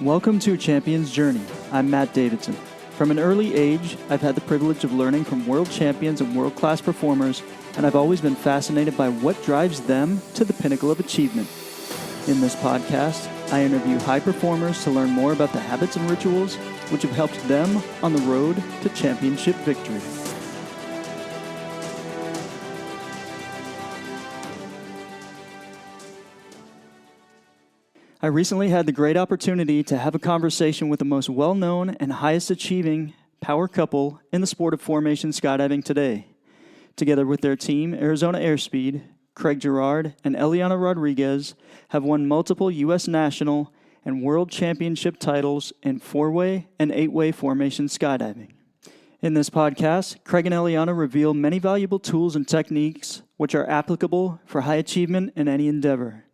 Welcome to Champion's Journey. I'm Matt Davidson. From an early age, I've had the privilege of learning from world champions and world-class performers, and I've always been fascinated by what drives them to the pinnacle of achievement. In this podcast, I interview high performers to learn more about the habits and rituals which have helped them on the road to championship victory. I recently had the great opportunity to have a conversation with the most well-known and highest achieving power couple in the sport of formation skydiving today. Together with their team, Arizona Airspeed, Girard and Eliana Rodriguez have won multiple U.S. national and world championship titles in 4-way and 8-way formation skydiving. In this podcast, Craig and Eliana reveal many valuable tools and techniques which are applicable for high achievement in any endeavor.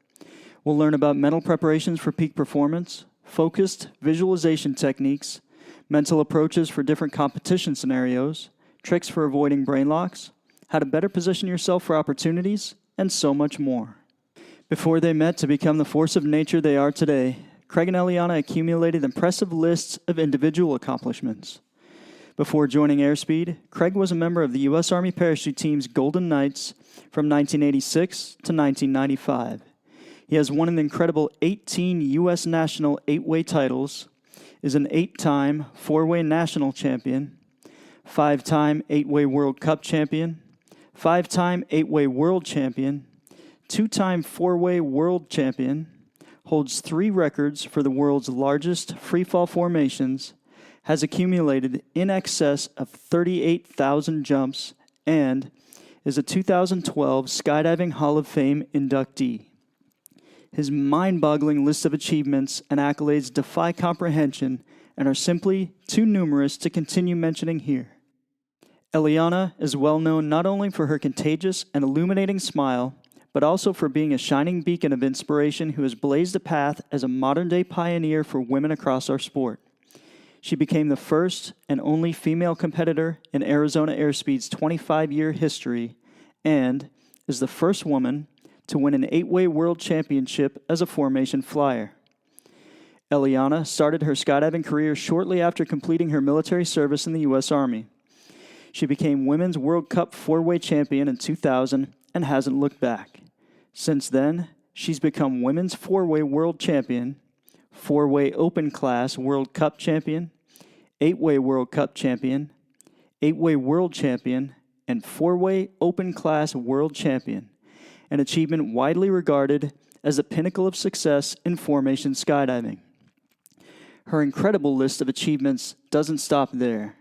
We'll learn about mental preparations for peak performance, focused visualization techniques, mental approaches for different competition scenarios, tricks for avoiding brain locks, how to better position yourself for opportunities, and so much more. Before they met to become the force of nature they are today, Craig and Eliana accumulated impressive lists of individual accomplishments. Before joining Airspeed, Craig was a member of the U.S. Army Parachute Team's Golden Knights from 1986 to 1995. He has won an incredible 18 U.S. national 8-way titles, is an 8-time 4-way national champion, 5-time 8-way World Cup champion, 5-time 8-way world champion, 2-time 4-way world champion, holds 3 records for the world's largest freefall formations, has accumulated in excess of 38,000 jumps, and is a 2012 Skydiving Hall of Fame inductee. His mind-boggling list of achievements and accolades defy comprehension and are simply too numerous to continue mentioning here. Eliana is well known not only for her contagious and illuminating smile, but also for being a shining beacon of inspiration who has blazed a path as a modern-day pioneer for women across our sport. She became the first and only female competitor in Arizona Airspeed's 25-year history and is the first woman to win an 8-way world championship as a formation flyer. Eliana started her skydiving career shortly after completing her military service in the U.S. Army. She became Women's World Cup 4-way champion in 2000 and hasn't looked back. Since then, she's become Women's 4-way world champion, 4-way open class World Cup champion, 8-way World Cup champion, 8-way world champion, and 4-way open class world champion, an achievement widely regarded as the pinnacle of success in formation skydiving. Her incredible list of achievements doesn't stop there.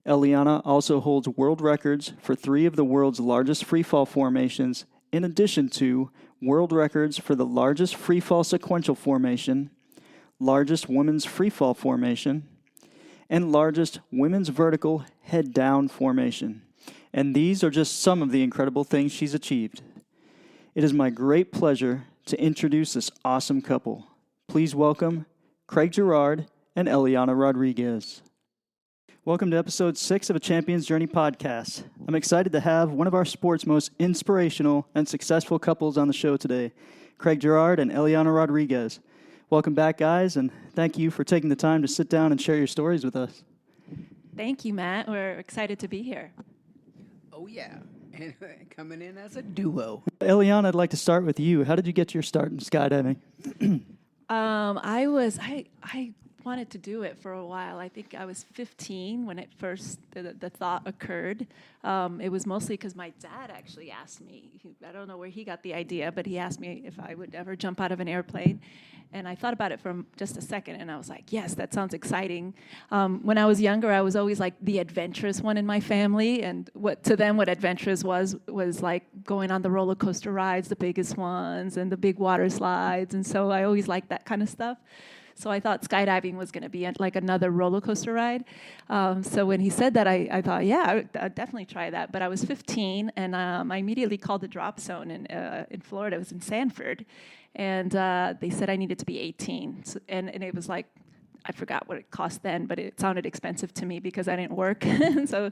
Eliana also holds world records for 3 of the world's largest freefall formations, in addition to world records for the largest freefall sequential formation, largest women's freefall formation, and largest women's vertical head-down formation. And these are just some of the incredible things she's achieved. It is my great pleasure to introduce this awesome couple. Please welcome Girard and Eliana Rodriguez. Welcome to episode 6 of a Champion's Journey podcast. I'm excited to have one of our sport's most inspirational and successful couples on the show today, Girard and Eliana Rodriguez. Welcome back, guys, and thank you for taking the time to sit down and share your stories with us. Thank you, Matt. We're excited to be here. Oh, yeah. And coming in as a duo. Eliana, I'd like to start with you. How did you get your start in skydiving? I wanted to do it for a while. I think I was 15 when it first the thought occurred. It was mostly because my dad actually asked me. I don't know where he got the idea, but he asked me if I would ever jump out of an airplane. And I thought about it for just a second, and I was like, yes, that sounds exciting. When I was younger, I was always like the adventurous one in my family, and what adventurous was like going on the roller coaster rides, the biggest ones, and the big water slides, and so I always liked that kind of stuff. So I thought skydiving was going to be like another roller coaster ride. So when he said that, I thought, yeah, I'd definitely try that. But I was 15, and I immediately called the drop zone in Florida. It was in Sanford. And they said I needed to be 18. So, and it was like, I forgot what it cost then, but it sounded expensive to me because I didn't work. So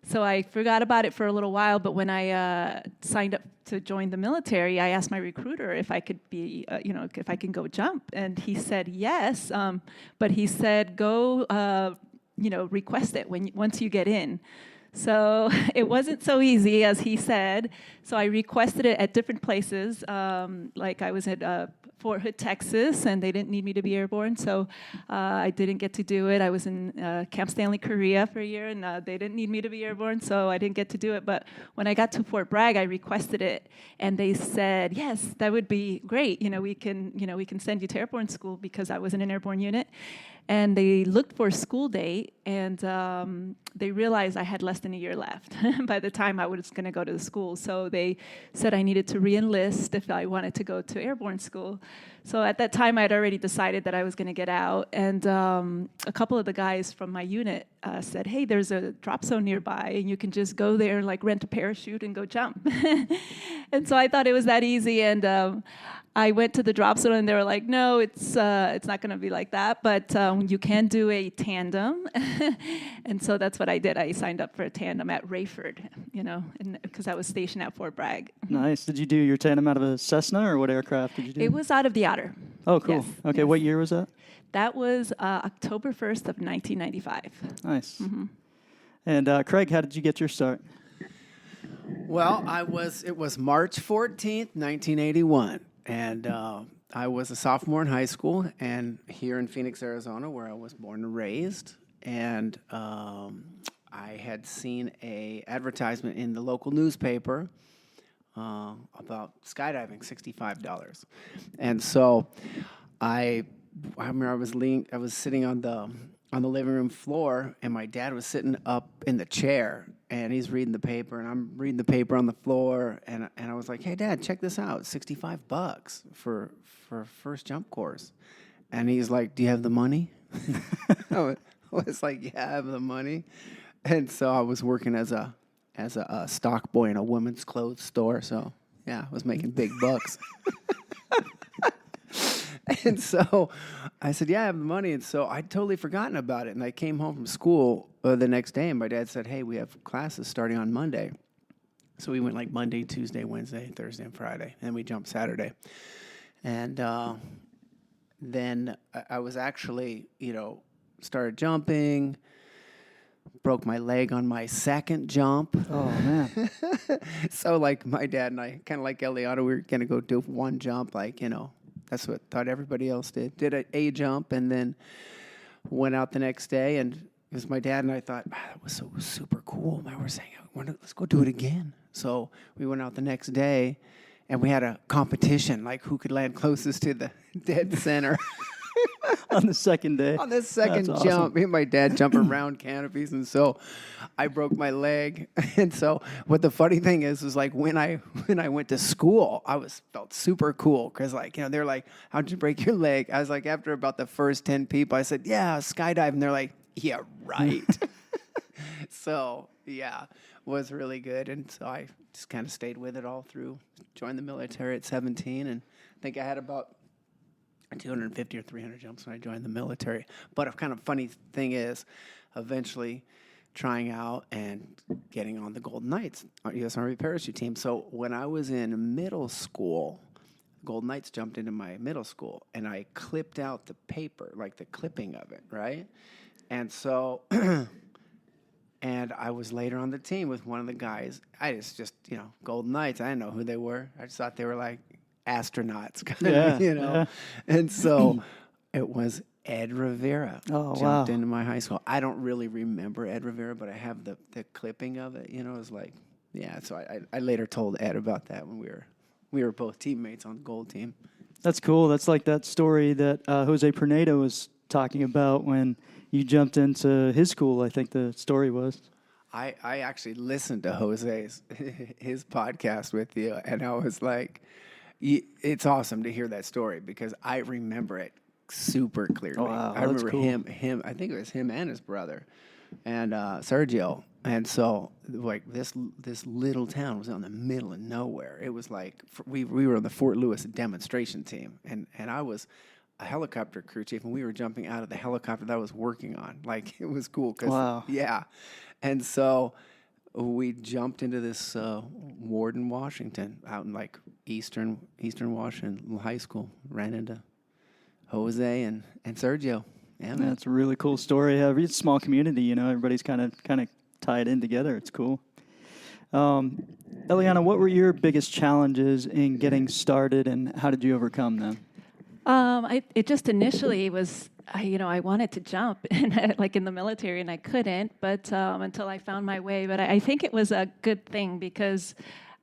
So I forgot about it for a little while, but when I signed up to join the military, I asked my recruiter if I could be, if I can go jump, and he said yes. But he said go, request it once you get in. So it wasn't so easy as he said. So I requested it at different places. Like I was at Fort Hood, Texas, and they didn't need me to be airborne, so I didn't get to do it. I was in Camp Stanley, Korea for a year, and they didn't need me to be airborne, so I didn't get to do it. But when I got to Fort Bragg, I requested it, and they said, yes, that would be great. We can send you to airborne school, because I was in an airborne unit. And they looked for a school date, and they realized I had less than a year left by the time I was going to go to the school. So they said I needed to re-enlist if I wanted to go to airborne school. So at that time, I had already decided that I was going to get out. And a couple of the guys from my unit said, hey, there's a drop zone nearby, and you can just go there and rent a parachute and go jump. And so I thought it was that easy. And I went to the drop zone, and they were like, no, it's not going to be like that, but you can do a tandem. And so that's what I did. I signed up for a tandem at Rayford, because I was stationed at Fort Bragg. Nice. Did you do your tandem out of a Cessna, or what aircraft did you do? It was out of the Otter. Oh, cool. Yes, Okay, yes. What year was that? That was October 1st of 1995. Nice. Mm-hmm. And Craig, how did you get your start? Well, it was March 14th, 1981. And I was a sophomore in high school, and here in Phoenix, Arizona, where I was born and raised. And I had seen a advertisement in the local newspaper about skydiving, $65. And so I remember I was sitting on the living room floor, and my dad was sitting up in the chair, and he's reading the paper, and I'm reading the paper on the floor, and I was like, hey, Dad, check this out, $65 for a first jump course. And he's like, do you have the money? I was like, yeah, I have the money. And so I was working as a stock boy in a women's clothes store, so yeah, I was making big bucks. And so I said, yeah, I have the money. And so I'd totally forgotten about it. And I came home from school the next day, and my dad said, hey, we have classes starting on Monday. So we went Monday, Tuesday, Wednesday, Thursday, and Friday. And we jumped Saturday. And then I was actually, started jumping, broke my leg on my second jump. Oh, man. So my dad and I, kind of like Eliana, we were going to go do one jump, that's what thought everybody else did. Did a jump, and then went out the next day, and it was my dad and I thought, that was so super cool. And we're saying, let's go do it again. So we went out the next day, and we had a competition, who could land closest to the dead center. On the second day. On the second That's jump, awesome. me and my dad jump around canopies, and so I broke my leg. And so what the funny thing is when I went to school, I felt super cool, because they're like, how'd you break your leg? I was like, after about the first 10 people, I said, yeah, skydive, and they're like, yeah, right. So yeah, was really good, and so I just kind of stayed with it all through. Joined the military at 17, and I think I had about 250 or 300 jumps when I joined the military. But a kind of funny thing is, eventually trying out and getting on the Golden Knights, U.S. Army parachute team. So when I was in middle school, Golden Knights jumped into my middle school, and I clipped out the paper, the clipping of it, right? And so, and I was later on the team with one of the guys. I just Golden Knights, I didn't know who they were. I just thought they were astronauts, kind of, Yeah. And so it was Ed Rivera wow. jumped into my high school. I don't really remember Ed Rivera, but I have the clipping of it. It was So I later told Ed about that when we were both teammates on the gold team. That's cool. That's like that story that Jose Perneda was talking about when you jumped into his school, I think the story was. I actually listened to his podcast with you, and I was like, it's awesome to hear that story, because I remember it super clearly. Wow, I remember cool. him. I think it was him and his brother, and Sergio. And so, this little town was in the middle of nowhere. It was we were on the Fort Lewis demonstration team, and I was a helicopter crew chief, and we were jumping out of the helicopter that I was working on. It was cool. Wow. Yeah. And so we jumped into this Warden, Washington, out in like Eastern Washington high school. Ran into Jose and Sergio. Yeah, man. That's a really cool story. It's a small community, you know, everybody's kind of tied in together. It's cool. Eliana, what were your biggest challenges in getting started, and how did you overcome them? It just initially was, I wanted to jump like in the military, and I couldn't, but until I found my way. But I think it was a good thing, because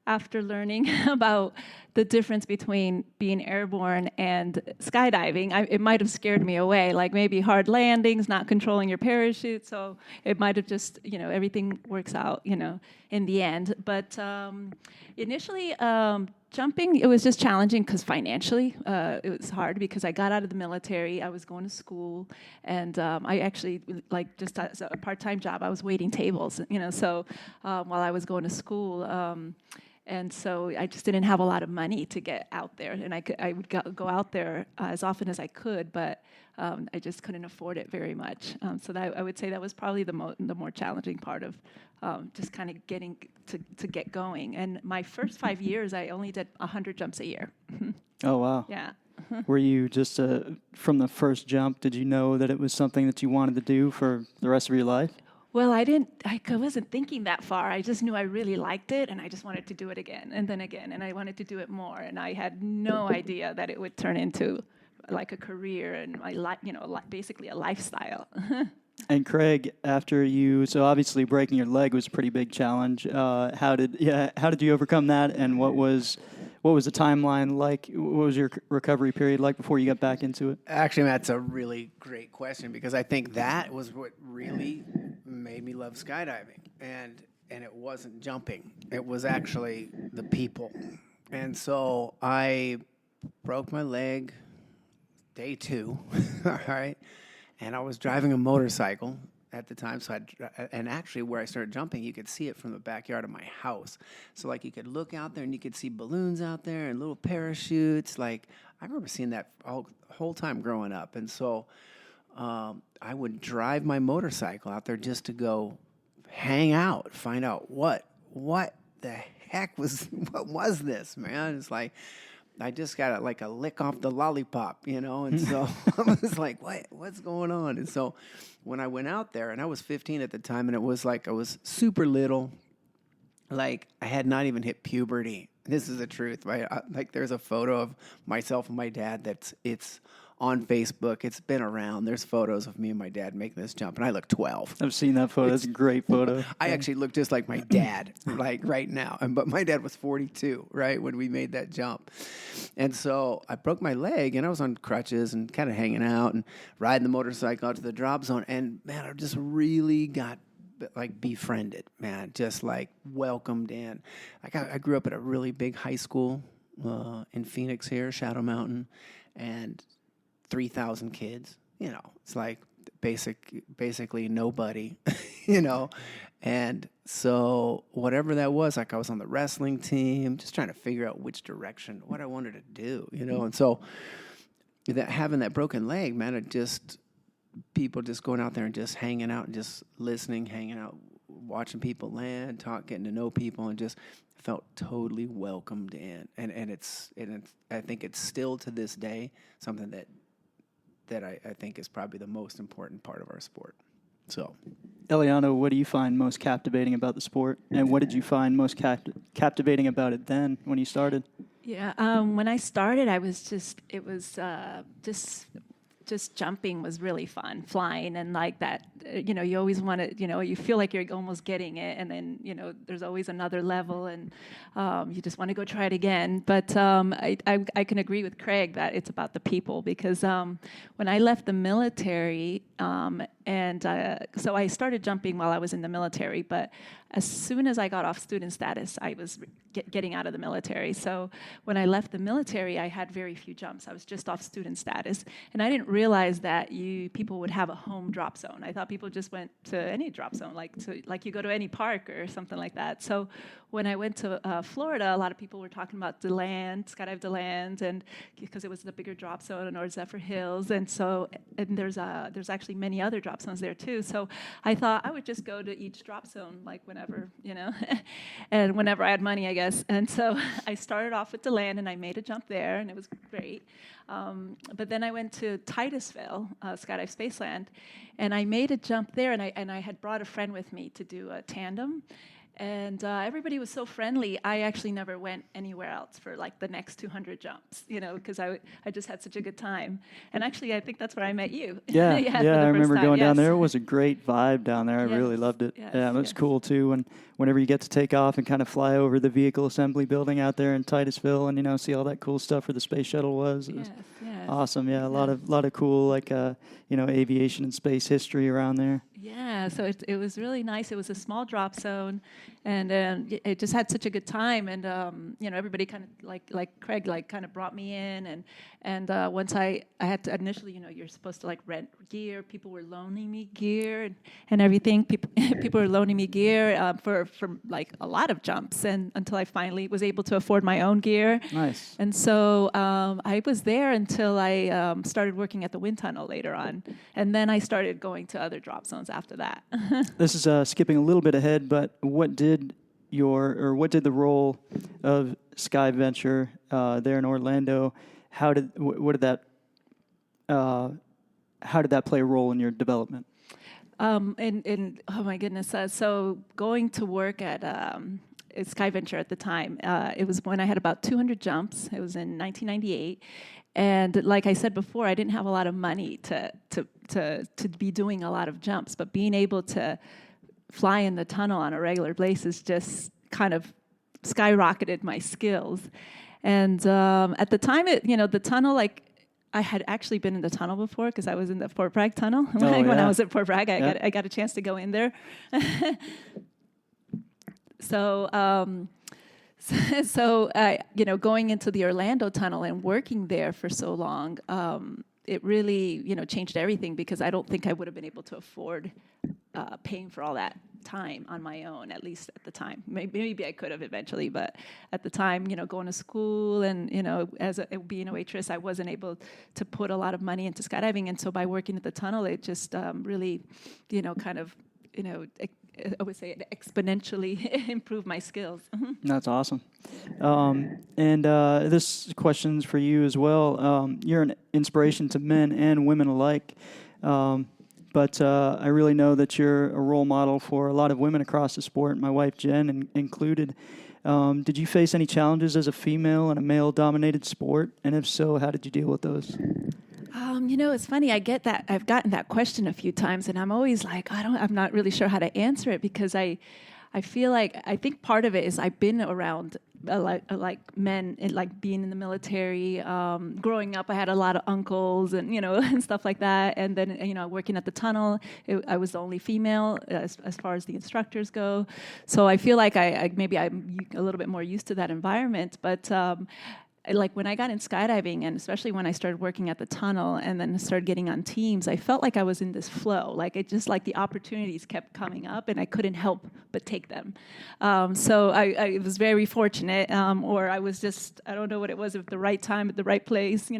after learning about the difference between being airborne and skydiving, it might have scared me away, like maybe hard landings, not controlling your parachute. So it might have just, everything works out, in the end. But initially, jumping, it was just challenging because financially it was hard, because I got out of the military, I was going to school, and I actually, like, just as a part-time job, I was waiting tables, so while I was going to school. And so I just didn't have a lot of money to get out there, and I would go out there as often as I could, but I just couldn't afford it very much. So I would say that was probably the more challenging part of just kind of getting to get going. And my first 5 years, I only did 100 jumps a year. Oh, wow. Yeah. Were you just, from the first jump, did you know that it was something that you wanted to do for the rest of your life? Well, I wasn't thinking that far. I just knew I really liked it, and I just wanted to do it again, and then again, and I wanted to do it more. And I had no idea that it would turn into like a career and basically a lifestyle. And Craig, so obviously breaking your leg was a pretty big challenge. How did you overcome that, and what was the timeline like? What was your recovery period like before you got back into it? Actually, that's a really great question, because I think that was what really made me love skydiving, and it wasn't jumping. It was actually the people. And so I broke my leg day 2, all right? And I was driving a motorcycle at the time, and actually where I started jumping, you could see it from the backyard of my house. So like you could look out there and you could see balloons out there and little parachutes. Like I remember seeing that whole time growing up. And so I would drive my motorcycle out there just to go hang out, find out what the heck what was this, man? It's like I just got a lick off the lollipop, and so I was like, what's going on? And so when I went out there, and I was 15 at the time, and it was like I was super little, like I had not even hit puberty. This is the truth, right? Like there's a photo of myself and my dad it's on Facebook. It's been around. There's photos of me and my dad making this jump, and I look 12. I've seen that photo. That's a great photo. I actually look just like my dad, like right now. But my dad was 42, right, when we made that jump. And so I broke my leg, and I was on crutches and kind of hanging out and riding the motorcycle out to the drop zone. And, man, I just really got like befriended, man, just like welcomed in. I grew up at a really big high school in Phoenix here, Shadow Mountain, and 3,000 kids. It's like basically nobody, And so whatever that was, like I was on the wrestling team, just trying to figure out which direction, what I wanted to do, And so having that broken leg, man, people just going out there and just hanging out and just listening, hanging out, watching people land, getting to know people, and just felt totally welcomed in. And I think it's still to this day something that I think is probably the most important part of our sport. So, Eliana, what do you find most captivating about the sport, and what did you find most captivating about it then when you started? Yeah, when I started, just jumping was really fun, flying, and like that, you always want to, you feel like you're almost getting it, and then, there's always another level, and you just want to go try it again. But I can agree with Craig that it's about the people, because when I left the military, so I started jumping while I was in the military, but as soon as I got off student status, I was getting out of the military. So when I left the military, I had very few jumps. I was just off student status, and I didn't realize that people would have a home drop zone. I thought thought people just went to any drop zone, like you go to any park or something like that. So when I went to Florida, a lot of people were talking about DeLand, Skydive DeLand, and because it was the bigger drop zone, or Zephyr Hills, and there's actually many other drop zones there too. So I thought I would just go to each drop zone, like whenever, and whenever I had money, I guess. And so I started off with DeLand, and I made a jump there, and it was great. But then I went to Titusville, Skydive Spaceland, and I made a jump there, and I had brought a friend with me to do a tandem. And everybody was so friendly. I actually never went anywhere else for like the next 200 jumps, because I just had such a good time. And actually, I think that's where I met you. Yeah, I remember going down there. It was a great vibe down there. I Yes, really loved it. yes, Yeah, it was yes. cool too. Whenever you get to take off and kind of fly over the vehicle assembly building out there in Titusville, and see all that cool stuff where the space shuttle was. It was Yes. awesome. Yeah, a lot of cool aviation and space history around there. Yeah, so it was really nice. It was a small drop zone, and it just had such a good time. And everybody kind of like Craig kind of brought me in, and once I had to initially, you're supposed to rent gear. People were loaning me gear and everything. People were loaning me gear for like a lot of jumps, and until I finally was able to afford my own gear. Nice. And so I was there until I started working at the wind tunnel later on, and then I started going to other drop zones after that. This is skipping a little bit ahead, but what did the role of Sky Venture there in Orlando? How did that play a role in your development? And oh my goodness, so going to work at Sky Venture at the time, it was when I had about 200 jumps. It was in 1998. And like I said before, I didn't have a lot of money to be doing a lot of jumps, but being able to fly in the tunnel on a regular basis just kind of skyrocketed my skills. And at the time, the tunnel, I had actually been in the tunnel before because I was in the Fort Bragg tunnel. When I was at Fort Bragg, I got a chance to go in there. So, going into the Orlando tunnel and working there for so long, it really, changed everything because I don't think I would have been able to afford paying for all that time on my own, at least at the time. Maybe I could have eventually, but at the time, going to school and, being a waitress, I wasn't able to put a lot of money into skydiving. And so by working at the tunnel, it just really, I would say it exponentially improved my skills. That's awesome. And this question's for you as well. You're an inspiration to men and women alike. But I really know that you're a role model for a lot of women across the sport, my wife Jen included. Did you face any challenges as a female in a male-dominated sport? And if so, how did you deal with those? It's funny. I get that. I've gotten that question a few times, and I'm always like, I'm not really sure how to answer it because I feel like I think part of it is I've been around like men, like being in the military. Growing up, I had a lot of uncles and and stuff like that. And then working at the tunnel, I was the only female as far as the instructors go. So I feel like maybe I'm a little bit more used to that environment, but. Like when I got in skydiving, and especially when I started working at the tunnel and then started getting on teams, I felt like I was in this flow. Like it just the opportunities kept coming up and I couldn't help but take them. So I was very fortunate, or I was just, I don't know what it was, at the right time, at the right place,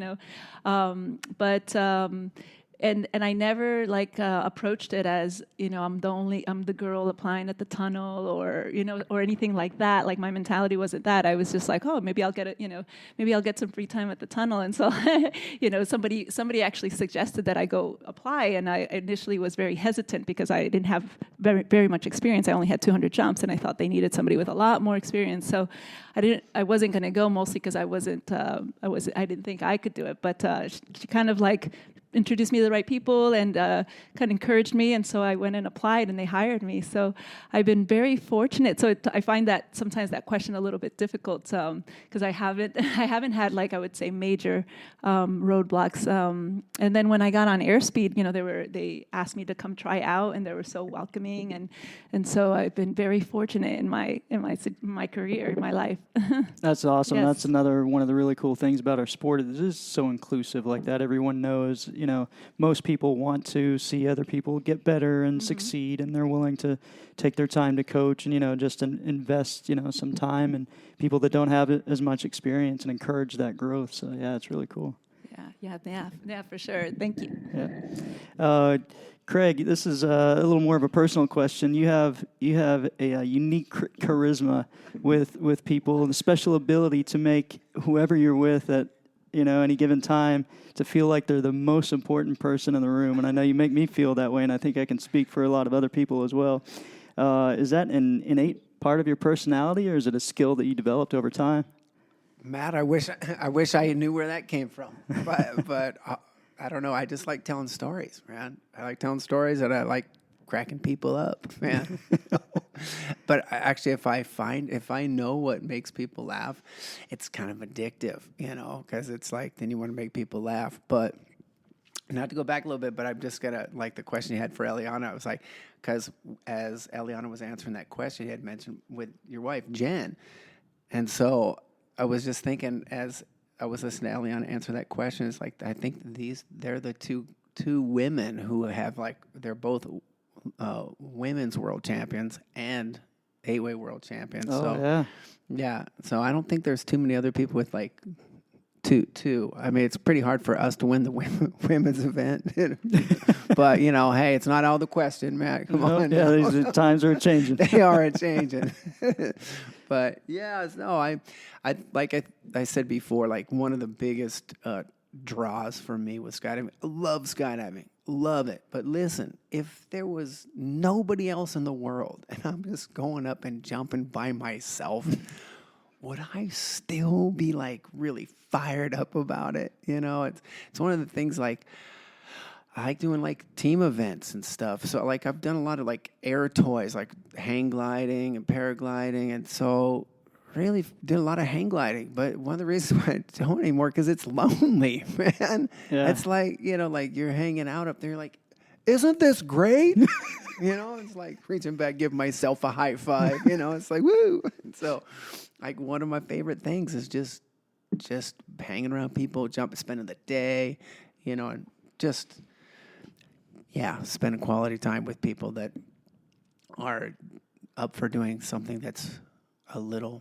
And I never approached it as I'm the girl applying at the tunnel or or anything like that. Like my mentality wasn't that. I was just like, oh, maybe I'll get maybe I'll get some free time at the tunnel. And so somebody actually suggested that I go apply, and I initially was very hesitant because I didn't have very very much experience. I only had 200 jumps, and I thought they needed somebody with a lot more experience. So I wasn't going to go, mostly because I didn't think I could do it. But she kind of introduced me to the right people and kind of encouraged me, and so I went and applied, and they hired me. So I've been very fortunate. So I find that sometimes that question a little bit difficult because I haven't had I would say major roadblocks. And then when I got on Airspeed, they asked me to come try out, and they were so welcoming, and so I've been very fortunate in my career, in my life. That's awesome. Yes. That's another one of the really cool things about our sport. It is so inclusive like that. Everyone knows most people want to see other people get better and succeed, and they're willing to take their time to coach and, just invest, some time in people that don't have as much experience and encourage that growth. So, yeah, it's really cool. Yeah, for sure. Thank you. Yeah. Craig, this is a little more of a personal question. You have a unique charisma with people, and a special ability to make whoever you're with at any given time to feel like they're the most important person in the room. And I know you make me feel that way, and I think I can speak for a lot of other people as well. Is that an innate part of your personality, or is it a skill that you developed over time? Matt, I wish I knew where that came from, but I don't know. I just like telling stories, man. I like telling stories, and I like cracking people up, man. But actually, if I know what makes people laugh, it's kind of addictive, because it's like then you want to make people laugh. But not to go back a little bit, but I'm just gonna like the question you had for Eliana. I was like, because as Eliana was answering that question, you had mentioned with your wife Jen, and so I was just thinking as I was listening to Eliana answer that question, it's like I think they're the two women who have they're both women's world champions and 8-way world champions. Oh, so yeah. Yeah. So I don't think there's too many other people with two. I mean, it's pretty hard for us to win the women's event. But, hey, it's not out of the question, Matt. Come on. Yeah, these times are changing. They are changing. But, yeah, no, I like I said before, like one of the biggest draws for me was skydiving. I love skydiving. Love it. But listen, if there was nobody else in the world and I'm just going up and jumping by myself, would I still be really fired up about it? It's one of the things I like doing team events and stuff. So I've done a lot of air toys, like hang gliding and paragliding. And so really did a lot of hang gliding. But one of the reasons why I don't anymore, because it's lonely, man. Yeah. It's you're hanging out up there, isn't this great? It's reaching back, give myself a high five. It's woo. And so one of my favorite things is just hanging around people, spending the day, and just, spending quality time with people that are up for doing something that's a little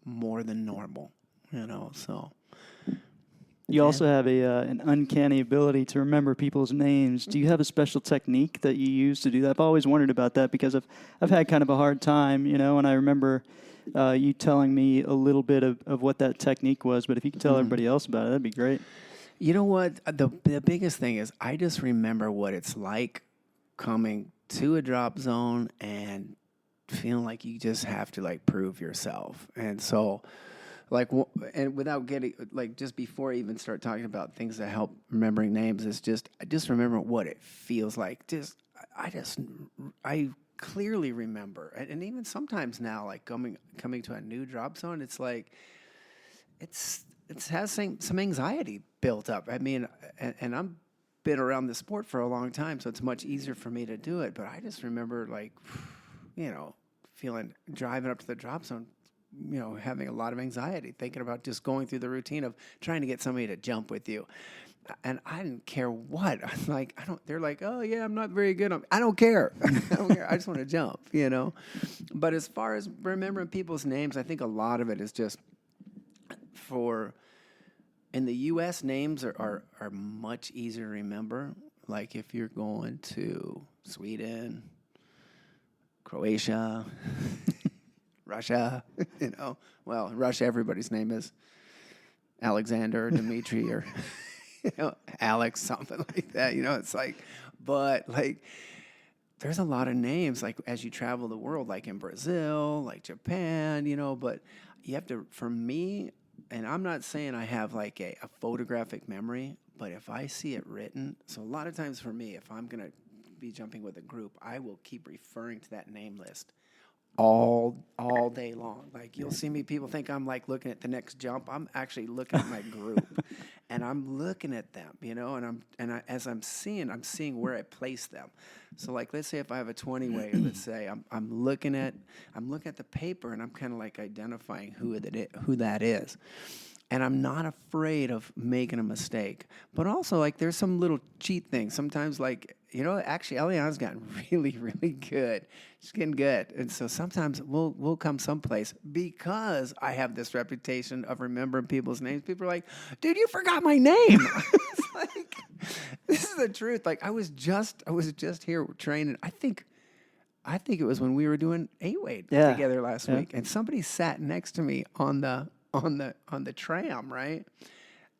more than normal, so. You also have an uncanny ability to remember people's names. Do you have a special technique that you use to do that? I've always wondered about that because I've had kind of a hard time, and I remember you telling me a little bit of what that technique was, but if you could tell everybody else about it, that'd be great. You know what? The biggest thing is I just remember what it's like coming to a drop zone and feeling like you just have to prove yourself. And so and without getting just before I even start talking about things that help remembering names, is I just remember what it feels like. I clearly remember, and even sometimes now, coming to a new drop zone, it's it has some anxiety built up. I mean, and I'm been around the sport for a long time, so it's much easier for me to do it. But I just remember driving up to the drop zone, having a lot of anxiety, thinking about just going through the routine of trying to get somebody to jump with you. And I didn't care what. They're oh, yeah, I'm not very good. I don't care. I don't care. I just want to jump, But as far as remembering people's names, I think a lot of it is just in the U.S., names are much easier to remember. If you're going to Sweden, Croatia, Russia, well, Russia, everybody's name is Alexander or Dmitry or, Alex, something like that. But there's a lot of names, as you travel the world, in Brazil, Japan, but you have to, for me, and I'm not saying I have a photographic memory, but if I see it written, so a lot of times for me, if I'm going to be jumping with a group, I will keep referring to that name list all day long. You'll see me, people think I'm looking at the next jump. I'm actually looking at my group and I'm looking at them, as I'm seeing where I place them. So let's say if I have a 20-way, let's say I'm looking at the paper and I'm kind of identifying who that is. and I'm not afraid of making a mistake. But also, like, there's some little cheat things. Sometimes, like, actually, Eliana's gotten really, really good. She's getting good. And so sometimes we'll come someplace because I have this reputation of remembering people's names. People are like, dude, you forgot my name. It's like, this is the truth. Like, I was just here training. I think it was when we were doing 8-weight together last week, and somebody sat next to me on the tram, right?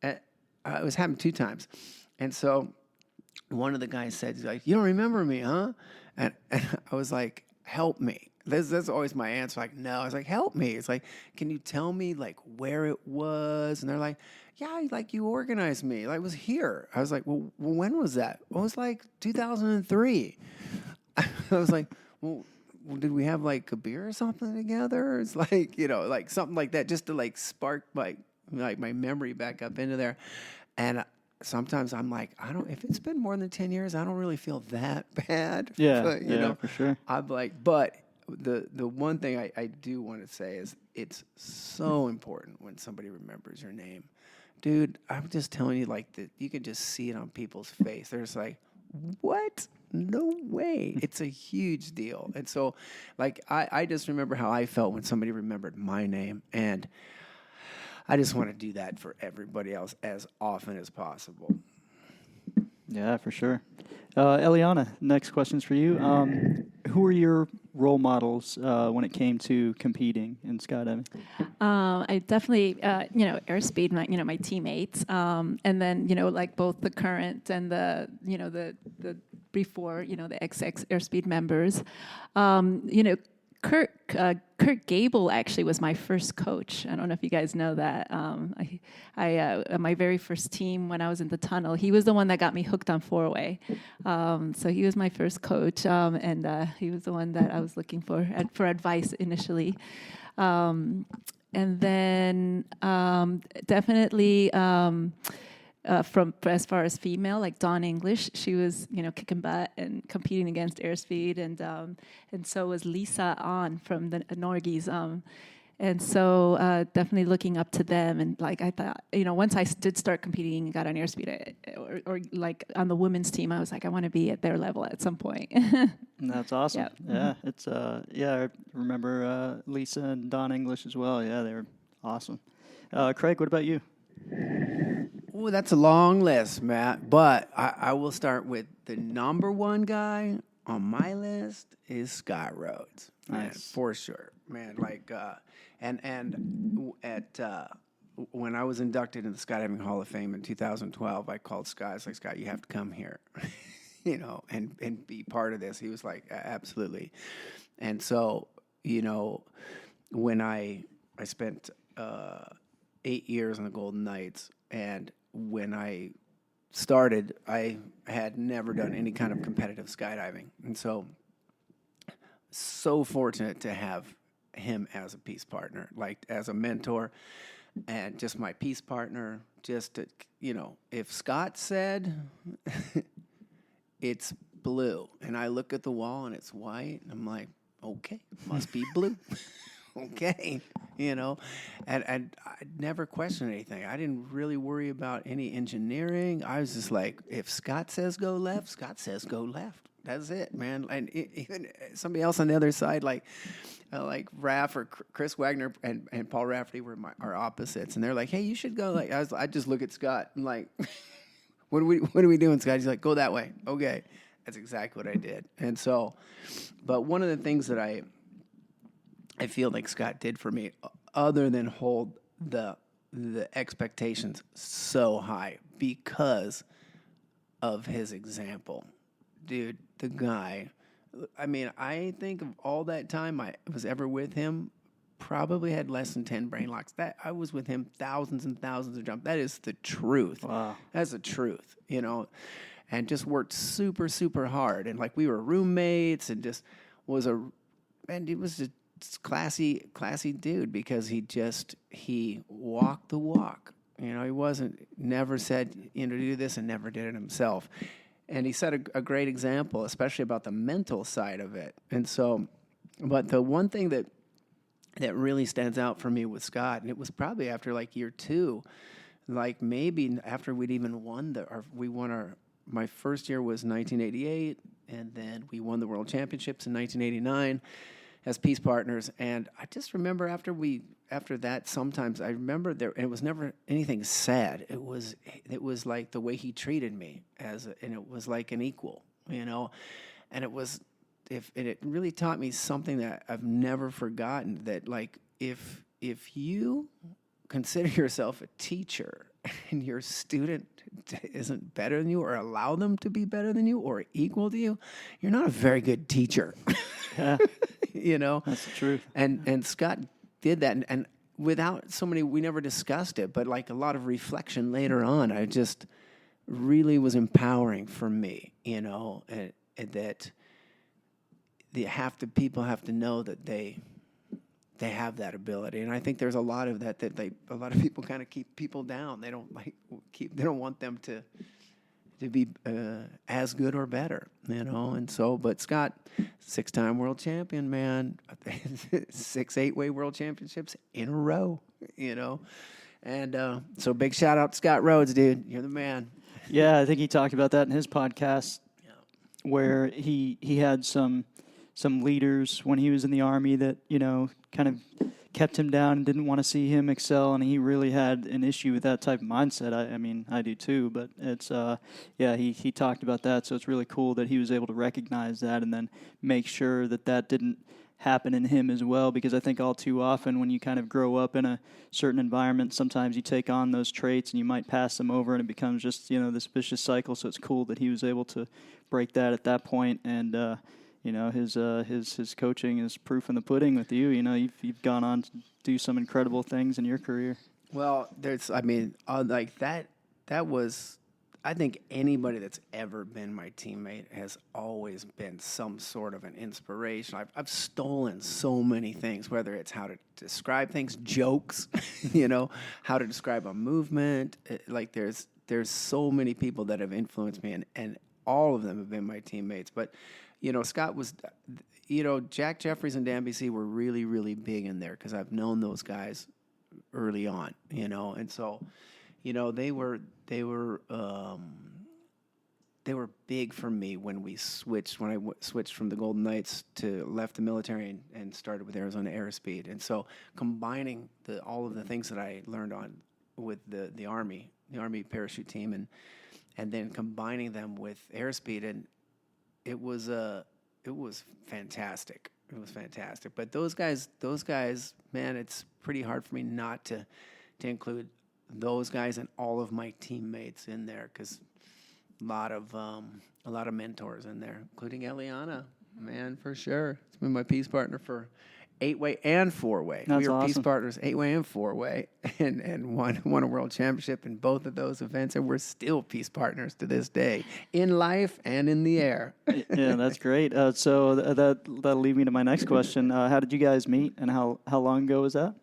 And it was happened 2 times, and so one of the guys said, he's like, "You don't remember me, huh?" And I was like, "Help me." That's always my answer. Like, no. I was like, "Help me." It's like, "Can you tell me like where it was?" And they're like, "Yeah, like you organized me. Like, I was here." I was like, "Well, when was that?" Well, it was like 2003. I was like, well, did we have like a beer or something together? It's like, like something like that, just to like spark like my memory back up into there. And sometimes I'm like, if it's been more than 10 years, I don't really feel that bad. Yeah, But, for sure. I'm like, but the one thing I do want to say is it's so important when somebody remembers your name. Dude, I'm just telling you, like, that you can just see it on people's face. They're just like, what? No way. It's a huge deal. And so, like, I just remember how I felt when somebody remembered my name. And I just want to do that for everybody else as often as possible. Yeah, for sure. Eliana, next question's for you. Who are your role models when it came to competing in skydiving? I definitely, Airspeed, my teammates, and then, like both the current and the before, the XX Airspeed members. Kurt Gable actually was my first coach. I don't know if you guys know that. My very first team when I was in the tunnel, he was the one that got me hooked on 4-way. So he was my first coach, and he was the one that I was looking for advice initially. And then definitely from as far as female, like Dawn English, she was kicking butt and competing against Airspeed, and so was Lisa On from the Norgies. And so definitely looking up to them. And like I thought, once I did start competing and got on Airspeed, or like on the women's team, I was like, I want to be at their level at some point. That's awesome. Yep. Yeah, it's I remember Lisa and Dawn English as well. Yeah, they were awesome. Craig, what about you? Oh, that's a long list, Matt. But I will start with the number one guy on my list is Scott Rhodes. Man, Nice. for sure, man. Like, when I was inducted in the Skydiving Hall of Fame in 2012, I called Scott. I was like, Scott, you have to come here, and be part of this. He was like, absolutely. And so, when I spent 8 years on the Golden Knights, and when I started, I had never done any kind of competitive skydiving. And so fortunate to have him as a peace partner, like as a mentor and just my peace partner. Just to, if Scott said it's blue and I look at the wall and it's white, I'm like, okay, must be blue. Okay, and I never questioned anything. I didn't really worry about any engineering. I was just like, if Scott says go left, Scott says go left. That's it, man. And even somebody else on the other side, like Raph or Chris Wagner and Paul Rafferty were our opposites, and they're like, hey, you should go. Like I just look at Scott and like, what are we doing, Scott? He's like, go that way. Okay, that's exactly what I did. And so, but one of the things that I feel like Scott did for me, other than hold the expectations so high because of his example. Dude, the guy, I mean, I think of all that time I was ever with him, probably had less than 10 brain locks. That I was with him thousands and thousands of jumps. That is the truth. Wow. That's the truth, and just worked super, super hard. And like we were roommates and just was he was just classy dude because he walked the walk. He never said, do this and never did it himself. And he set a great example, especially about the mental side of it. And so, but the one thing that that really stands out for me with Scott, and it was probably after like year 2, like maybe after we'd even won my first year was 1988, and then we won the World Championships in 1989 as peace partners. And I just remember after that, sometimes I remember and it was never anything sad. It was like the way he treated me and it was like an equal, and it really taught me something that I've never forgotten, that like if you consider yourself a teacher and your student isn't better than you, or allow them to be better than you or equal to you, you're not a very good teacher. Yeah. That's the truth. And Scott did that, and without we never discussed it, but like a lot of reflection later on, I just really was empowering for me, and that people have to know that they have that ability. And I think there's a lot of that a lot of people kind of keep people down. They don't want them to be as good or better, and so, but Scott, 6-time world champion, man, 6 8-way world championships in a row, and so big shout out to Scott Rhodes, dude. You're the man. Yeah, I think he talked about that in his podcast, where he had some leaders when he was in the Army that, kind of kept him down and didn't want to see him excel, and he really had an issue with that type of mindset. I mean, I do too, but it's, he talked about that, so it's really cool that he was able to recognize that and then make sure that didn't happen in him as well, because I think all too often when you kind of grow up in a certain environment, sometimes you take on those traits and you might pass them over and it becomes just, this vicious cycle. So it's cool that he was able to break that at that point, and his coaching is proof in the pudding with you. You've gone on to do some incredible things in your career. Well, like that was, I think anybody that's ever been my teammate has always been some sort of an inspiration. I've stolen so many things, whether it's how to describe things, jokes, how to describe a movement. Like there's so many people that have influenced me, and all of them have been my teammates. But Scott was, Jack Jeffries and Dan BC were really, really big in there because I've known those guys early on, and so, they were big for me when I switched from the Golden Knights to left the military and started with Arizona Airspeed. And so combining all of the things that I learned on with the Army parachute team, and then combining them with Airspeed, and it was fantastic. It was fantastic. But those guys, man, it's pretty hard for me not to include those guys and all of my teammates in there, because a lot of mentors in there, including Eliana, man, for sure. It's been my peace partner for 8-way and 4-way. That's we were awesome. Peace partners 8-way and 4-way, and won a world championship in both of those events, and we're still peace partners to this day, in life and in the air. Yeah, that's great. So that'll lead me to my next question. How did you guys meet, and how long ago was that?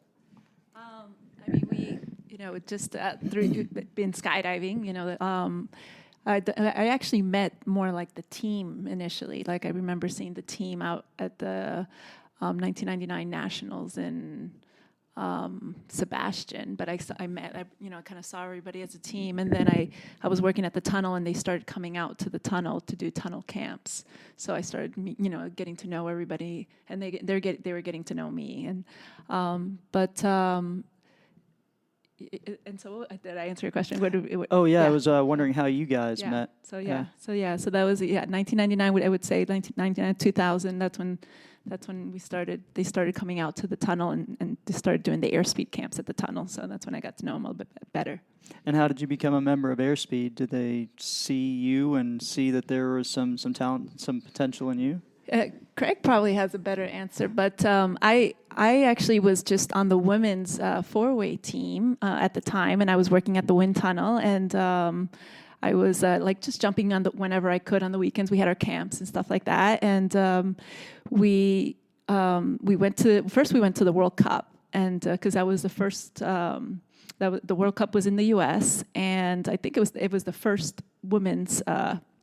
We, just through being skydiving, I actually met more like the team initially. Like I remember seeing the team out at the 1999 Nationals in Sebastian, but I kind of saw everybody as a team, and then I was working at the tunnel, and they started coming out to the tunnel to do tunnel camps. So I started, getting to know everybody, and they were getting to know me, and and so did I answer your question? I was wondering how you guys met. So that was 1999. I would say 1999, 2000. That's when we started. They started coming out to the tunnel and they started doing the airspeed camps at the tunnel. So that's when I got to know them a little bit better. And how did you become a member of Airspeed? Did they see you and see that there was some talent, some potential in you? Craig probably has a better answer, but I actually was just on the women's 4-way team at the time, and I was working at the wind tunnel, and I was just jumping on whenever I could on the weekends. We had our camps and stuff like that, and we went to the World Cup, and because that was the first. The World Cup was in the U.S., and I think it was the first women's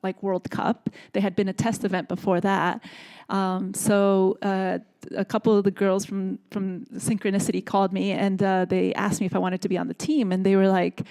like World Cup. They had been a test event before that. So a couple of the girls from Synchronicity called me, and they asked me if I wanted to be on the team, and they were like,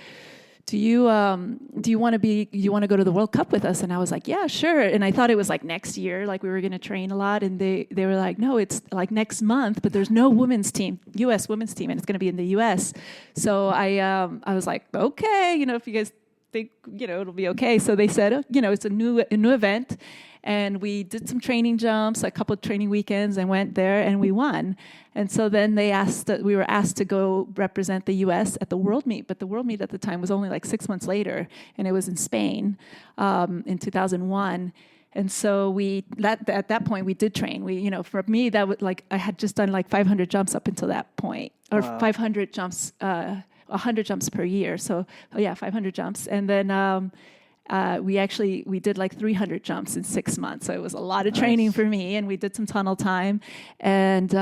do you want to go to the World Cup with us? And I was like, yeah, sure. And I thought it was like next year, like we were going to train a lot. And they were like, no, it's like next month, but there's no women's team, U.S. women's team, and it's going to be in the U.S. So I was like, okay, if you guys think, it'll be okay. So they said, it's a new event. And we did some training jumps, a couple of training weekends, and went there, and we won. And so then we were asked to go represent the U.S. at the World Meet, but the World Meet at the time was only like 6 months later, and it was in Spain in 2001. And so at that point we did train. For me that was like I had just done like 500 jumps up until that point, or 500 jumps, 100 jumps per year. So 500 jumps, and then. We did like 300 jumps in 6 months. So it was a lot of training for me, and we did some tunnel time, and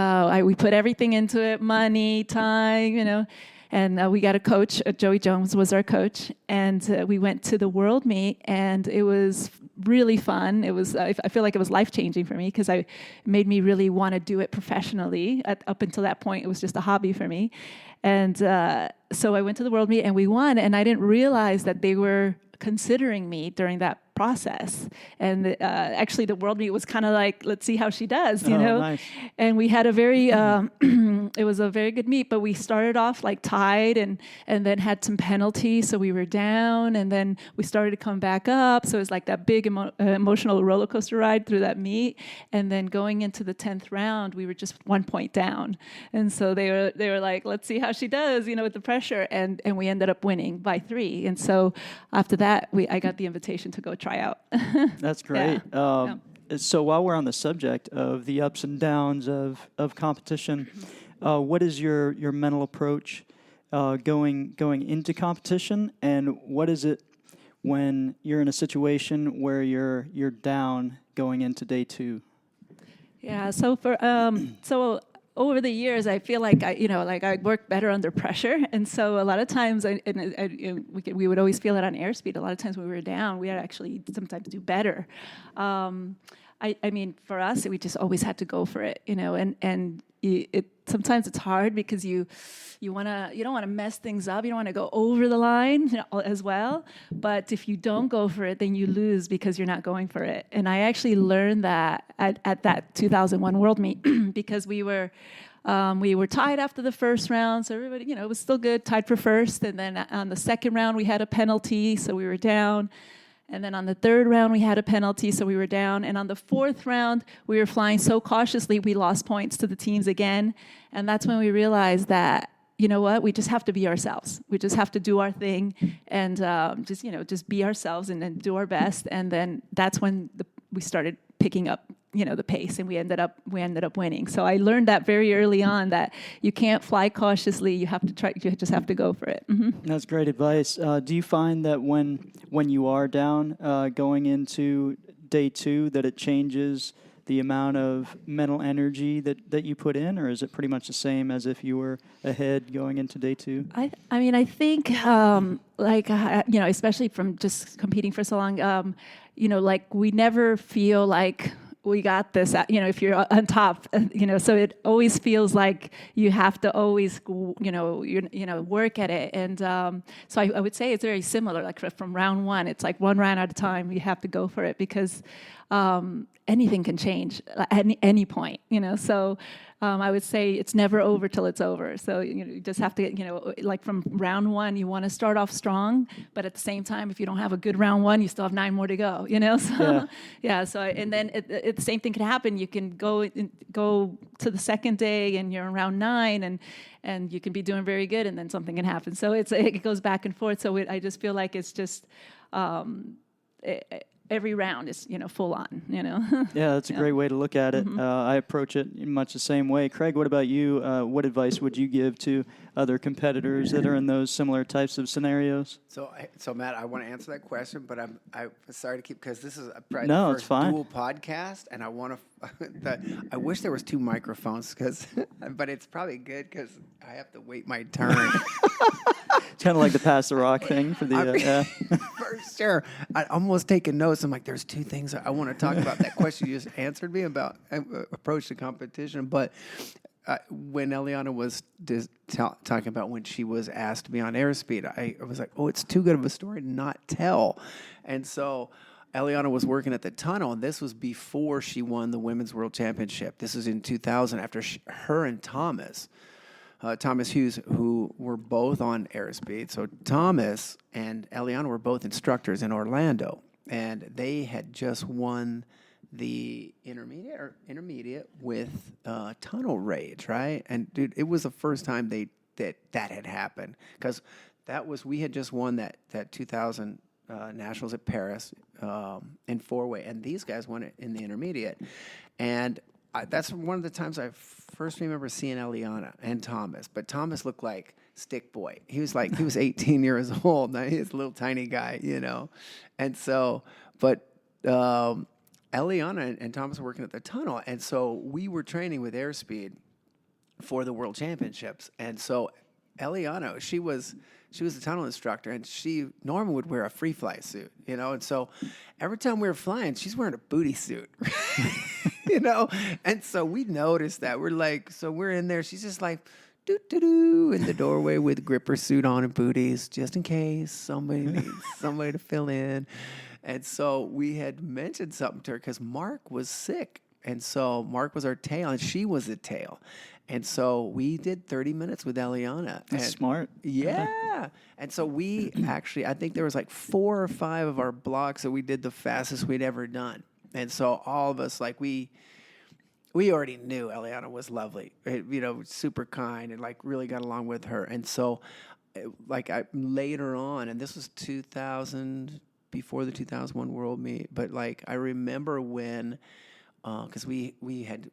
we put everything into it, money, time, and we got a coach. Joey Jones was our coach, and we went to the World Meet, and it was really fun. It was, I feel like it was life-changing for me because it made me really want to do it professionally. Up until that point, it was just a hobby for me. And so I went to the World Meet, and we won, and I didn't realize that they were considering me during that process. And actually the World Meet was kind of like, let's see how she does, Nice. And we had a very it was a very good meet, but we started off like tied and then had some penalties, so we were down, and then we started to come back up. So it was like that big emotional roller coaster ride through that meet. And then going into the 10th round, we were just 1 point down, and so they were like, let's see how she does, with the pressure, and we ended up winning by 3. And so after that I got the invitation to go try out. That's great. So while we're on the subject of the ups and downs of competition, what is your mental approach going into competition, and what is it when you're in a situation where you're down going into day 2? Yeah. So over the years, I feel like I work better under pressure, and so a lot of times, we would always feel it on airspeed. A lot of times when we were down, we would actually sometimes do better. I mean, for us, we just always had to go for it, and sometimes it's hard because you don't want to mess things up. You don't want to go over the line as well. But if you don't go for it, then you lose because you're not going for it. And I actually learned that at that 2001 World Meet because we were tied after the first round. So everybody, it was still good, tied for first. And then on the second round, we had a penalty, so we were down. And then on the third round, we had a penalty, so we were down. And on the fourth round, we were flying so cautiously, we lost points to the teams again. And that's when we realized that, we just have to be ourselves. We just have to do our thing and just be ourselves and then do our best. And then that's when we started picking up, the pace, and we ended up winning. So I learned that very early on, that you can't fly cautiously. You just have to go for it. Mm-hmm. That's great advice. Do you find that when you are down going into day 2, that it changes the amount of mental energy that you put in, or is it pretty much the same as if you were ahead going into day 2? I think especially from just competing for so long, like we never feel like we got this, if you're on top, so it always feels like you have to always, work at it. And so I would say it's very similar, like from round 1, it's like one round at a time, you have to go for it because anything can change at any point, so I would say it's never over till it's over. So you just have to, like from round 1, you want to start off strong, but at the same time, if you don't have a good round 1, you still have 9 more to go. So So and then the same thing can happen. You can go to the second day and you're in round 9 and you can be doing very good, and then something can happen. So it goes back and forth. So I just feel like it's just. Every round is, full on, Yeah, that's a great way to look at it. Mm-hmm. I approach it in much the same way. Craig, what about you? What advice would you give to other competitors that are in those similar types of scenarios? So Matt, I want to answer that question, but I'm sorry to keep, because this is probably the first fine. dual podcast, and I want to I wish there was 2 microphones but it's probably good because I have to wait my turn. It's kind of like the pass the rock thing for the yeah. For sure. I almost taking notes. I'm like, there's 2 things I want to talk about. That question you just answered me about approach to competition. But when Eliana was talking about when she was asked to be on Airspeed, I was like, oh, it's too good of a story to not tell. And so Eliana was working at the tunnel, and this was before she won the Women's World Championship. This was in 2000 after her and Thomas Hughes, who were both on Airspeed. So Thomas and Eliana were both instructors in Orlando, and they had just won the intermediate with Tunnel Rage, right? And dude, it was the first time that had happened because we had just won that 2000 Nationals at Paris in 4-way, and these guys won it in the intermediate, and that's one of the times I first remember seeing Eliana and Thomas. But Thomas looked like Stick Boy. He was 18 years old. Now he's a little tiny guy, and so, but. Eliana and Thomas were working at the tunnel, and so we were training with Airspeed for the World Championships. And so Eliana, she was the tunnel instructor, and she normally would wear a free fly suit, and so every time we were flying, she's wearing a booty suit, and so we noticed that. We're like, so we're in there, she's just like, doo-doo-doo, in the doorway with gripper suit on and booties, just in case somebody needs somebody to fill in. And so we had mentioned something to her because Mark was sick. And so Mark was our tail, and she was the tail. And so we did 30 minutes with Eliana. That's smart. Yeah. And so we actually, I think there was 4 or 5 of our blocks that we did the fastest we'd ever done. And so all of us, we already knew Eliana was lovely, super kind, and really got along with her. And so later on, and this was 2000, before the 2001 World Meet, but I remember when, because we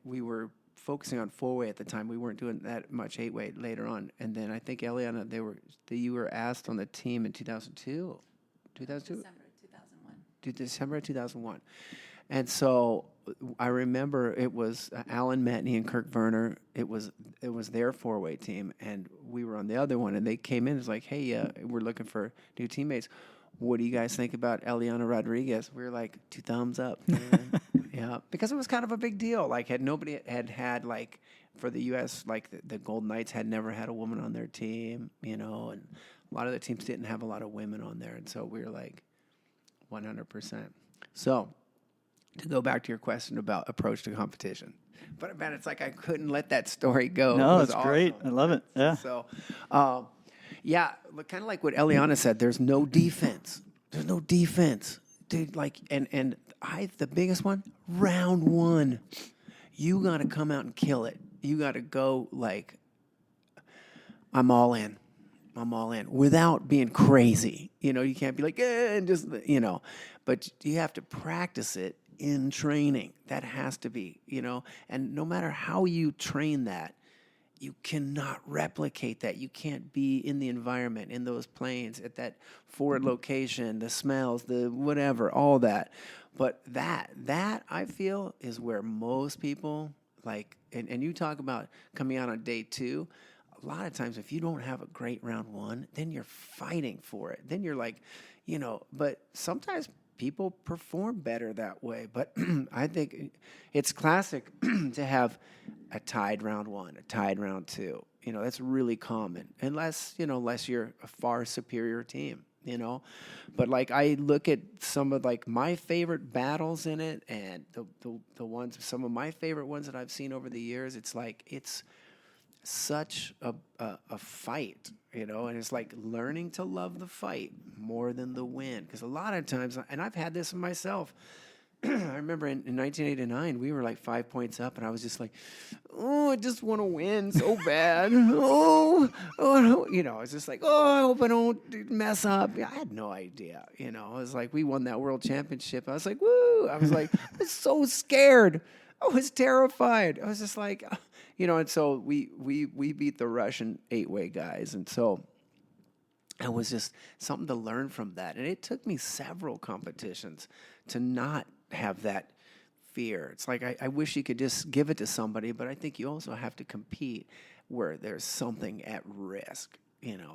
were focusing on 4-way at the time, we weren't doing that much 8-way later on, and then I think Eliana, you were asked on the team in 2002, December 2001. December of 2001, and so I remember it was Alan Metney and Kirk Werner. It was their 4-way team, and we were on the other one, and they came in. It's like, hey, we're looking for new teammates. What do you guys think about Eliana Rodriguez? We were like, 2 thumbs up. Yeah, because it was kind of a big deal. Nobody had for the U.S., the Golden Knights had never had a woman on their team, and a lot of the teams didn't have a lot of women on there. And so we were 100%. So to go back to your question about approach to competition. But man, it's I couldn't let that story go. No, it's awesome. Great. I love it. Yeah. So, yeah, kind of like what Eliana said, there's no defense. There's no defense. Dude, and the biggest one, round 1. You got to come out and kill it. You got to go I'm all in. I'm all in without being crazy. You can't be and just, but you have to practice it in training. That has to be, and no matter how you train that, you cannot replicate that. You can't be in the environment, in those planes, at that forward location, the smells, the whatever, all that. But that I feel is where most people and you talk about coming out on day 2. A lot of times, if you don't have a great round 1, then you're fighting for it. Then you're but sometimes people perform better that way. But I think it's classic to have a tied round 1, a tied round 2. That's really common, unless you're a far superior team. But I look at some of my favorite battles in it, and some of my favorite ones that I've seen over the years. It's it's such a fight, and it's learning to love the fight more than the win. Because a lot of times, and I've had this myself, I remember in 1989, we were 5 points up, and I was just oh, I just want to win so bad. Oh, it's just I hope I don't mess up. I had no idea, It was we won that world championship. I was woo. I was I was so scared. I was terrified. I was just and so we beat the Russian 8-way guys, and so it was just something to learn from that. And it took me several competitions to not have that fear. It's like I wish you could just give it to somebody, but I think you also have to compete where there's something at risk.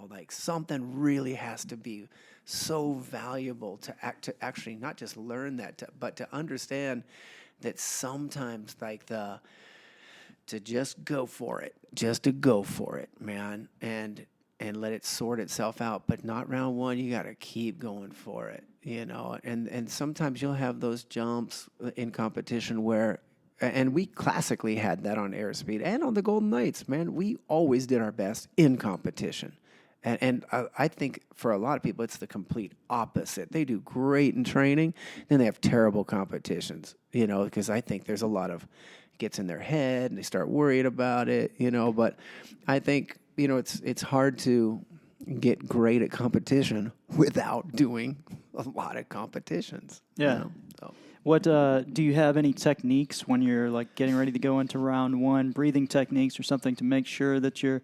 Like something really has to be so valuable to actually not just learn that, but to understand that sometimes like to just go for it, man, and let it sort itself out. But not round one, you got to keep going for it, and sometimes you'll have those jumps in competition where, and we classically had that on Airspeed and on the Golden Knights, man. We always did our best in competition. And I think for a lot of people, it's the complete opposite. They do great in training, then they have terrible competitions, because I think there's a lot of gets in their head and they start worried about it, But I think, it's hard to get great at competition without doing a lot of competitions. Yeah. So. What do you have any techniques when you're like getting ready to go into round one, breathing techniques or something to make sure that you're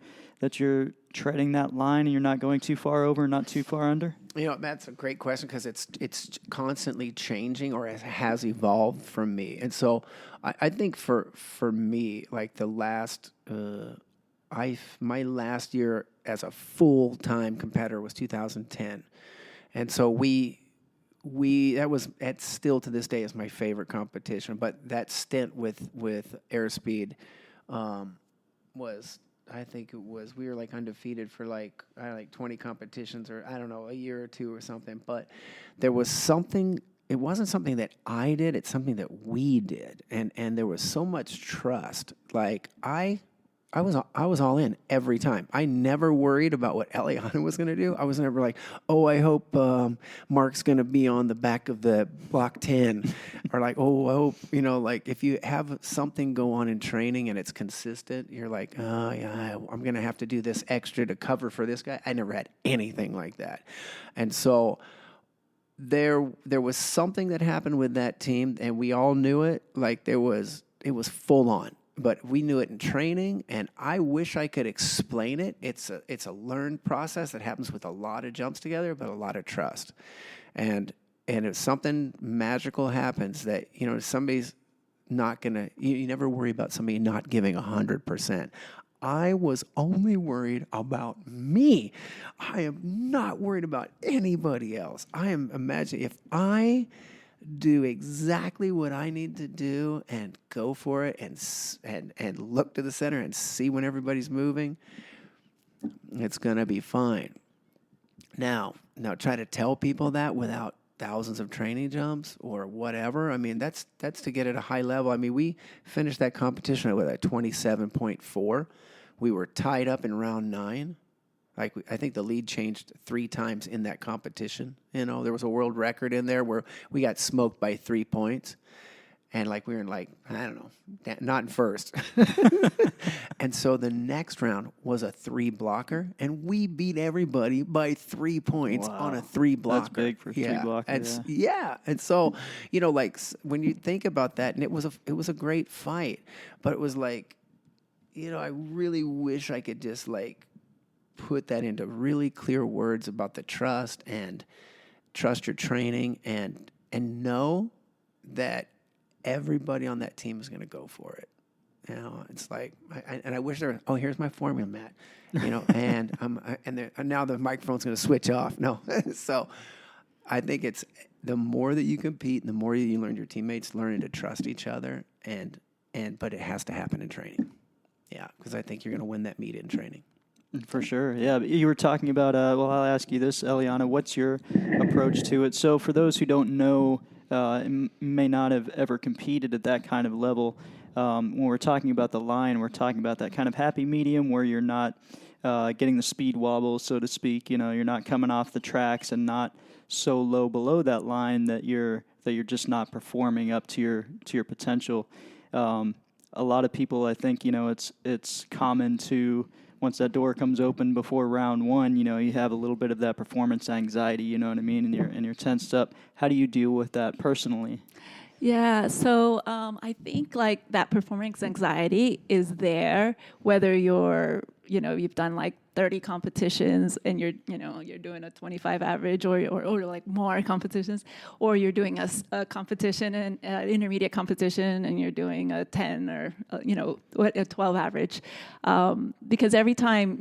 treading that line and you're not going too far over, not too far under? That's a great question because it's constantly changing, or it has evolved for me. And so I think for me, like the last my last year as a full-time competitor was 2010. And so that's still to this day is my favorite competition. But that stint with Airspeed was, I think it was, we were like undefeated for like 20 competitions, or I don't know, a year or two or something. But there was something, it wasn't something that I did, it's something that we did. And there was so much trust. Like I was all in every time. I never worried about what Eliana was going to do. I was never like, oh, I hope Mark's going to be on the back of the block 10, or like, oh, I hope, like if you have something go on in training and it's consistent, you're like, oh yeah, I'm going to have to do this extra to cover for this guy. I never had anything like that, and so there was something that happened with that team, and we all knew it. Like it was full on. But we knew it in training, and I wish I could explain it. It's a learned process that happens with a lot of jumps together, but a lot of trust. And if something magical happens that, somebody's not going to, you never worry about somebody not giving 100%. I was only worried about me. I am not worried about anybody else. I am imagining if I do exactly what I need to do and go for it and look to the center and see when everybody's moving, it's going to be fine. Now try to tell people that without thousands of training jumps or whatever. I mean, that's to get at a high level. I mean, we finished that competition with a 27.4. We were tied up in round 9. Like, I think the lead changed 3 times in that competition. There was a world record in there where we got smoked by 3 points. And, we were in, I don't know, not in first. And so the next round was a 3-blocker, and we beat everybody by 3 points on a 3-blocker. That's big for 3-blocker. Yeah. And so, when you think about that, and it was a great fight, but it was like, I really wish I could just, put that into really clear words about the trust and trust your training and know that everybody on that team is going to go for it. It's like, I wish there was, oh, here's my formula, Matt, and now the microphone's going to switch off. No. So I think it's the more that you compete, the more you learn your teammates, learning to trust each other but it has to happen in training. Yeah. Because I think you're going to win that meet in training. For sure, yeah. You were talking about, well, I'll ask you this, Eliana, what's your approach to it? So for those who don't know, may not have ever competed at that kind of level, when we're talking about the line, we're talking about that kind of happy medium where you're not getting the speed wobble, so to speak. You're not coming off the tracks and not so low below that line that you're just not performing up to your potential. A lot of people, I think, it's common to, once that door comes open before round 1, you have a little bit of that performance anxiety, you know what I mean, and you're tensed up. How do you deal with that personally? Yeah, so I think like that performance anxiety is there, whether you've done like 30 competitions and you're doing a 25 average or like more competitions, or you're doing a competition and intermediate competition and you're doing a 10 or a 12 average, because every time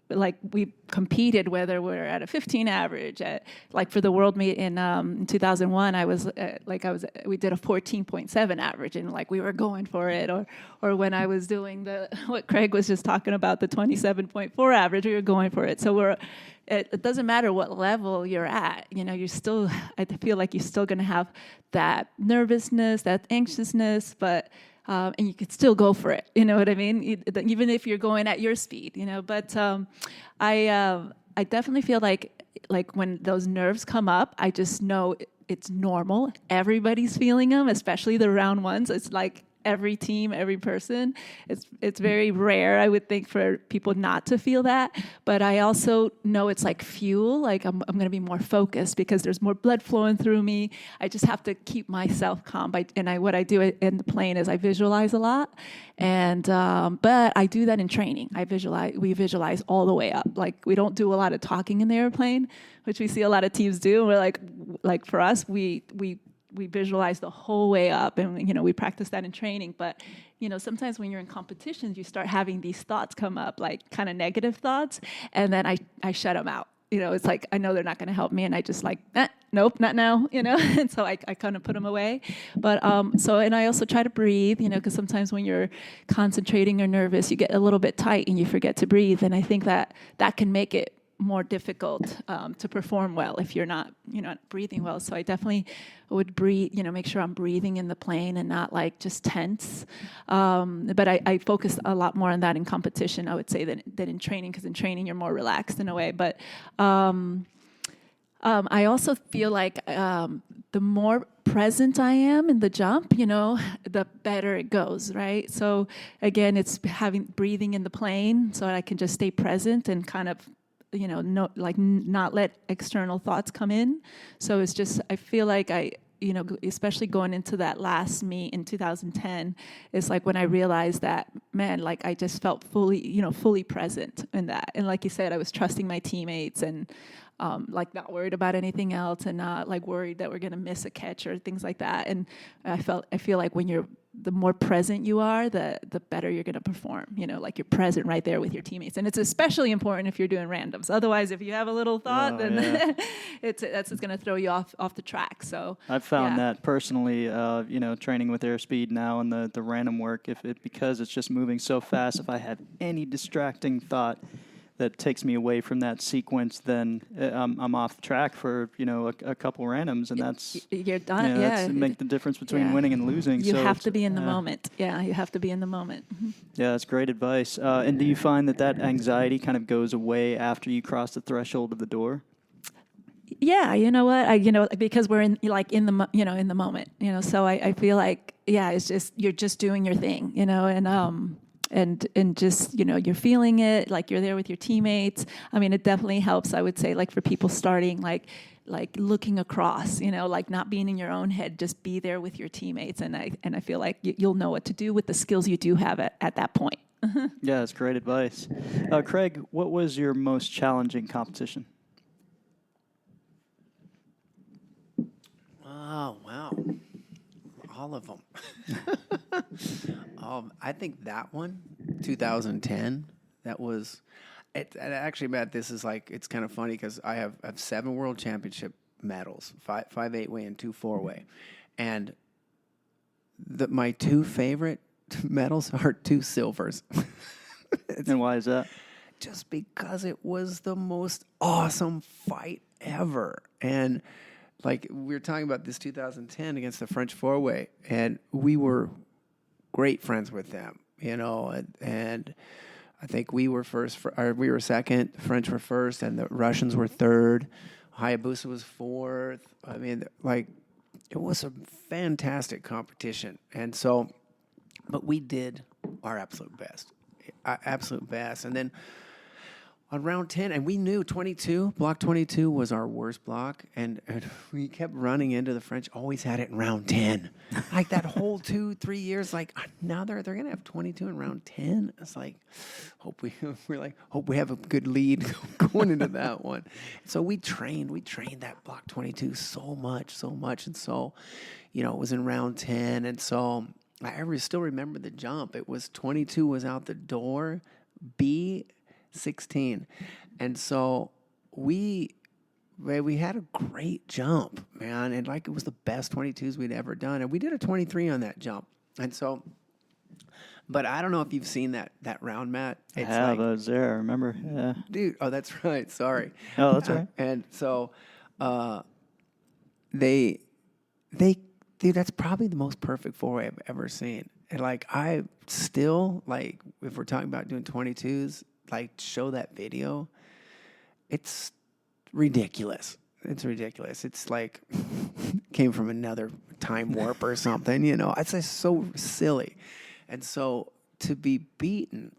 like we competed, whether we're at a 15 average, at like for the world meet in 2001, we did a 14.7 average and like we were going for it, or when I was doing what Craig was just talking about, the 27.4 average, we were going for it. So it doesn't matter what level you're at, you're still, I feel like you're still going to have that nervousness, that anxiousness, but and you could still go for it. You know what I mean? Even if you're going at your speed, But I definitely feel like when those nerves come up, I just know it's normal. Everybody's feeling them, especially the round ones. It's like every team, every person. It's very rare, I would think, for people not to feel that. But I also know it's like fuel. Like I'm going to be more focused because there's more blood flowing through me. I just have to keep myself calm. What I do in the plane is I visualize a lot, and but I do that in training. We visualize all the way up. Like we don't do a lot of talking in the airplane, which we see a lot of teams do. We're like for us, we visualize the whole way up, and we practice that in training. But sometimes when you're in competitions, you start having these thoughts come up, like kind of negative thoughts, and then I shut them out. It's like I know they're not going to help me, and I just like nope, not now. And so I kind of put them away. But and I also try to breathe, because sometimes when you're concentrating or nervous, you get a little bit tight and you forget to breathe, and I think that can make it more difficult to perform well if you're not breathing well. So I definitely would breathe, make sure I'm breathing in the plane and not like just tense. But I focus a lot more on that in competition, I would say, than in training, because in training you're more relaxed in a way. But I also feel like the more present I am in the jump, the better it goes, right? So again, it's breathing in the plane so I can just stay present and kind of not let external thoughts come in. So it's just, I feel like especially going into that last meet in 2010, it's like when I realized that, man, like I just felt fully present in that. And like you said, I was trusting my teammates and like not worried about anything else, and not like worried that we're going to miss a catch or things like that. And I feel like when the more present you are, the better you're going to perform, like you're present right there with your teammates. And it's especially important if you're doing randoms. Otherwise, if you have a little thought, then that's just going to throw you off the track. So I've found that personally, training with Airspeed now and the random work, because it's just moving so fast, if I have any distracting thought that takes me away from that sequence, then I'm off track for a couple randoms, and that's you're done. That's to make the difference between winning and losing. You have to be in the moment. Yeah, you have to be in the moment. Mm-hmm. Yeah, that's great advice. And do you find that anxiety kind of goes away after you cross the threshold of the door? Yeah, you know what? Because we're in the moment. So I feel like it's just you're just doing your thing. And just, you're feeling it, like you're there with your teammates. I mean, it definitely helps, I would say, like for people starting, like looking across, like not being in your own head, just be there with your teammates. And I feel like you'll know what to do with the skills you do have at that point. Yeah, that's great advice. Craig, what was your most challenging competition? Oh, wow. All of them. I think that one, 2010, that was. Actually, Matt, this is like, it's kind of funny because I have 7 world championship medals, 5 8-way and 2 4-way, and my 2 favorite medals are 2 silvers. And why is that? Just because it was the most awesome fight ever. And like we were talking about this 2010 against the French 4-way, and we were great friends with them, and I think we were we were second, the French were first, and the Russians were third. Hayabusa was fourth. I mean, like, it was a fantastic competition. And so, but we did our absolute best. And then on round 10, and we knew block 22 was our worst block, and we kept running into the French, always had it in round 10. Like that whole 2-3 years, like now they're going to have 22 in round 10. It's like, hope we have a good lead going into that one. So we trained that block 22 so much. And so, it was in round 10. And so I still remember the jump. It was 22 was out the door, B 16. And so we had a great jump, man. And like it was the best 22s we'd ever done. And we did a 23 on that jump. And so, but I don't know if you've seen that round, Matt. I have. I was there. I remember. Yeah. Dude. Oh, that's right. Sorry. Oh, that's right. And so, dude, that's probably the most perfect four I've ever seen. And like, I still, like, if we're talking about doing 22s, like, show that video, it's ridiculous. It's ridiculous. It's like came from another time warp or something, It's just so silly. And so to be beaten,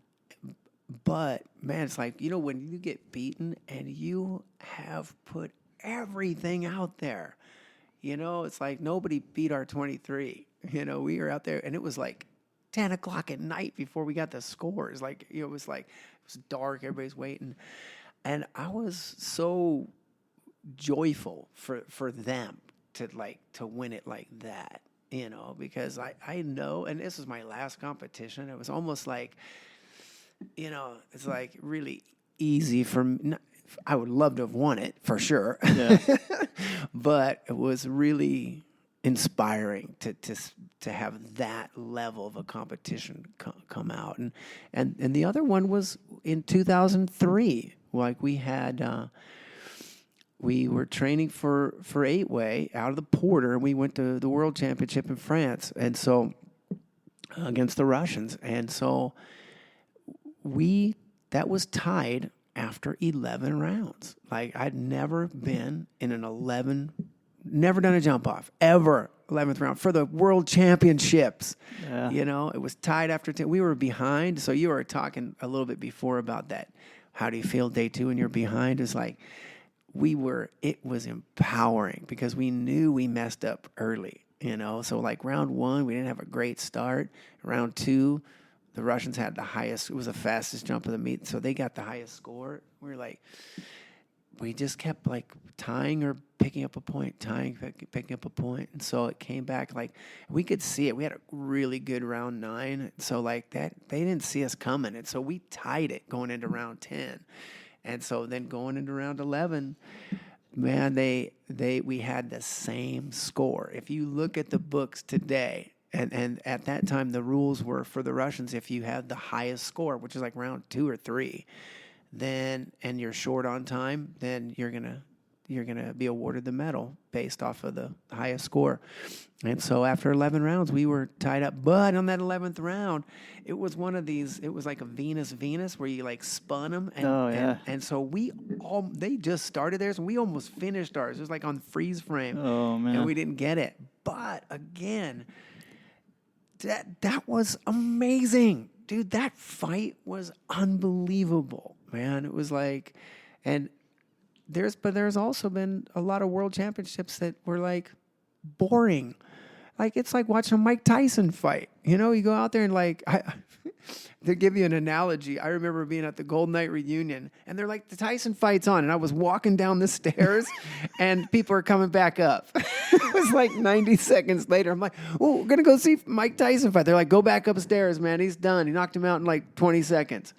but man, it's like, when you get beaten and you have put everything out there, it's like nobody beat our 23. We were out there and it was like 10 o'clock at night before we got the scores. Like, it was dark, everybody's waiting. And I was so joyful for them to win it like that, because I know, and this was my last competition. It was almost like, it's like really easy for me. I would love to have won it for sure. Yeah. But it was really inspiring to have that level of a competition come out. And the other one was in 2003. Like we had, we were training for 8-way out of the Porter, and we went to the World Championship in France, and so against the Russians. And so that was tied after 11 rounds. Like, I'd never been in never done a jump off, ever, 11th round, for the World Championships. Yeah. It was tied after 10. We were behind, so you were talking a little bit before about that. How do you feel day 2 when you're behind? It's like, it was empowering because we knew we messed up early, So like round 1, we didn't have a great start. Round 2, the Russians had the highest, it was the fastest jump of the meet, so they got the highest score. We just kept like tying or picking up a point, picking up a point. And so it came back, like, we could see it. We had a really good round 9. So like that, they didn't see us coming. And so we tied it going into round 10. And so then going into round 11, man, we had the same score. If you look at the books today, and at that time, the rules were for the Russians, if you had the highest score, which is like round 2 or 3, and you're short on time, then you're gonna be awarded the medal based off of the highest score. And so after 11 rounds, we were tied up. But on that 11th round, it was one of these. It was like a Venus where you like spun them. And so they just started theirs, and we almost finished ours. It was like on freeze frame. Oh man! And we didn't get it. But again, that was amazing. Dude, that fight was unbelievable, man. It was like, and there's also been a lot of world championships that were like boring. Like, it's like watching a Mike Tyson fight. You go out there and like, to give you an analogy, I remember being at the Golden Knight reunion, and they're like, the Tyson fight's on, and I was walking down the stairs, and people are coming back up. It was like 90 seconds later. I'm like, oh, we're going to go see Mike Tyson fight. They're like, go back upstairs, man. He's done. He knocked him out in like 20 seconds.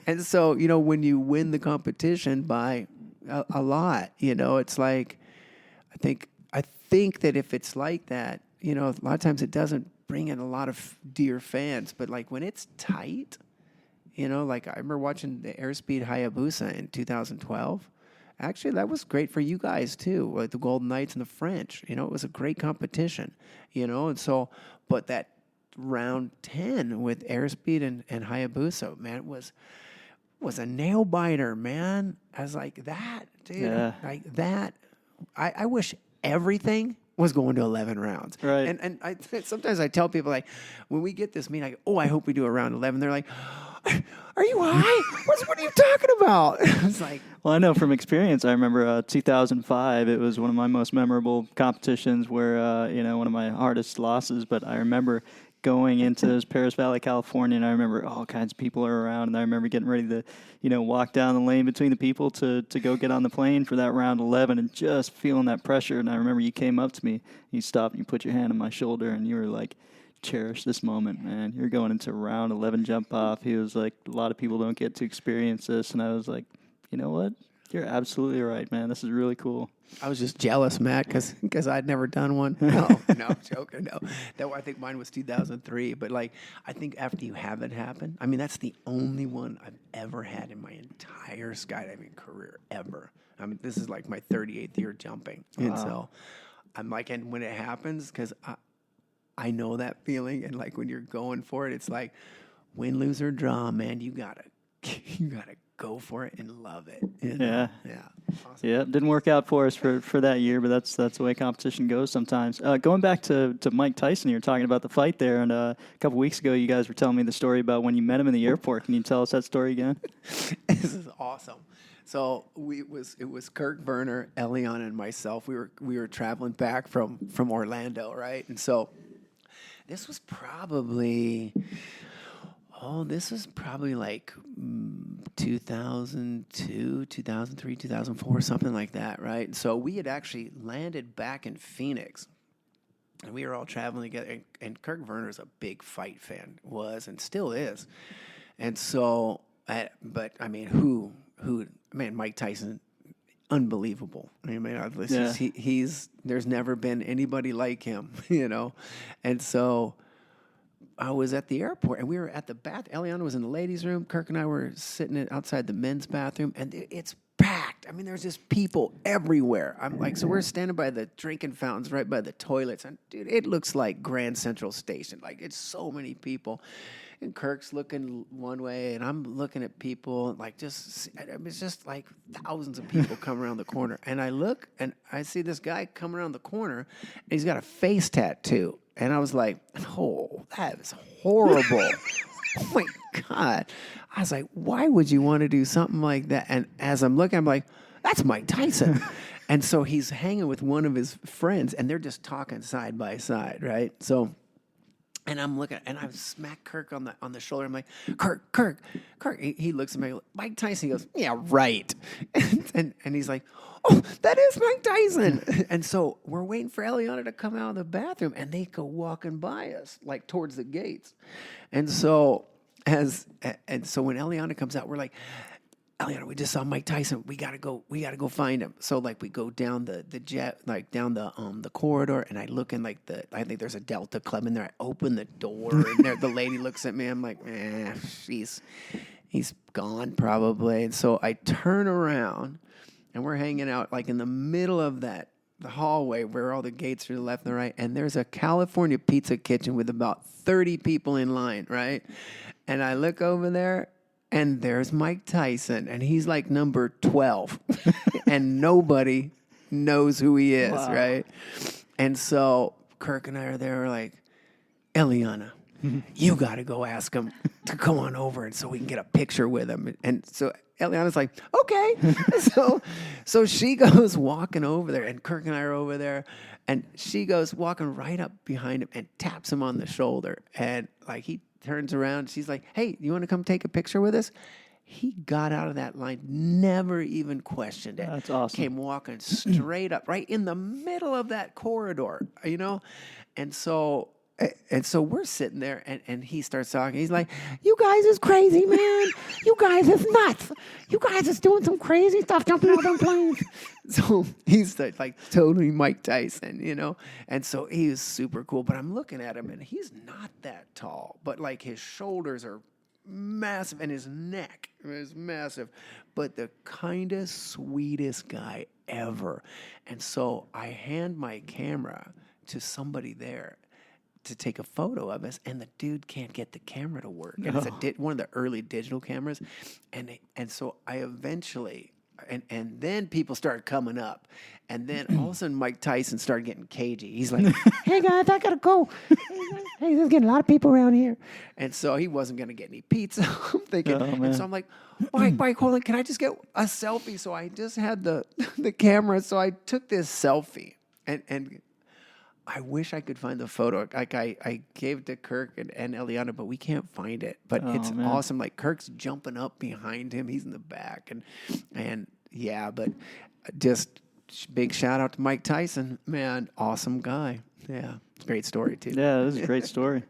And so, when you win the competition by a lot, it's like, I think that if it's like that, a lot of times it doesn't bring in a lot of dear fans, but like when it's tight, like I remember watching the Airspeed Hayabusa in 2012. Actually, that was great for you guys too, like the Golden Knights and the French. It was a great competition, and so, but that round 10 with Airspeed and Hayabusa, man, it was a nail biter, man. I was like, that, dude, like that. I wish everything was going to 11 rounds. Right. And sometimes I tell people, like, when we get this meeting, I go, oh, I hope we do a round 11. They're like, are you high? What are you talking about? I was like, Well, I know from experience. I remember 2005. It was one of my most memorable competitions where, one of my hardest losses. But I remember going into Paris Valley, California, and I remember all kinds of people are around. And I remember getting ready to, walk down the lane between the people to go get on the plane for that round 11 and just feeling that pressure. And I remember you came up to me, you stopped, and you put your hand on my shoulder, and you were like, cherish this moment, man. You're going into round 11 jump off. He was like, a lot of people don't get to experience this. And I was like, you know what? You're absolutely right, man. This is really cool. I was just jealous, Matt, because I'd never done one. No, joking, no. That I think mine was 2003. But like, I think after you have it happen, I mean, that's the only one I've ever had in my entire skydiving career ever. I mean, this is like my 38th year jumping, and so I'm like, and when it happens, because I know that feeling, and like when you're going for it, it's like win, lose, or draw, man. You gotta go for it and love it. You know? Yeah. Awesome. Yeah, didn't work out for us for that year, but that's the way competition goes sometimes. Going back to Mike Tyson, you were talking about the fight there, and a couple weeks ago, you guys were telling me the story about when you met him in the airport. Can you tell us that story again? This is awesome. So it was Kirk, Werner, Eliana, and myself. We were traveling back from Orlando, right? And so this was probably like 2002, 2003, 2004, something like that, right? So we had actually landed back in Phoenix, and we were all traveling together. And Kirk Werner's a big fight fan, was and still is. And so, but I mean, Mike Tyson, unbelievable. I mean, he's there's never been anybody like him, And so I was at the airport, and we were at the bath. Eliana was in the ladies' room. Kirk and I were sitting outside the men's bathroom, and it's packed. I mean, there's just people everywhere. I'm like, so we're standing by the drinking fountains right by the toilets, and dude, it looks like Grand Central Station. Like, it's so many people. And Kirk's looking one way, and I'm looking at people, like it's just like thousands of people come around the corner. And I look, and I see this guy come around the corner, and he's got a face tattoo. And I was like, oh, that is horrible. Oh, my God. I was like, why would you want to do something like that? And as I'm looking, I'm like, that's Mike Tyson. And so he's hanging with one of his friends, and they're just talking side by side, right? So... And I'm looking, and I smack Kirk on the shoulder. I'm like, Kirk. He looks at me, Mike Tyson. He goes, yeah, right. And he's like, oh, that is Mike Tyson. And so we're waiting for Eliana to come out of the bathroom, and they go walking by us, like towards the gates. And so when Eliana comes out, we're like, Eliana, we just saw Mike Tyson. We gotta go find him. So like we go down the jet, like down the corridor, and I look in I think there's a Delta Club in there. I open the door, and the lady looks at me. I'm like, he's gone probably. And so I turn around, and we're hanging out like in the middle of the hallway where all the gates are to the left and the right, and there's a California pizza kitchen with about 30 people in line, right? And I look over there, and there's Mike Tyson, and he's like number 12, and nobody knows who he is, right? And so Kirk and I are there, we're like, Eliana, you got to go ask him to come on over, and so we can get a picture with him. And so Eliana's like, okay. so she goes walking over there, and Kirk and I are over there, and she goes walking right up behind him and taps him on the shoulder, and like he turns around, she's like, hey, you want to come take a picture with us? He got out of that line, never even questioned it. That's awesome. Came walking straight up, right in the middle of that corridor, And so we're sitting there, and he starts talking. He's like, you guys is crazy, man. You guys is nuts. You guys is doing some crazy stuff, jumping out of them planes. So he's like totally Mike Tyson, And so he is super cool. But I'm looking at him, and he's not that tall. But like his shoulders are massive, and his neck is massive. But the kindest, sweetest guy ever. And so I hand my camera to somebody there to take a photo of us, and the dude can't get the camera to work. And it's one of the early digital cameras. And so I eventually, and then people started coming up. And then all of a sudden, Mike Tyson started getting cagey. He's like, "Hey guys, I gotta go. Hey, there's getting a lot of people around here." And so he wasn't gonna get any pizza. I'm thinking, and so I'm like, Mike, hold on, can I just get a selfie? So I just had the camera, so I took this selfie, and I wish I could find the photo. Like I gave it to Kirk and Eliana, but we can't find it. But it's awesome. Like Kirk's jumping up behind him. He's in the back, and yeah, but just. Big shout out to Mike Tyson, man, awesome guy. Yeah, great story too. Yeah, this is a great story.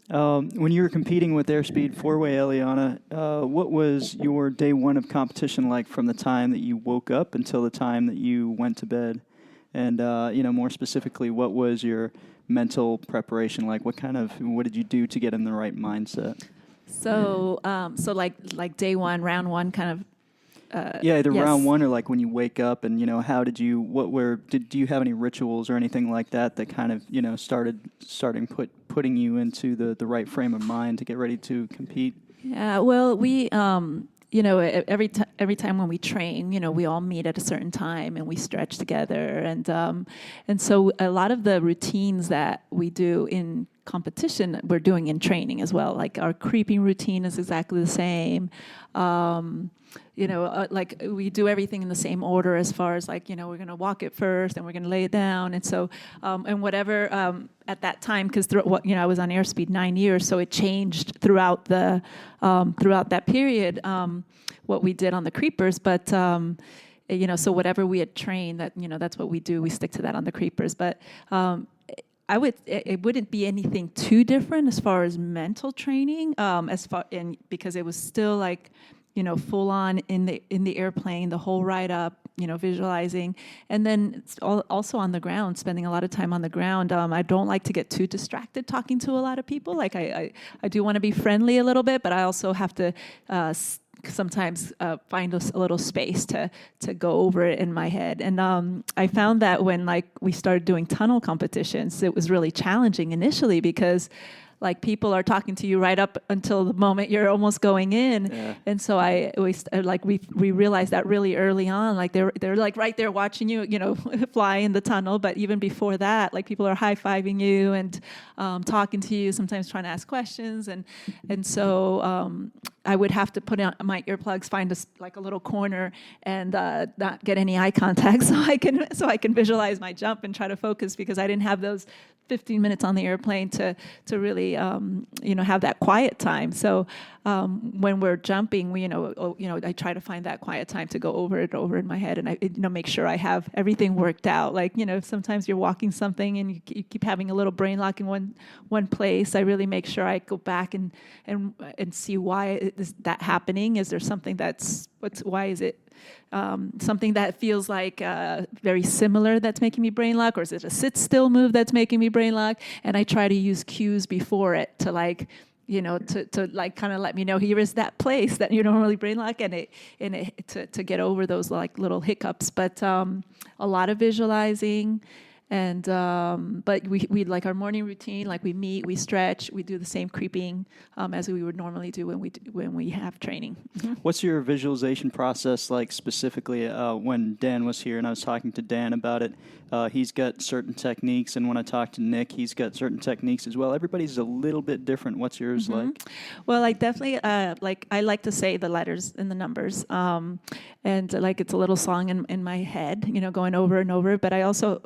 When you were competing with Airspeed four-way, Eliana, what was your day one of competition like from the time that you woke up until the time that you went to bed? And more specifically, what was your mental preparation like? What did you do to get in the right mindset? So, like day one, round one, kind of. Either round one or like when you wake up, and how did you? Do you have any rituals or anything like that kind of starting putting you into the right frame of mind to get ready to compete? Yeah, well, we every time when we train, we all meet at a certain time and we stretch together, and so a lot of the routines that we do in competition we're doing in training as well. Like our creeping routine is exactly the same. Like we do everything in the same order as far as like, we're going to walk it first and we're going to lay it down. And so, and whatever, at that time, because I was on Airspeed 9 years, so it changed throughout that period, what we did on the creepers. But, so whatever we had trained, that's what we do. We stick to that on the creepers. But, it wouldn't be anything too different as far as mental training, because it was still like, full on in the airplane, the whole ride up, visualizing, and then also on the ground, spending a lot of time on the ground. I don't like to get too distracted talking to a lot of people. Like I do want to be friendly a little bit, but I also have to sometimes find a little space to go over it in my head. And I found that when we started doing tunnel competitions, it was really challenging initially because people are talking to you right up until the moment you're almost going in. Yeah. And so we realized that really early on, they're right there watching you, fly in the tunnel. But even before that, people are high-fiving you and talking to you, sometimes trying to ask questions. And so I would have to put on my earplugs, find a little corner and not get any eye contact so I can visualize my jump and try to focus, because I didn't have those 15 minutes on the airplane to really have that quiet time. So when we're jumping, I try to find that quiet time to go over in my head, and I make sure I have everything worked out. Sometimes you're walking something and you keep having a little brain lock in one place. I really make sure I go back and see why is that happening. Is there something why is it something that feels like very similar that's making me brain lock, or is it a sit still move that's making me brain lock? And I try to use cues before it to kind of let me know here is that place that you normally brain lock, and to get over those little hiccups. But a lot of visualizing. And but we like our morning routine. We meet, we stretch, we do the same creeping as we would normally do when we have training. Mm-hmm. What's your visualization process like specifically? When Dan was here and I was talking to Dan about it, he's got certain techniques, and when I talked to Nick, he's got certain techniques as well. Everybody's a little bit different. What's yours like? Well, definitely I like to say the letters and the numbers, and it's a little song in my head, going over and over. But I also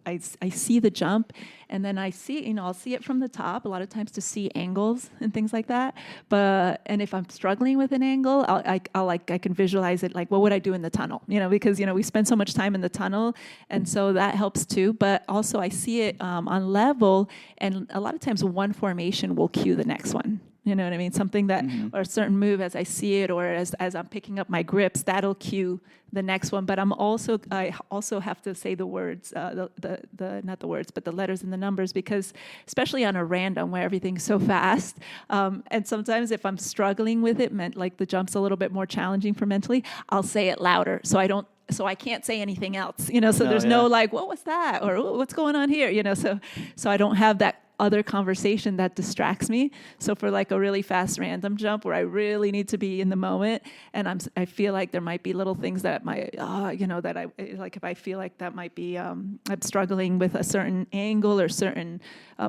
I see the jump, and then I see, I'll see it from the top a lot of times to see angles and things like that. And if I'm struggling with an angle, I can visualize it. What would I do in the tunnel? Because we spend so much time in the tunnel, and so that helps too. But also I see it on level, and a lot of times one formation will cue the next one. You know what I mean? Something that, or a certain move as I see it, or as I'm picking up my grips, that'll cue the next one. But I also have to say the words, not the words, but the letters and the numbers, because especially on a random where everything's so fast, and sometimes if I'm struggling with it, the jump's a little bit more challenging for mentally, I'll say it louder so I can't say anything else, so there's no what was that, or what's going on here, so I don't have that other conversation that distracts me. So for like a really fast random jump where I really need to be in the moment, and I feel like there might be little things that might, that I like, if I feel like that might be, I'm struggling with a certain angle or certain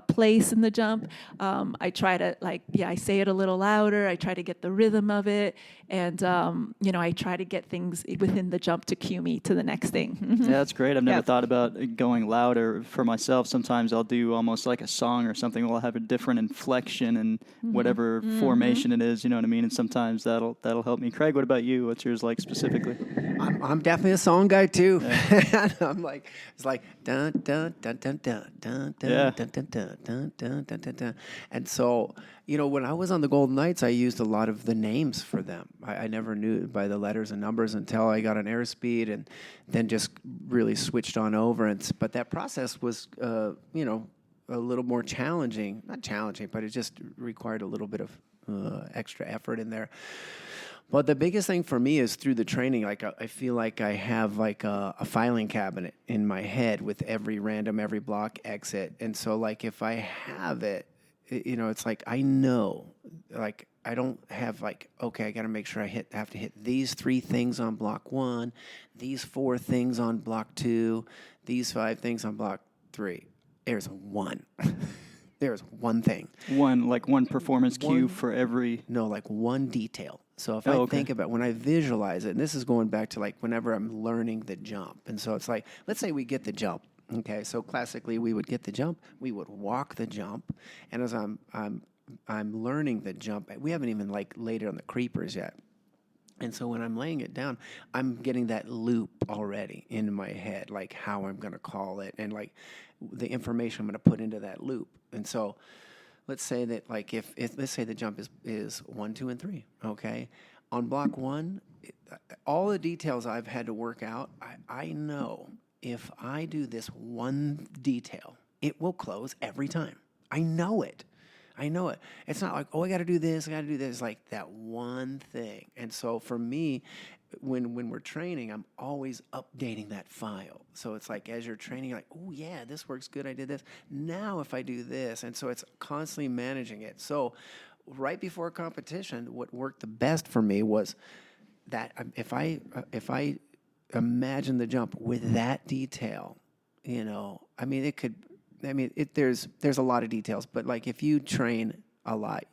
place in the jump, I try to I say it a little louder. I try to get the rhythm of it, and I try to get things within the jump to cue me to the next thing. Yeah, that's great. I've never thought about going louder. For myself, sometimes I'll do almost like a song or something. We'll have a different inflection and whatever formation it is, you know what I mean? And sometimes that'll help me. Craig, what about you? What's yours like specifically? I'm definitely a song guy too. Yeah. I'm like, it's like dun dun dun dun dun dun dun dun dun dun dun dun dun dun. And so, when I was on the Golden Knights, I used a lot of the names for them. I never knew by the letters and numbers until I got an Airspeed, and then just really switched on over. But that process was, a little more challenging. Not challenging, but it just required a little bit of extra effort in there. But the biggest thing for me is through the training, like I feel like I have like a filing cabinet in my head with every block exit. And so like if I have it, it's like I know, like I don't have like, okay, I got to make sure I have to hit these 3 things on block 1, these 4 things on block 2, these 5 things on block 3. There's one. There's one thing. One performance cue for every... No, like one detail. So if I think about when I visualize it, and this is going back to like whenever I'm learning the jump. And so it's like, let's say we get the jump. Okay, so classically we would get the jump, we would walk the jump, and as I'm learning the jump, we haven't even like laid it on the creepers yet. And so when I'm laying it down, I'm getting that loop already in my head, like how I'm going to call it and like the information I'm going to put into that loop. And so let's say that like if let's say the jump is 1, 2, and 3, okay? On block 1, all the details I've had to work out, I know if I do this one detail, it will close every time. I know it. It's not like, oh, I got to do this. It's like that one thing. And so for me, when we're training, I'm always updating that file. So it's like as you're training, you're like, oh, yeah, this works good. I did this. Now if I do this. And so it's constantly managing it. So right before competition, what worked the best for me was that if I imagine the jump with that detail, there's a lot of details, but like if you train a lot,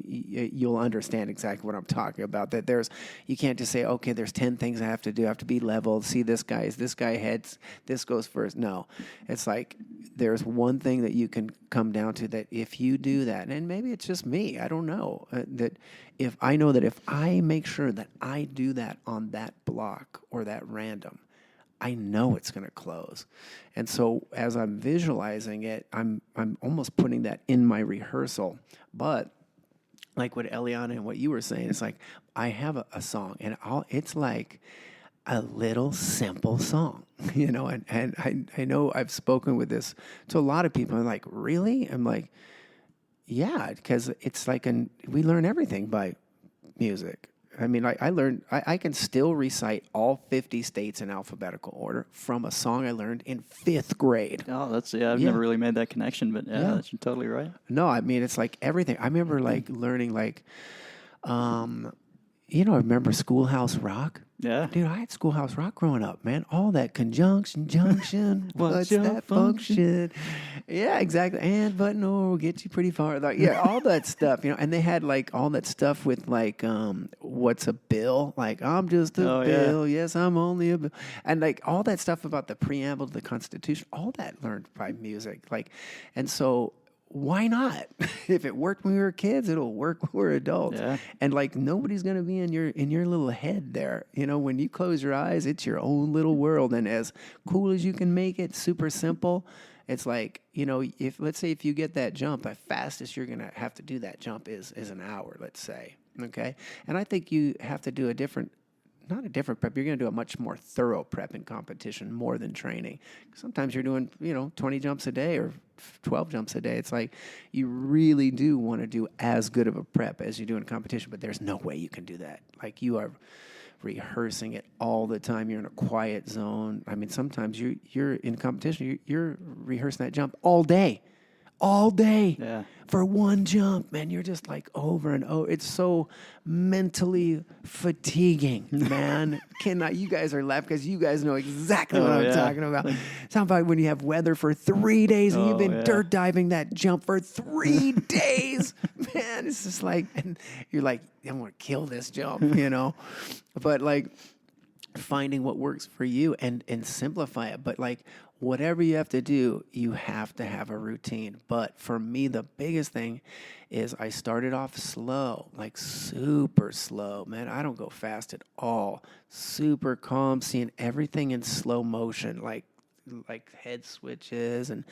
you'll understand exactly what I'm talking about. That you can't just say, okay, there's 10 things I have to do. I have to be leveled. See, this guy heads, this goes first. No, it's like there's one thing that you can come down to that if you do that, and maybe it's just me, I don't know, that if I make sure that I do that on that block or that random, I know it's going to close. And so as I'm visualizing it, I'm almost putting that in my rehearsal. But like what Eliana and what you were saying, it's like I have a song, and it's like a little simple song, and I know I've spoken with this to a lot of people. I'm like, really? I'm like, yeah, because it's like we learn everything by music. I mean, I can still recite all 50 states in alphabetical order from a song I learned in 5th grade. Oh, I've never really made that connection, but yeah, you're totally right. No, I mean, it's like everything. I remember like learning like, I remember Schoolhouse Rock. Yeah. Dude, I had Schoolhouse Rock growing up, man. All that conjunction, junction, what's that function? Yeah, exactly. And but no, will get you pretty far. Like, yeah, all that stuff, and they had like all that stuff with like, what's a bill? Like, I'm just a bill. Yeah. Yes, I'm only a bill. And like all that stuff about the preamble to the Constitution, all that learned by music. Like, and so why not? If it worked when we were kids, it'll work when we're adults. Yeah. And like nobody's gonna be in your little head there. When you close your eyes, it's your own little world. And as cool as you can make it, super simple, it's like, if you get that jump, the fastest you're gonna have to do that jump is an hour, let's say. Okay. And I think you have to do not a different prep. You're going to do a much more thorough prep in competition more than training. Sometimes you're doing, 20 jumps a day or 12 jumps a day. It's like you really do want to do as good of a prep as you do in competition, but there's no way you can do that. Like you are rehearsing it all the time. You're in a quiet zone. I mean, sometimes you're in competition. You're rehearsing that jump all day. all day Yeah. for one jump, man. You're just like over and over. It's so mentally fatiguing, man. You guys are laughing because you guys know exactly what I'm talking about. It's about when you have weather for 3 days and you've been dirt diving that jump for 3 days, man. It's just like, and you're like, I'm going to kill this jump, you know? But like, finding what works for you and simplify it. But like, whatever you have to do, you have to have a routine. But for me, the biggest thing is I started off slow, like super slow, man. I don't go fast at all. Super calm, seeing everything in slow motion, like head switches, and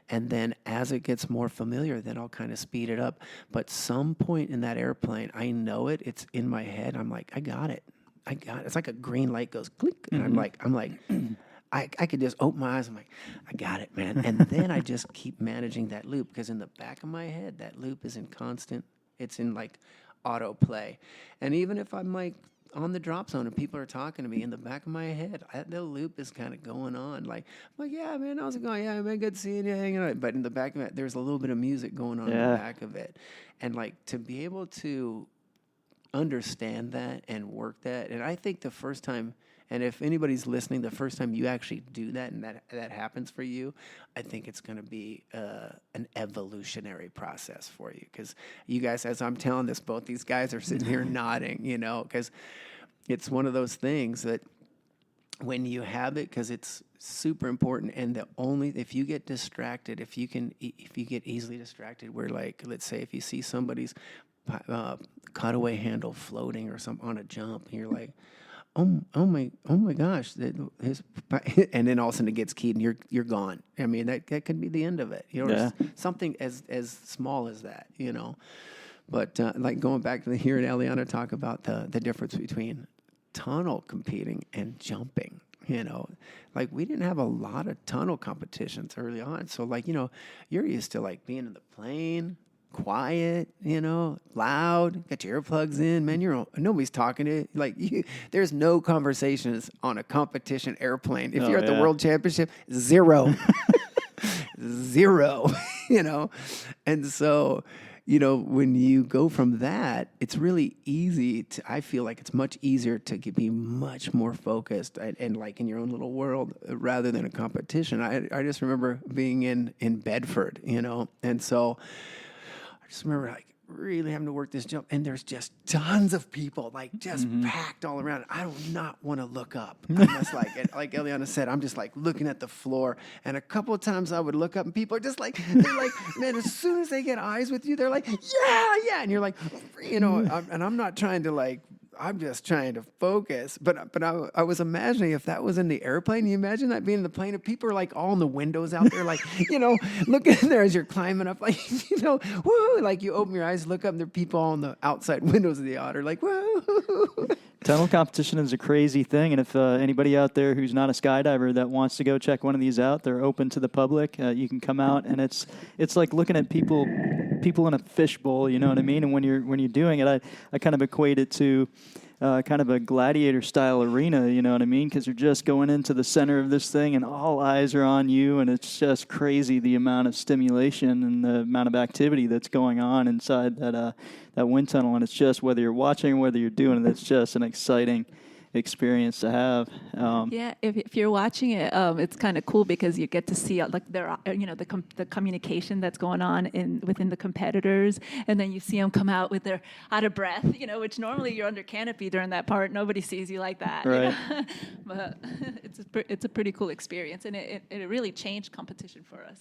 then as it gets more familiar, then I'll kind of speed it up. But some point in that airplane, I know it's in my head. I'm like, I got it. It's like a green light goes click, and I'm like, I could just open my eyes. I'm like, I got it, man. And then I just keep managing that loop, because in the back of my head, that loop is in constant. It's in like autoplay, and even if I'm like on the drop zone and people are talking to me, in the back of my head, the loop is kind of going on. Like, I'm like, yeah, man, how's it going? Yeah, man, good seeing you, hanging out. But in the back of it, there's a little bit of music going on in the back of it, and like to be able to understand that and work that. And I think the first time, and if anybody's listening, the first time you actually do that and that happens for you, I think it's going to be an evolutionary process for you. Because you guys, as I'm telling this, both these guys are sitting here nodding, you know, because it's one of those things that when you have it, because it's super important, and if you get distracted, if you get easily distracted, where like, let's say if you see somebody's cutaway handle floating or something on a jump, and you're like, oh my gosh, and then all of a sudden it gets keyed and you're gone. I mean, that could be the end of it, you know, something as small as that, you know. But like going back to the Girard and Eliana talk about the difference between tunnel competing and jumping. You know, like we didn't have a lot of tunnel competitions early on, so like, you know, you're used to like being in the plane, quiet, you know, loud, got your earplugs in, man, nobody's talking to you. Like, there's no conversations on a competition airplane. If you're at the World Championship, zero. Zero, you know. And so, you know, when you go from that, it's really easy I feel like it's much easier to be much more focused and like in your own little world rather than a competition. I just remember being in Bedford, you know, and so I just remember like really having to work this jump, and there's just tons of people, like just packed all around. I do not want to look up. I'm just like Eliana said, I'm just like looking at the floor, and a couple of times I would look up, and people are just like, they're like, man, as soon as they get eyes with you, they're like, yeah, and you're like, you know, and I'm not trying to like. I'm just trying to focus, but I was imagining if that was in the airplane. You imagine that being in the plane, and people are like all in the windows out there, like, you know, looking in there as you're climbing up, like, you know, woo, like you open your eyes, look up, and there are people all in the outside windows of the otter, like, woo. Tunnel competition is a crazy thing, and if anybody out there who's not a skydiver that wants to go check one of these out, they're open to the public. You can come out, and it's like looking at people in a fishbowl. You know what I mean? And when you're doing it, I kind of equate it to kind of a gladiator-style arena, you know what I mean? Because you're just going into the center of this thing, and all eyes are on you, and it's just crazy the amount of stimulation and the amount of activity that's going on inside that wind tunnel. And it's just, whether you're watching or whether you're doing it, it's just an exciting experience to have. Yeah, if you're watching it, it's kind of cool because you get to see like the communication that's going on within the competitors, and then you see them come out with their out of breath, you know, which normally you're under canopy during that part, nobody sees you like that. Right. You know? But it's a pretty cool experience, and it really changed competition for us.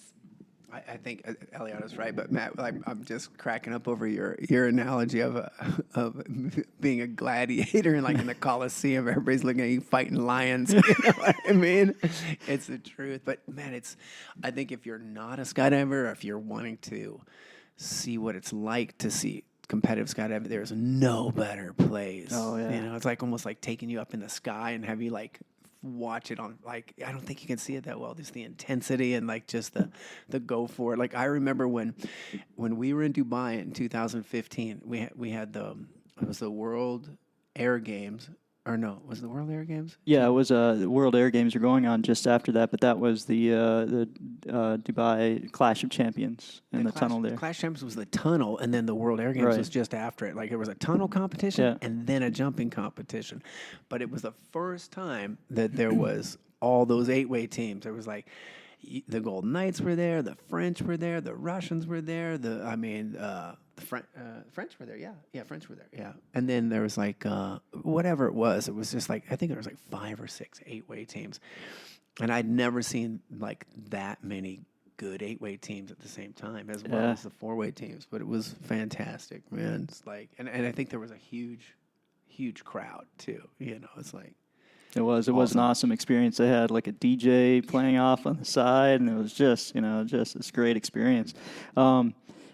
I think Eliana's right, but Matt, I'm just cracking up over your analogy of being a gladiator and like in the Coliseum, everybody's looking at you fighting lions. You know what I mean? It's the truth. But man, I think if you're not a skydiver, or if you're wanting to see what it's like to see competitive skydiving, there's no better place. Oh yeah. You know, it's like almost like taking you up in the sky and have you like watch it on, like, I don't think you can see it that well. Just the intensity and like just the go for it. Like I remember when we were in Dubai in 2015, we had it was the World Air Games, Or no, was it the World Air Games? Yeah, it was the World Air Games are going on just after that, but that was the Dubai Clash of Champions in the tunnel there. Clash Champions was the tunnel, and then the World Air Games Right. was just after it. Like there was a tunnel competition Yeah. and then a jumping competition. But it was the first time that there was all those 8-way teams. There was like the Golden Knights were there, the French were there, the Russians were there, the French were there, yeah, French were there, yeah. And then there was like whatever it was just like I think there was like 5 or 6 8-way teams, and I'd never seen like that many good 8-way teams at the same time as well as the 4-way teams. But it was fantastic, man. It's like, and I think there was a huge crowd too. You know, it's like. It was an awesome experience. They had like a DJ playing off on the side, and it was just this great experience.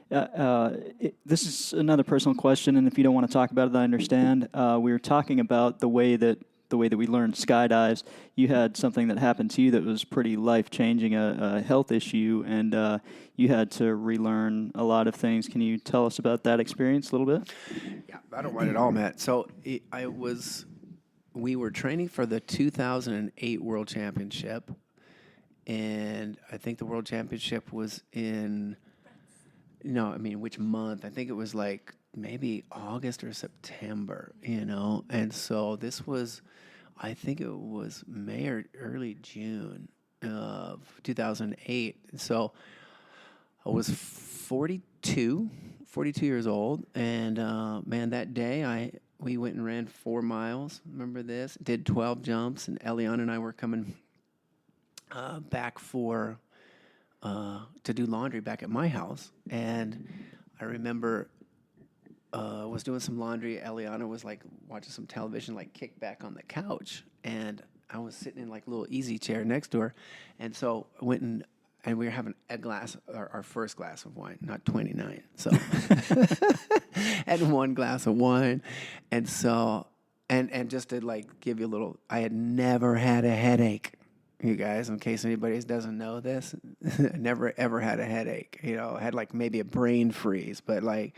This is another personal question, and if you don't want to talk about it, I understand. We were talking about the way that we learned skydives. You had something that happened to you that was pretty life-changing, a health issue, and you had to relearn a lot of things. Can you tell us about that experience a little bit? Yeah, I don't mind at all, Matt. So we were training for the 2008 World Championship, and I think the World Championship was in, which month? I think it was like maybe August or September, and so this was, I think it was May or early June of 2008, so I was 42 years old, and man, that day we went and ran 4 miles. Remember this? Did 12 jumps, and Eliana and I were coming back to do laundry back at my house. And I remember was doing some laundry. Eliana was like watching some television, like kicked back on the couch, and I was sitting in like a little easy chair next to her. And so I went and we were having our first glass of wine, not 29. So had 1 glass of wine. And so, and just to like give you a little, I had never had a headache, you guys, in case anybody doesn't know this. I never ever had a headache. I had like maybe a brain freeze, but like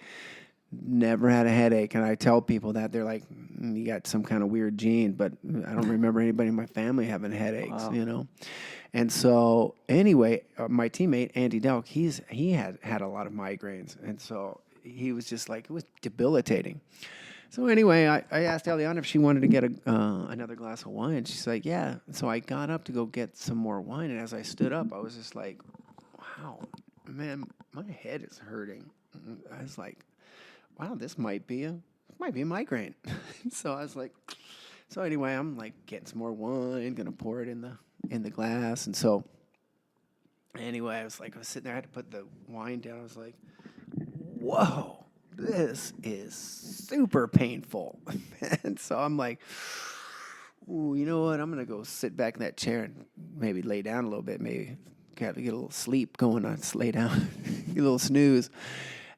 never had a headache. And I tell people that, they're like, you got some kind of weird gene, but I don't remember anybody in my family having headaches, Wow. And so anyway, my teammate, Andy Delk, he had a lot of migraines. And so he was just like, it was debilitating. So anyway, I asked Eliana if she wanted to get another glass of wine. She's like, yeah. So I got up to go get some more wine. And as I stood up, I was just like, wow, man, my head is hurting. I was like, wow, this might be a migraine. So I was like, so anyway, I'm like getting some more wine, gonna pour it in the glass. And so anyway, I was sitting there, I had to put the wine down. I was like, whoa, this is super painful. And so I'm like, ooh, you know what? I'm gonna go sit back in that chair and maybe lay down a little bit, maybe get a little sleep going on, just lay down, get a little snooze.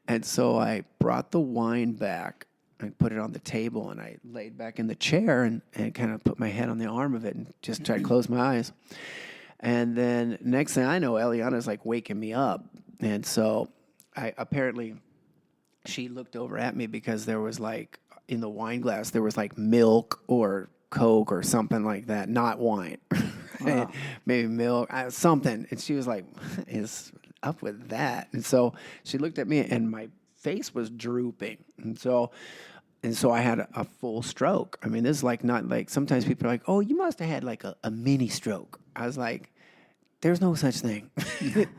And so I brought the wine back, I put it on the table, and I laid back in the chair and kind of put my head on the arm of it and just tried to close my eyes. And then next thing I know, Eliana's like waking me up. And so apparently she looked over at me because there was like, in the wine glass, there was like milk or Coke or something like that, not wine. Wow. Maybe milk, something. And she was like, is up with that? And so she looked at me and my face was drooping. And so I had a full stroke. I mean, this is like not like, sometimes people are like, oh, you must have had like a mini stroke. I was like, there's no such thing.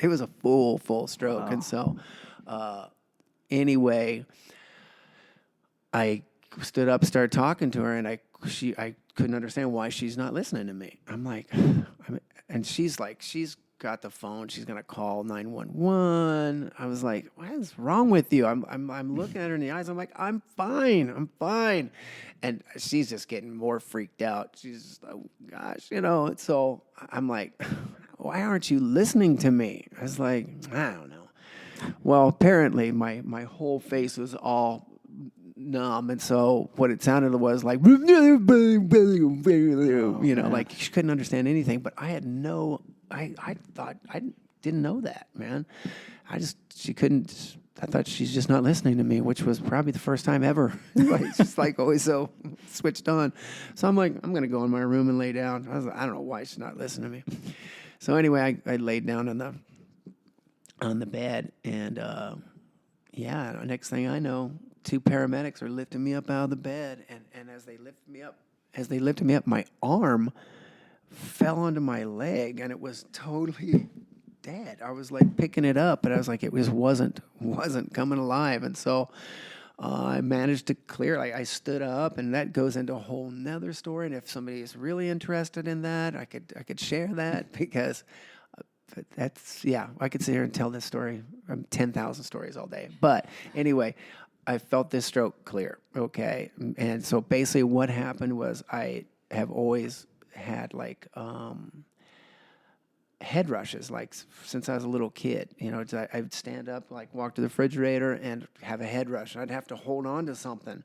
It was a full stroke. Wow. And so anyway, I stood up, started talking to her, and I couldn't understand why she's not listening to me. I'm like, and she's like, she's got the phone. She's gonna call 911. I was like, what is wrong with you? I'm looking at her in the eyes. I'm like, I'm fine. And she's just getting more freaked out. She's just, oh gosh, And so I'm like, why aren't you listening to me? I was like, I don't know. Well, apparently my whole face was all numb, and so what it sounded was like, like she couldn't understand anything. But I thought I didn't know that, man. She couldn't I thought she's just not listening to me, which was probably the first time ever. Like, just like always so switched on. So I'm like, I'm going to go in my room and lay down. I was like, I don't know why she's not listening to me. So anyway, I laid down on the bed, and next thing I know, 2 paramedics are lifting me up out of the bed, and as they lifted me up, my arm fell onto my leg, and it was totally dead. I was like picking it up, and I was like, it wasn't coming alive, and so I managed to clear. Like, I stood up, and that goes into a whole nother story. And if somebody is really interested in that, I could share that, because I could sit here and tell this story. 10,000 stories all day. But anyway, I felt this stroke clear. Okay, and so basically, what happened was I have always had like head rushes, like since I was a little kid. You know, I'd stand up, like walk to the refrigerator, and have a head rush. I'd have to hold on to something,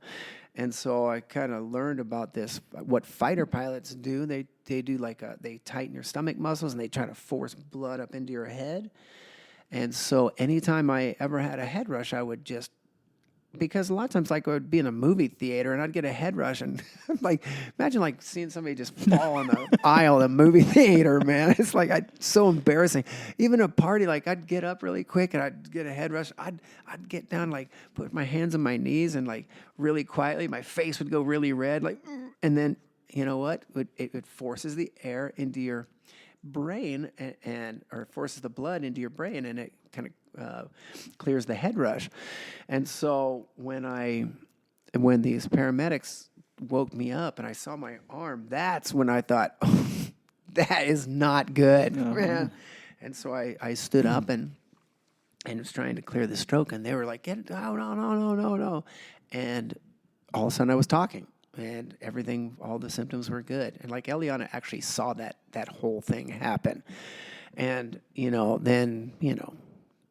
and so I kind of learned about this. What fighter pilots do, they do like they tighten your stomach muscles, and they try to force blood up into your head. And so anytime I ever had a head rush, I would just, because a lot of times, like, I would be in a movie theater and I'd get a head rush, and like, imagine like seeing somebody just fall on the aisle of the movie theater, man. It's like, so embarrassing. Even a party, like, I'd get up really quick and I'd get a head rush. I'd get down, like, put my hands on my knees, and like really quietly, my face would go really red, like, and then, you know what? It forces the air into your brain, or forces the blood into your brain, and it kind of clears the head rush. And so when these paramedics woke me up and I saw my arm, that's when I thought, oh, that is not good, man. And so I stood up and was trying to clear the stroke, and they were like, "Get it, no. And all of a sudden I was talking, and everything, all the symptoms were good. And like, Eliana actually saw that whole thing happen. And, then,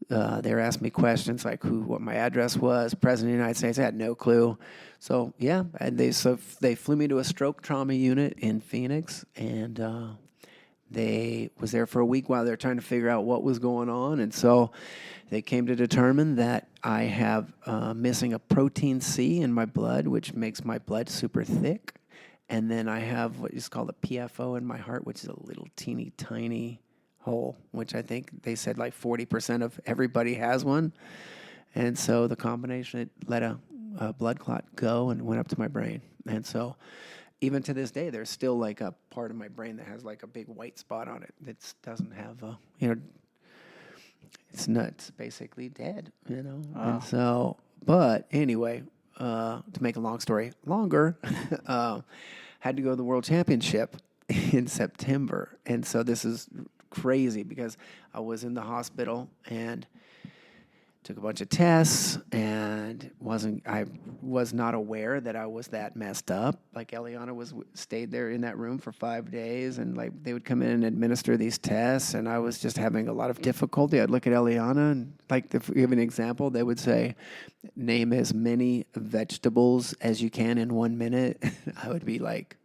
they were asking me questions like what my address was, President of the United States. I had no clue. So, yeah, and they flew me to a stroke trauma unit in Phoenix, and they was there for a week while they were trying to figure out what was going on. And so they came to determine that I have missing a protein C in my blood, which makes my blood super thick. And then I have what is called a PFO in my heart, which is a little teeny tiny hole, which I think they said like 40% of everybody has one. And so the combination, it let a blood clot go and went up to my brain. And so even to this day, there's still like a part of my brain that has like a big white spot on it that doesn't have it's nuts, basically dead, Wow. And so, but anyway, to make a long story longer, had to go to the World Championship in September. And so this is crazy because I was in the hospital and took a bunch of tests, and I was not aware that I was that messed up. Like, Eliana stayed there in that room for 5 days, and like they would come in and administer these tests, and I was just having a lot of difficulty. I'd look at Eliana, and like, to give an example, they would say, "Name as many vegetables as you can in 1 minute." I would be like,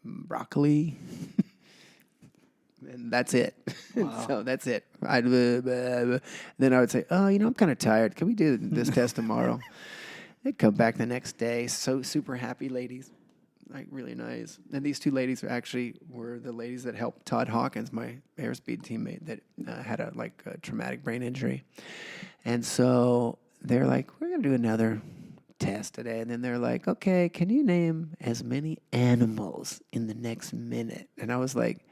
broccoli. And that's it. Wow. So that's it. Then I would say, "Oh, I'm kind of tired. Can we do this test tomorrow?" They'd come back the next day. So super happy ladies. Like, really nice. And these 2 ladies were the ladies that helped Todd Hawkins, my Airspeed teammate, that had a traumatic brain injury. And so they're like, "We're going to do another test today." And then they're like, "Okay, can you name as many animals in the next minute?" And I was like,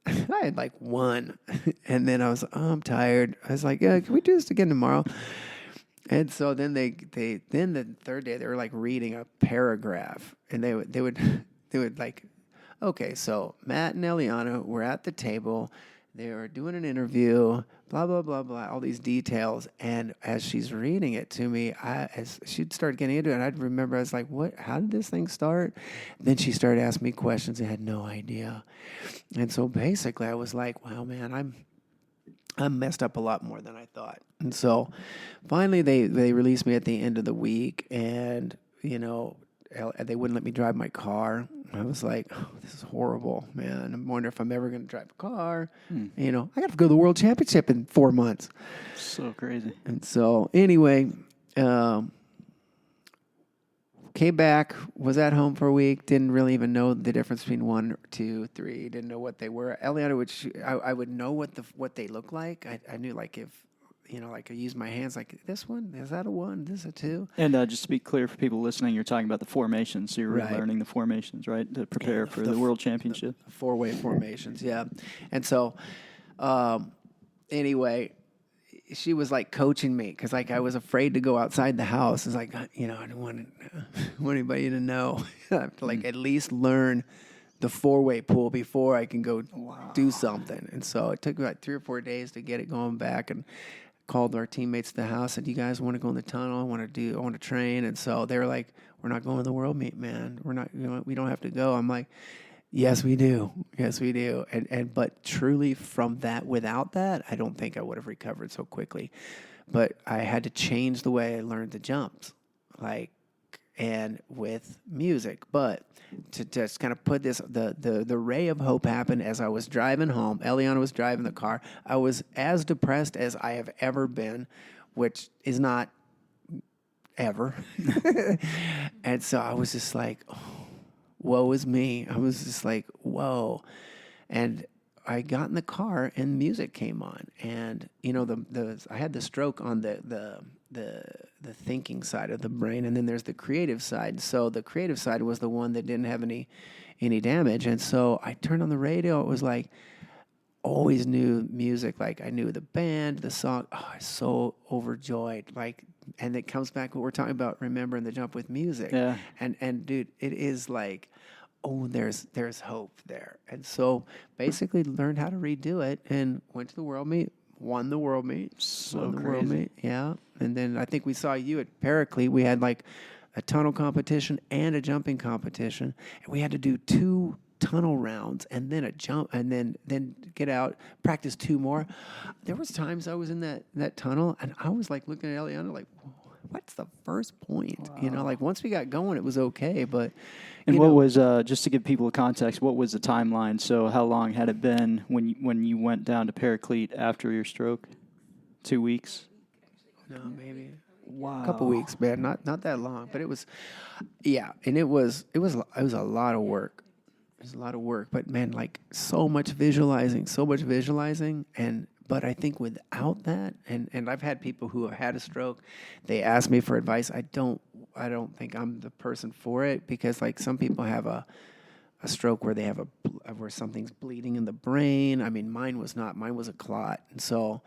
I had like 1. And then I was, "Oh, I'm tired." I was like, "Yeah, can we do this again tomorrow?" And so then then the third day, they were like reading a paragraph, and they would like, "Okay, so Matt and Eliana were at the table. They were doing an interview, blah, blah, blah, blah," all these details. And as she's reading it to me, as she'd start getting into it, I'd remember, I was like, how did this thing start? Then she started asking me questions. I had no idea. And so basically I was like, wow, man, I'm messed up a lot more than I thought. And so finally they released me at the end of the week, and, they wouldn't let me drive my car. I was like, oh, this is horrible, man. I wonder if I'm ever going to drive a car. You know, I got to go to the World Championship in 4 months. So crazy. And so anyway, came back, was at home for a week, didn't really even know the difference between 1, 2, 3, didn't know what they were. Eliana I would know what they look like. I knew like if, you know, like I use my hands like this one, is that a 1? This is a 2? And just to be clear for people listening, you're talking about the formations. So you're learning the formations, right, to prepare for the World Championship. The 4-way formations, yeah. And so, anyway, she was like coaching me because like I was afraid to go outside the house. It's like, you know, I don't want anybody to know. I have to like at least learn the 4-way pool before I can go do something. And so it took about 3 or 4 days to get it going back, and called our teammates to the house, said, "You guys want to go in the tunnel? I want to train." And so they were like, "We're not going to the world meet, man. We're not, you know, we don't have to go." I'm like, "Yes, we do. Yes, we do." But truly from that, without that, I don't think I would have recovered so quickly. But I had to change the way I learned the jumps, like, and with music. But to just kind of put this, the ray of hope happened as I was driving home. Eliana was driving the car. I was as depressed as I have ever been, which is not ever. And so I was just like, oh, woe is me. I was just like, whoa. And I got in the car and music came on. And, you know, I had the stroke on the thinking side of the brain, and then there's the creative side. So the creative side was the one that didn't have any damage. And so I turned on the radio. It was like, always knew music. Like I knew the band, the song. Oh, I was so overjoyed. Like, and it comes back what we're talking about, remembering the jump with music. Yeah. And dude, it is like, oh, there's hope there. And so basically learned how to redo it and went to the world meet, won the world meet. So crazy. Yeah. And then I think we saw you at Paraclete. We had like a tunnel competition and a jumping competition. And we had to do 2 tunnel rounds and then a jump and then get out, practice 2 more. There was times I was in that tunnel and I was like looking at Eliana like, what's the first point? Wow. You know, like once we got going, it was okay. But and what was just to give people a context? What was the timeline? So how long had it been when you went down to Paraclete after your stroke? 2 weeks? No, maybe. Wow. A couple weeks, man. Not that long, but it was, yeah. And it was a lot of work. It was a lot of work, but man, like so much visualizing. But I think without that, and I've had people who have had a stroke, they ask me for advice. I don't think I'm the person for it, because like some people have a stroke where they have where something's bleeding in the brain. I mean, mine was not. Mine was a clot, and so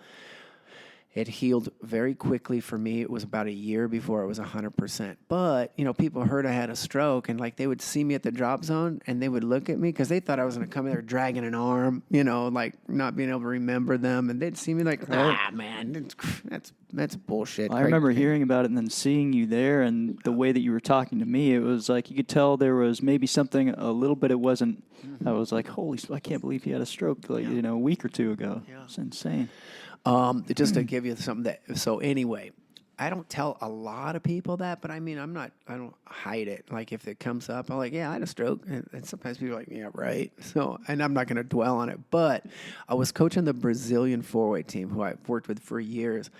it healed very quickly for me. It was about a year before it was 100%. But, you know, people heard I had a stroke, and like they would see me at the drop zone and they would look at me because they thought I was going to come in there dragging an arm, you know, like not being able to remember them. And they'd see me like, man, that's bullshit. I remember hearing about it and then seeing you there, and the way that you were talking to me, it was like you could tell there was maybe something a little bit. It wasn't, I was like, holy, I can't believe he had a stroke like, you know, a week or 2 ago. Yeah. It's insane. Just to give you something so anyway, I don't tell a lot of people that, but I mean, I don't hide it. Like if it comes up, I'm like, yeah, I had a stroke. And sometimes people are like, yeah, right. So, and I'm not going to dwell on it, but I was coaching the Brazilian 4-way team who I've worked with for years.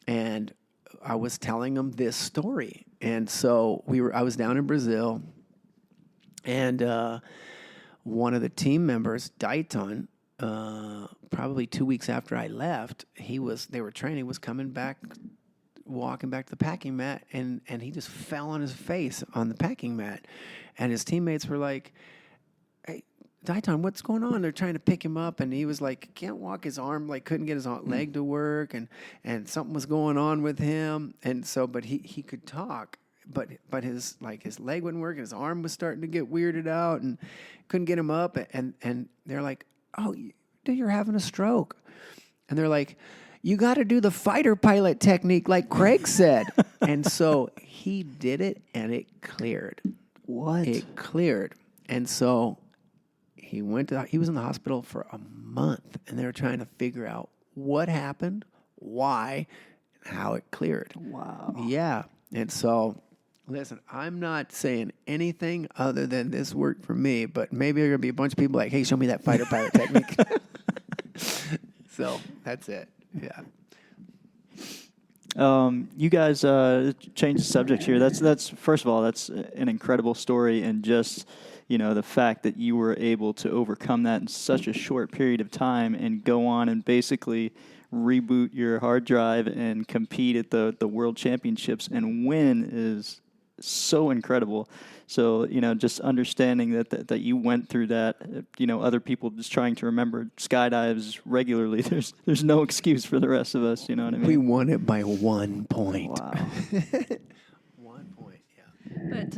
And I was telling them this story. And so I was down in Brazil, and, one of the team members, Dayton, probably 2 weeks after I left, they were training, was coming back, walking back to the packing mat, and he just fell on his face on the packing mat. And his teammates were like, hey, Dayton, what's going on? They're trying to pick him up, and he was like, can't walk his arm, like couldn't get his leg to work, and something was going on with him. And so, but he could talk. But his leg wouldn't work, and his arm was starting to get weirded out, and couldn't get him up. And they're like, oh, dude, you're having a stroke. And they're like, you got to do the fighter pilot technique like Craig said. And so he did it, and it cleared. What? It cleared. And so he was in the hospital for a month, and they were trying to figure out what happened, why, and how it cleared. Wow. Yeah. And so Listen, I'm not saying anything other than this worked for me, but maybe there are going to be a bunch of people like, hey, show me that fighter pilot technique. So that's it. Yeah. You guys changed the subject here. That's first of all, that's an incredible story, and just the fact that you were able to overcome that in such a short period of time and go on and basically reboot your hard drive and compete at the World Championships and win is so incredible. So, just understanding that you went through that, other people just trying to remember skydives regularly, there's no excuse for the rest of us, you know what I mean? We won it by 1 point. Wow. 1 point, yeah. But,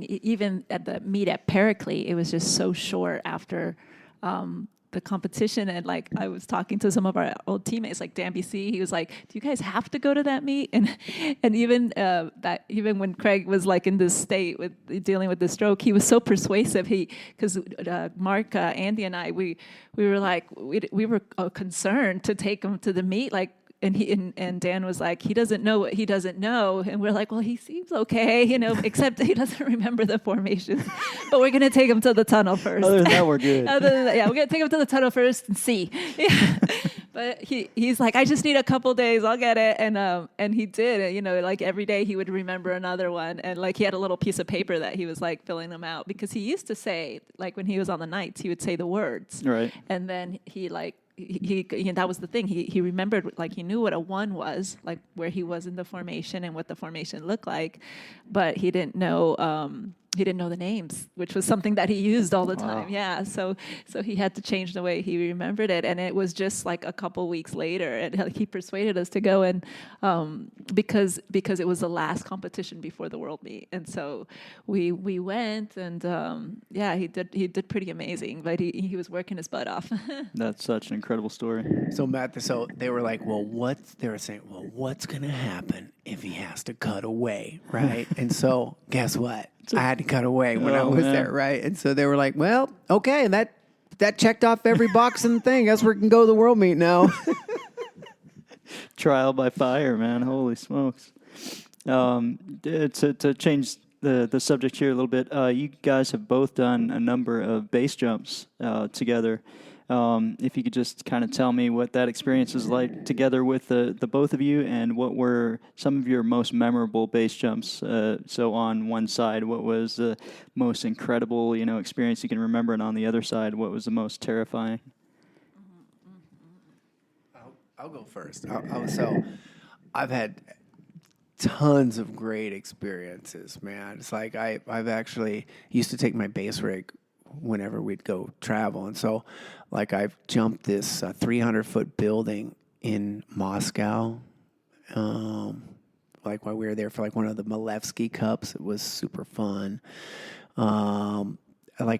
even at the meet at Pericles, it was just so short after the competition. And, I was talking to some of our old teammates, like Dan BC. He was like, do you guys have to go to that meet? And even even when Craig was, in this state with dealing with the stroke, he was so persuasive. Because Mark, Andy, and I, we were concerned to take him to the meet, and Dan was like, he doesn't know what he doesn't know. And we're like, well, he seems okay, except he doesn't remember the formations. But we're going to take him to the tunnel first. Other than that, we're good. Other than that, yeah, we're going to take him to the tunnel first and see. Yeah. But he's like, I just need a couple days. I'll get it. And he did. Every day he would remember another one. And he had a little piece of paper that he was filling them out, because he used to say, when he was on the nights, he would say the words. Right. And then he that was the thing. He remembered, he knew what a 1 was, where he was in the formation and what the formation looked like, but he didn't know the names, which was something that he used all the time. Wow. Yeah. So he had to change the way he remembered it, and it was just a couple weeks later, and he persuaded us to go, and because it was the last competition before the world meet, and so we went, and he did pretty amazing, but he was working his butt off. That's such an incredible story. So Matt, they were like, they were saying, what's going to happen if he has to cut away, right? And so guess what? I had to cut away when I was there, right? And so they were like, well, okay, that checked off every box in the thing. Guess we can go to the world meet now. Trial by fire, man. Holy smokes. To change the subject here a little bit, you guys have both done a number of base jumps together. If you could just kind of tell me what that experience is like together with the both of you, and what were some of your most memorable base jumps. So on one side, what was the most incredible, experience you can remember, and on the other side, what was the most terrifying? I'll go first. So I've had tons of great experiences, man. It's I've actually used to take my base rig whenever we'd go travel. And so, I've jumped this 300-foot building in Moscow, while we were there for one of the Malevsky Cups. It was super fun.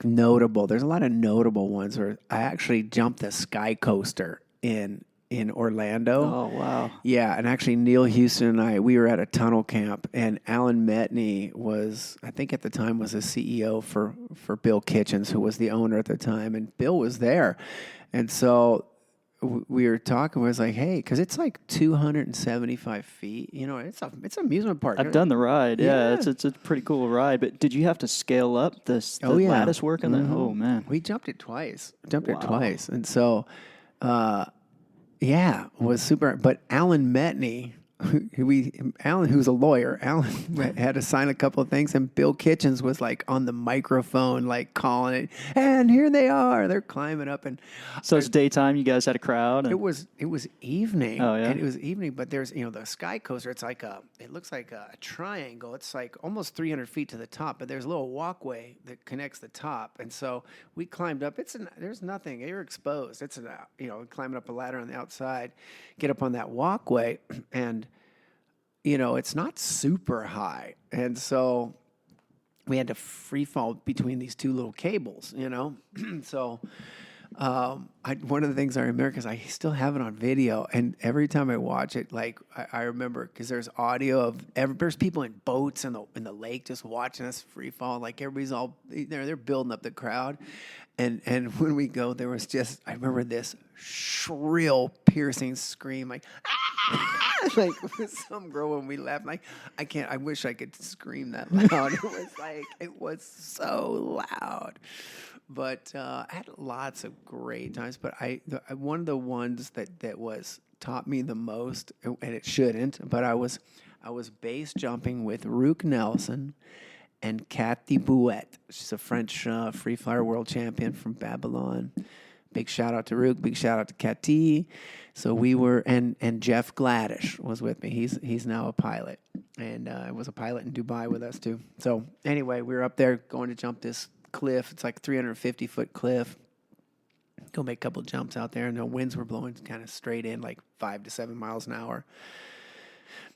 Notable, there's a lot of notable ones where I actually jumped the Sky Coaster in Orlando. Oh, wow. Yeah, and actually Neil Houston and we were at a tunnel camp, and Alan Metney was, I think at the time, was a CEO for Bill Kitchens, who was the owner at the time, and Bill was there. And so we were talking, we was like, hey, because it's 275 feet, it's an amusement park. I've done the ride, yeah. It's a pretty cool ride, but did you have to scale up the lattice work on that? Oh, man. We jumped it twice. And so... yeah, was super. But Alan Metney, who's a lawyer, Alan had to sign a couple of things, and Bill Kitchens was on the microphone, calling it, and here they are. They're climbing up, and so it's daytime. You guys had a crowd. And... It was evening. Oh, yeah. And it was evening, but there's the Sky Coaster. It's it looks like a triangle. It's almost 300 feet to the top, but there's a little walkway that connects the top, and so we climbed up. There's nothing. You're exposed. It's climbing up a ladder on the outside, get up on that walkway, and it's not super high. And so we had to free fall between these two little cables, So one of the things I remember, because I still have it on video, and every time I watch it, I remember, because there's audio of there's people in boats in the lake just watching us free fall. Everybody's all, they're building up the crowd. And when we go, there was I remember this shrill piercing scream, like, ah! Like some girl when we laughed, like, I wish I could scream that loud. It was so loud. But I had lots of great times. But one of the ones that was taught me the most, and it shouldn't, but I was base jumping with Rook Nelson and Cathy Bouette. She's a French free flyer world champion from Babylon. Big shout out to Rook. Big shout out to Cathy. So we were, and Jeff Gladish was with me. He's now a pilot, and was a pilot in Dubai with us too. So anyway, we were up there going to jump this cliff. It's like 350-foot cliff. Go make a couple jumps out there, and the winds were blowing kind of straight in, like 5 to 7 miles an hour.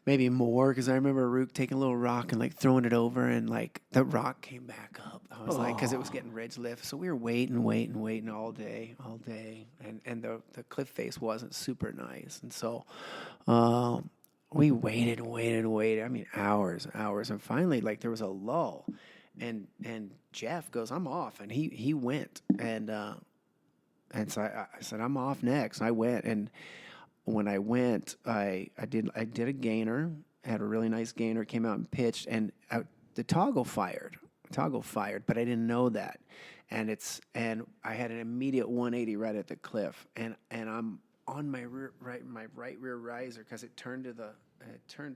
Maybe more, because I remember Rook taking a little rock and like throwing it over, and like the rock came back up. I was like, because it was getting ridge lift, so we were waiting all day, and the cliff face wasn't super nice, and so we waited. I mean, hours, and finally, like there was a lull, and Jeff goes, "I'm off," and he went, and so I said, "I'm off next." I went, and when I went, I did a gainer, had a really nice gainer, came out and pitched, and the toggle fired, but I didn't know that, and I had an immediate 180 right at the cliff, and I'm on my right rear riser because it turned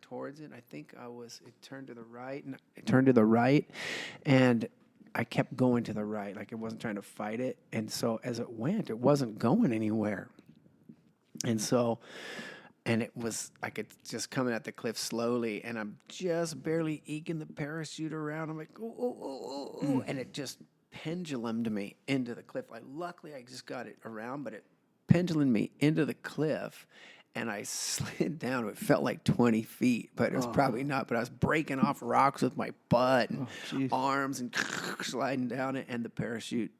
towards it. I think it turned to the right, and I kept going to the right, like it wasn't trying to fight it, and so as it went, it wasn't going anywhere. And so, and it was like it's just coming at the cliff slowly, and I'm just barely eking the parachute around. I'm like, oh, and it just pendulumed me into the cliff. Luckily, I just got it around, but it pendulumed me into the cliff, and I slid down. It felt like 20 feet, but it was probably not. But I was breaking off rocks with my butt and arms and sliding down it, and the parachute,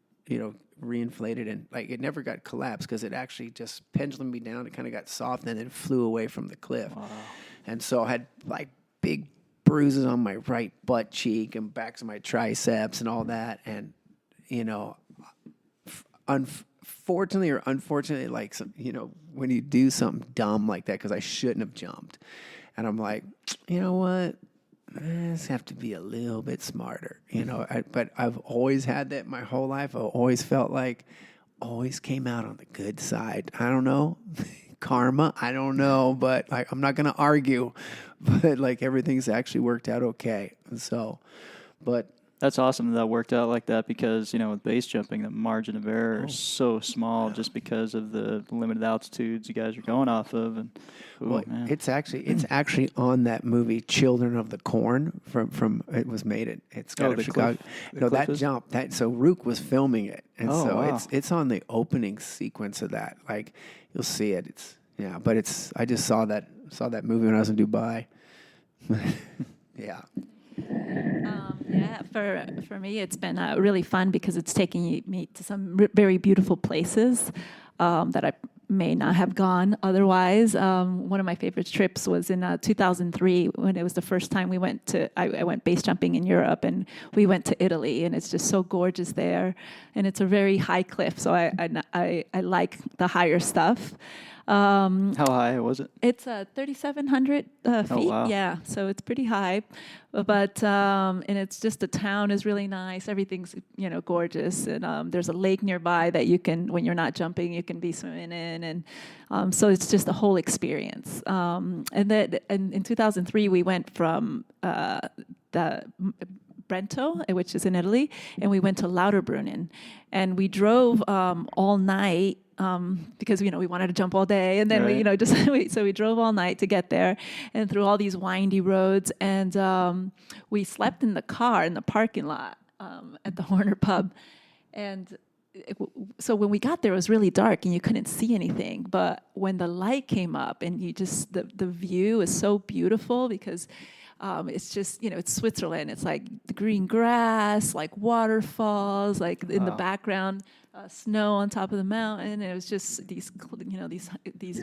reinflated, and like it never got collapsed because it actually just pendulumed me down. It kind of got soft, and then it flew away from the cliff. Wow. And so I had like big bruises on my right butt cheek and backs of my triceps and all that. And unfortunately, like when you do something dumb like that, because I shouldn't have jumped, and I'm like, you know what? I just have to be a little bit smarter, but I've always had that my whole life. I've always felt like always came out on the good side. I don't know. Karma, I don't know, but I'm not going to argue, but like everything's actually worked out okay. And so, but that's awesome that worked out like that, because with base jumping, the margin of error is so small just because of the limited altitudes you guys are going off of. And it's actually on that movie Children of the Corn from it was made at Skydiving Chicago. So Rook was filming it, and it's on the opening sequence of that. Like you'll see it. I just saw that movie when I was in Dubai. Yeah. For me, it's been really fun because it's taking me to some very beautiful places that I may not have gone otherwise. One of my favorite trips was in 2003 when it was the first time I went base jumping in Europe, and we went to Italy, and it's just so gorgeous there, and it's a very high cliff, so I like the higher stuff. How high was it? It's 3,700 feet. Oh, wow. Yeah, so it's pretty high, but and it's just the town is really nice. Everything's gorgeous, and there's a lake nearby that you can, when you're not jumping, you can be swimming in, and so it's just a whole experience. And in 2003 we went from the Brento, which is in Italy, and we went to Lauterbrunnen, and we drove all night. Because we wanted to jump all day, and then so we drove all night to get there, and through all these windy roads, and we slept in the car in the parking lot at the Horner Pub, and so when we got there, it was really dark and you couldn't see anything. But when the light came up, and you just the view is so beautiful because it's just, it's Switzerland. It's like the green grass, like waterfalls, like in the background, snow on top of the mountain. And it was just these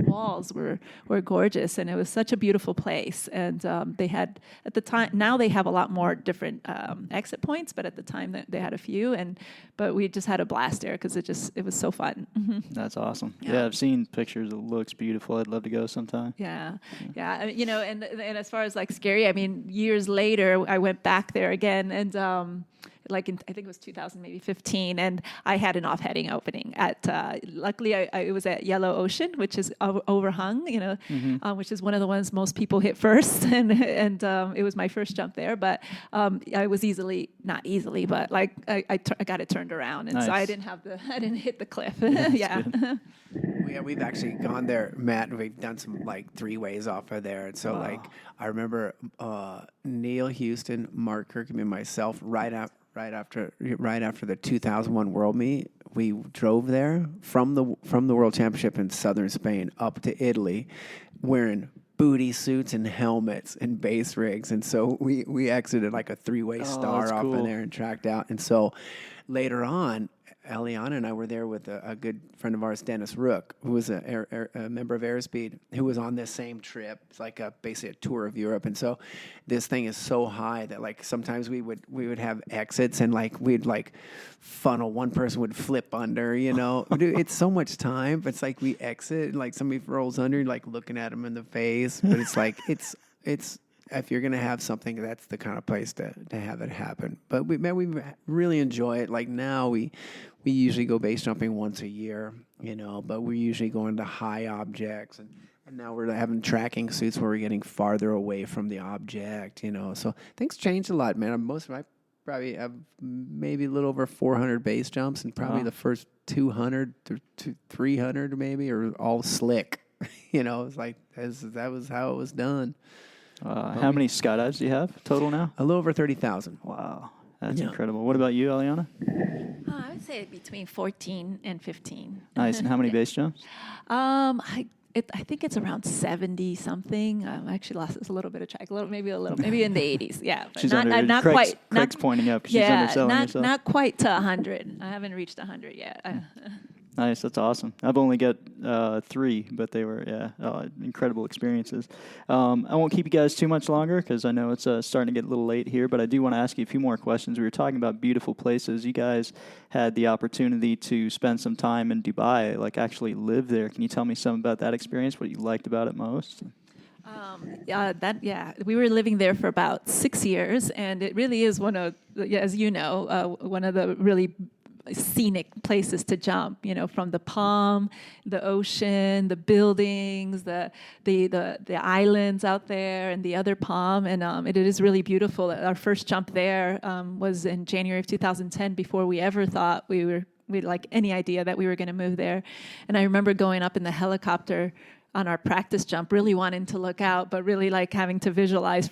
walls were gorgeous, and it was such a beautiful place. And they had at the time. Now they have a lot more different exit points, but at the time they had a few. But we just had a blast there because it was so fun. That's awesome. Yeah, I've seen pictures. It looks beautiful. I'd love to go sometime. Yeah. I mean, and as far as like scary, I mean, years later I went back there again, and I think it was 2015, and I had an off-heading opening at. Luckily, it was at Yellow Ocean, which is overhung, which is one of the ones most people hit first, and it was my first jump there. But I was not easily, but like I got it turned around, and so I didn't hit the cliff. Yeah. Yeah, we've actually gone there, Matt, and we've done some like 3-ways off of there. And so I remember Neil Houston, Mark Kirkham, and myself right after the 2001 World Meet, we drove there from the World Championship in southern Spain up to Italy, wearing booty suits and helmets and base rigs. And so we exited like a 3-way star off in there and tracked out. And so later on, Eliana and I were there with a good friend of ours, Dennis Rook, who was a member of Airspeed, who was on this same trip. It's like basically a tour of Europe. And so this thing is so high that like sometimes we would have exits, and like we'd like funnel, one person would flip under, Dude, it's so much time, but it's like we exit and like somebody rolls under, like looking at them in the face. But it's like it's if you're gonna have something, that's the kind of place to have it happen. But we really enjoy it. Like now we usually go base jumping once a year, but we're usually going to high objects, and now we're having tracking suits where we're getting farther away from the object, So things changed a lot, man. I probably have maybe a little over 400 base jumps, and probably the first 200 to 300 maybe are all slick. It's like that was how it was done. How many skydives do you have total now? A little over 30,000. Wow, that's incredible. What about you, Eliana? I would say between 14 and 15. Nice. And how many base jumps? I think it's around 70 something. I actually lost a little bit of track, maybe in the 80s. Yeah, but she's not Craig's, quite. Craig's pointing up because she's underselling herself. Not quite to 100. I haven't reached 100 yet. Nice, that's awesome. I've only got 3, but they were incredible experiences. I won't keep you guys too much longer because I know it's starting to get a little late here, but I do want to ask you a few more questions. We were talking about beautiful places. You guys had the opportunity to spend some time in Dubai, like actually live there. Can you tell me some about that experience, what you liked about it most? We were living there for about 6 years, and it really is one of the really scenic places to jump, from the palm, the ocean, the buildings, the islands out there, and the other palm, and it is really beautiful. Our first jump there was in January of 2010, before we ever thought we had like any idea that we were going to move there. And I remember going up in the helicopter on our practice jump, really wanting to look out, but really like having to visualize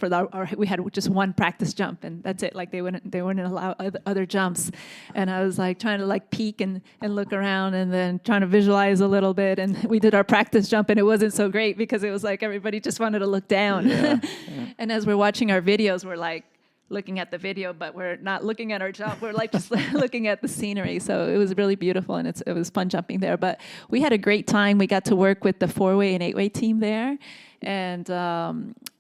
we had just one practice jump, and that's it. Like they wouldn't allow other jumps, and I was like trying to like peek and look around, and then trying to visualize a little bit. And we did our practice jump, and it wasn't so great because it was like everybody just wanted to look down. Yeah. And as we're watching our videos, we're like looking at the video, but we're not looking at our jump. We're like just looking at the scenery. So it was really beautiful, and it was fun jumping there. But we had a great time. We got to work with the 4-way and 8-way team there, and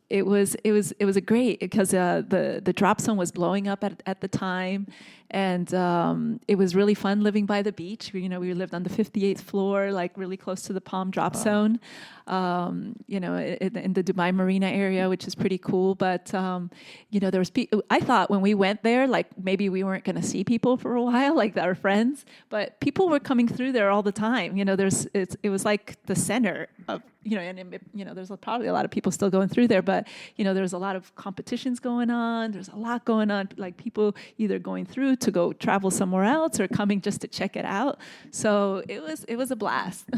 it was a great because the drop zone was blowing up at the time, and it was really fun living by the beach. We lived on the 58th floor, like really close to the Palm drop zone. In the Dubai Marina area, which is pretty cool. But there was I thought when we went there, like maybe we weren't going to see people for a while, like our friends, but people were coming through there all the time. It was like the center of there's probably a lot of people still going through there, but there's a lot of competitions going on. There's a lot going on, like people either going through to go travel somewhere else or coming just to check it out. So it was a blast.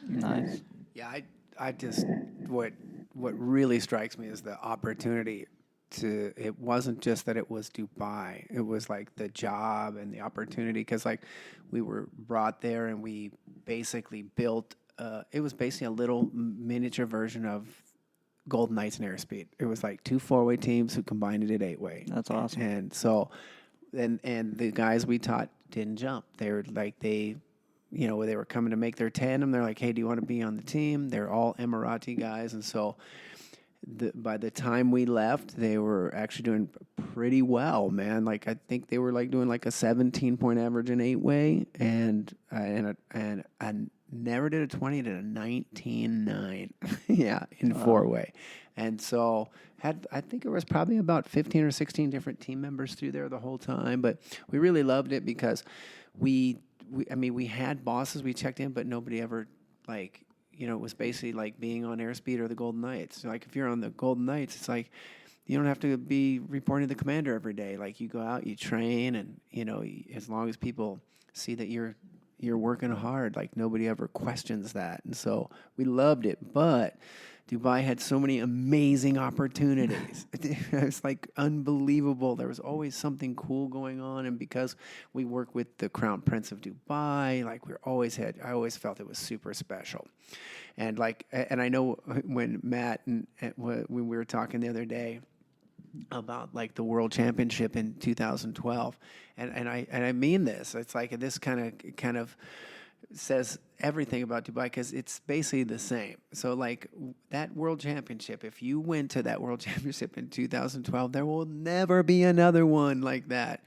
Nice. Yeah, I just what really strikes me is the opportunity to. It wasn't just that it was Dubai. It was like the job and the opportunity, because like we were brought there and we basically built. It was basically a little miniature version of Golden Knights and Airspeed. It was like 2 4-way teams who combined it at 8-way. That's awesome. And so, and the guys we taught didn't jump. They were like, they were coming to make their tandem. They're like, hey, do you want to be on the team? They're all Emirati guys. And so by the time we left, they were actually doing pretty well, man. Like, I think they were like doing like a 17-point average in 8-way. And I never did a 20, I did a 19.9. Yeah, in 4-way. And so I think it was probably about 15 or 16 different team members through there the whole time. But we really loved it because we had bosses we checked in, but nobody ever, like, it was basically like being on Airspeed or the Golden Knights. So, like, if you're on the Golden Knights, it's like you don't have to be reporting to the commander every day. Like, you go out, you train, and, as long as people see that you're working hard, like, nobody ever questions that. And so we loved it. But Dubai had so many amazing opportunities. It was like unbelievable. There was always something cool going on. And because we work with the Crown Prince of Dubai, like, I always felt it was super special. And I know when Matt when we were talking the other day about like the World Championship in 2012, and I mean this. It's like this kind of says everything about Dubai because it's basically the same. So, like, that World Championship, if you went to that World Championship in 2012, there will never be another one like that.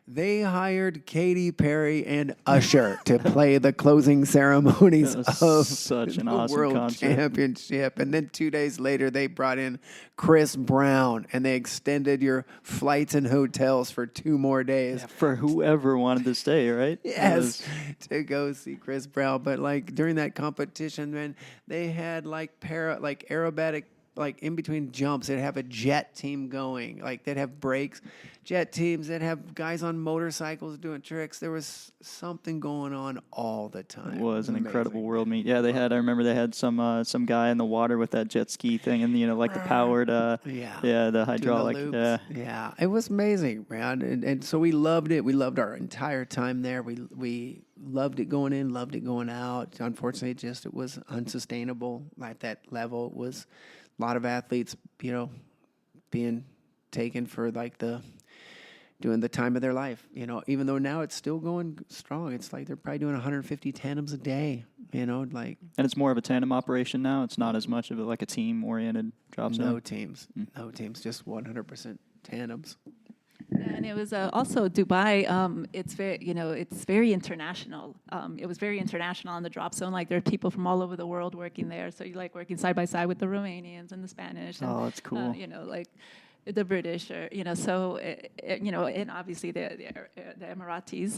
They hired Katy Perry and Usher to play the closing ceremonies of such an the awesome World concert. Championship. And then 2 days later, they brought in Chris Brown, and they extended your flights and hotels for 2 more days. Yeah, for whoever wanted to stay, right? Yes, to go see Chris Brown. But, like, during that competition, man, they had aerobatic, like, in between jumps, they'd have a jet team going. Like, they'd have breaks, jet teams, they'd have guys on motorcycles doing tricks. There was something going on all the time. It was an amazing. incredible world meet. Yeah, I remember they had some guy in the water with that jet ski thing, and like the powered, the hydraulic. Yeah, it was amazing, man. And so we loved it. We loved our entire time there. We loved it going in, loved it going out. Unfortunately, it was unsustainable at that level. It was a lot of athletes, being taken for doing the time of their life, even though now it's still going strong. It's like they're probably doing 150 tandems a day, like. And it's more of a tandem operation now. It's not as much of a team-oriented drop zone. No teams, just 100% tandems. And it was also Dubai. It's very international. It was very international on the drop zone. Like, there are people from all over the world working there. So you like working side by side with the Romanians and the Spanish. And, oh, that's cool. Like the British, or so and obviously the Emiratis.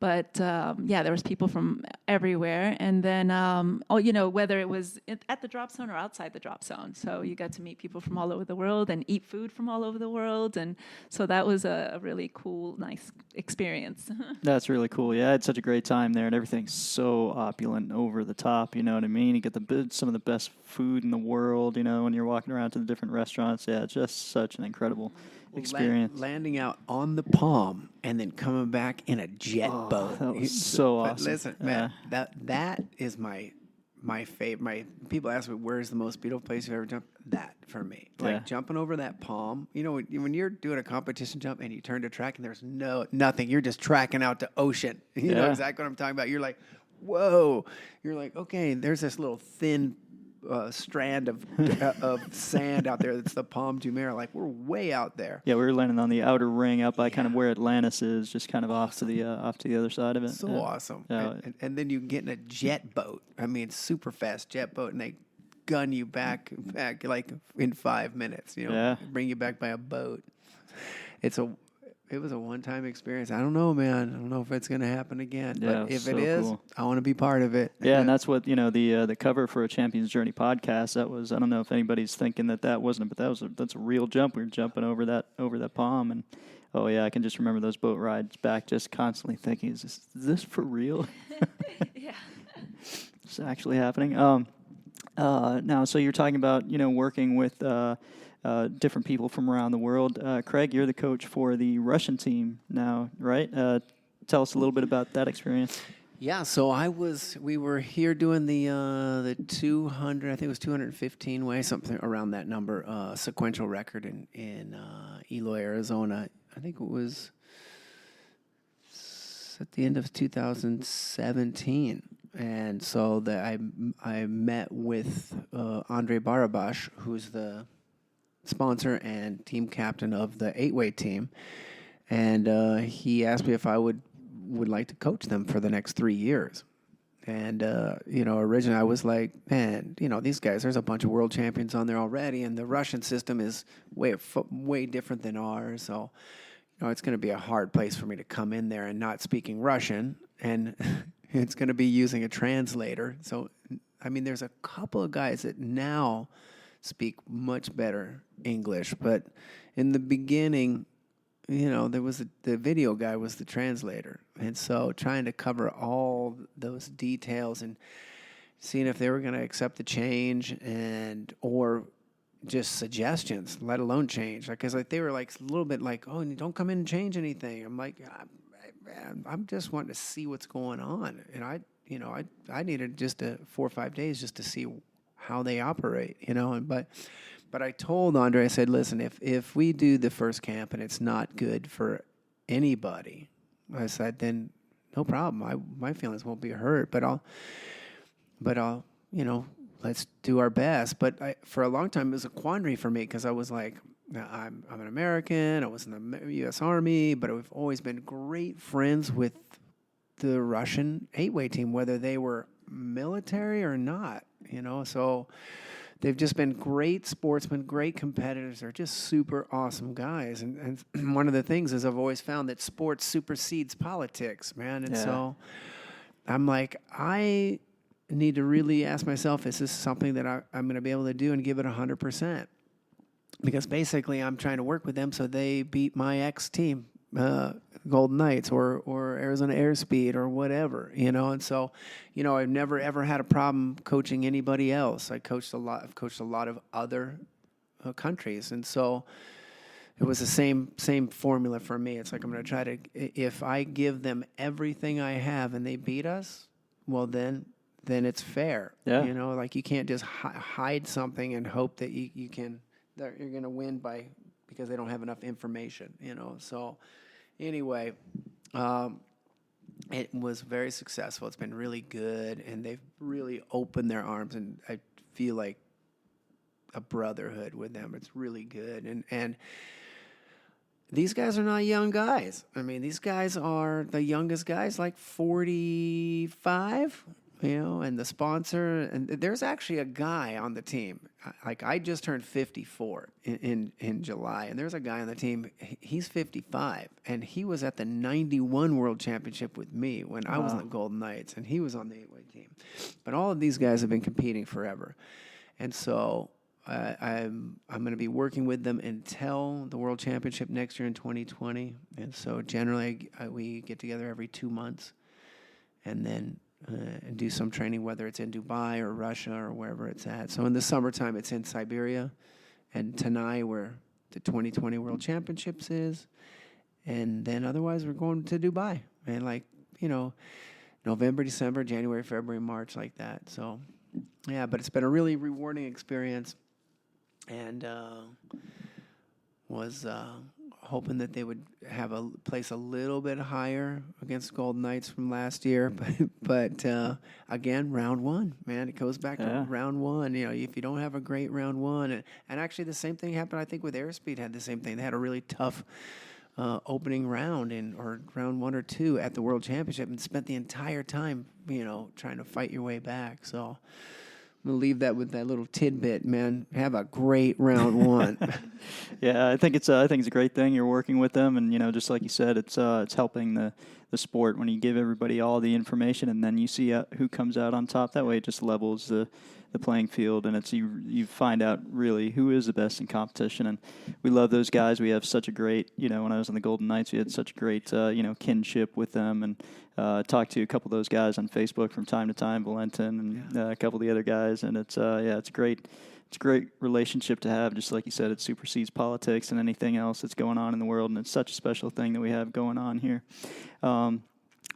But there was people from everywhere, and then whether it was at the drop zone or outside the drop zone. So you got to meet people from all over the world and eat food from all over the world, and so that was a really cool, nice experience. That's really cool. Yeah, I had such a great time there, and everything's so opulent, over the top. You know what I mean? You get some of the best food in the world. When you're walking around to the different restaurants. Yeah, it's just such an incredible experience. Landing out on the Palm and then coming back in a jet boat. That was so awesome. But listen, man, that is my favorite. People ask me, where's the most beautiful place you've ever jumped? That, for me. Like, jumping over that Palm. When you're doing a competition jump and you turn to track and there's nothing, you're just tracking out to ocean. You know exactly what I'm talking about. You're like, whoa. You're like, okay, there's this little thin strand of sand out there. That's the Palm Jumeirah. Like, we're way out there. Yeah, we were landing on the outer ring up by kind of where Atlantis is, just kind of off to the other side of it. So awesome. Yeah. And then you can get in a jet boat. I mean, super fast jet boat, and they gun you back like in 5 minutes. Bring you back by a boat. It was a one-time experience. I don't know, man. I don't know if it's going to happen again. Yeah, but if so it is, cool. I want to be part of it. Yeah, and that's what, the cover for a Champion's Journey podcast, that was, I don't know if anybody's thinking that wasn't, but that's a real jump. We were jumping over that Palm, and oh yeah, I can just remember those boat rides back, just constantly thinking, is this for real? Yeah. It's actually happening. Now, so you're talking about, working with different people from around the world. Craig, you're the coach for the Russian team now, right? Tell us a little bit about that experience. Yeah, so we were here doing the 200, I think it was 215 way, something around that number, sequential record in Eloy, Arizona. I think it was at the end of 2017. And so I met with Andre Barabash, who's the sponsor and team captain of the 8-way team. And he asked me if I would like to coach them for the next 3 years. And, originally I was like, man, these guys, there's a bunch of world champions on there already, and the Russian system is way different than ours. So, it's going to be a hard place for me to come in there and not speaking Russian, and it's going to be using a translator. So, I mean, there's a couple of guys that now speak much better English, but in the beginning, there was the video guy was the translator. And so trying to cover all those details and seeing if they were going to accept the change or just suggestions, let alone change. Because they were like a little bit like, oh, don't come in and change anything. I'm like, I'm just wanting to see what's going on. And I needed just 4 or 5 days just to see how they operate, But I told Andre, I said, listen, if we do the first camp and it's not good for anybody, I said, then no problem. My feelings won't be hurt, but I'll, let's do our best. But for a long time, it was a quandary for me because I was like, I'm an American. I was in the U.S. Army, but we've always been great friends with the Russian 8-way team, whether they were military or not, so they've just been great sportsmen, great competitors. They're just super awesome guys. And one of the things is I've always found that sports supersedes politics, man. And so I'm like, I need to really ask myself, is this something that I'm going to be able to do and give it 100%? Because basically I'm trying to work with them so they beat my ex-team, Golden Knights or Arizona Airspeed or whatever, And so, I've never ever had a problem coaching anybody else. I've coached a lot of other countries, and so it was the same formula for me. It's like I'm going to try to, if I give them everything I have and they beat us, well then it's fair. Yeah. Like you can't just hide something and hope that you're going to win because they don't have enough information. So. Anyway, it was very successful. It's been really good, and they've really opened their arms, and I feel like a brotherhood with them. It's really good, and these guys are not young guys. I mean, these guys are the youngest guys, like 45, and the sponsor, and there's actually a guy on the team. Like I just turned 54 in July, and there's a guy on the team. He's 55, and he was at the 91 World Championship with me when I was on the Golden Knights, and he was on the 8-way team. But all of these guys have been competing forever, and so I'm going to be working with them until the World Championship next year in 2020. And so generally we get together every 2 months, and then and do some training, whether it's in Dubai or Russia or wherever it's at. So in the summertime, it's in Siberia and Tanai, where the 2020 World Championships is. And then otherwise, we're going to Dubai. And November, December, January, February, March, like that. So, yeah, but it's been a really rewarding experience. And was hoping that they would have a place a little bit higher against Golden Knights from last year. But again, round one, man, it goes back to round one. If you don't have a great round one, and actually the same thing happened, I think, with Airspeed had the same thing. They had a really tough opening round or round 1 or 2 at the World Championship and spent the entire time, trying to fight your way back. So I'm going to leave that with that little tidbit, man. Have a great round one. Yeah, I think it's a great thing. You're working with them, and just like you said, it's helping the sport when you give everybody all the information, and then you see who comes out on top. That way, it just levels the playing field, and it's you find out really who is the best in competition. And we love those guys. We have such a great, when I was on the Golden Knights, we had such a great kinship with them, and talked to a couple of those guys on Facebook from time to time, Valentin and a couple of the other guys, and it's great. It's a great relationship to have. Just like you said, it supersedes politics and anything else that's going on in the world, and it's such a special thing that we have going on here.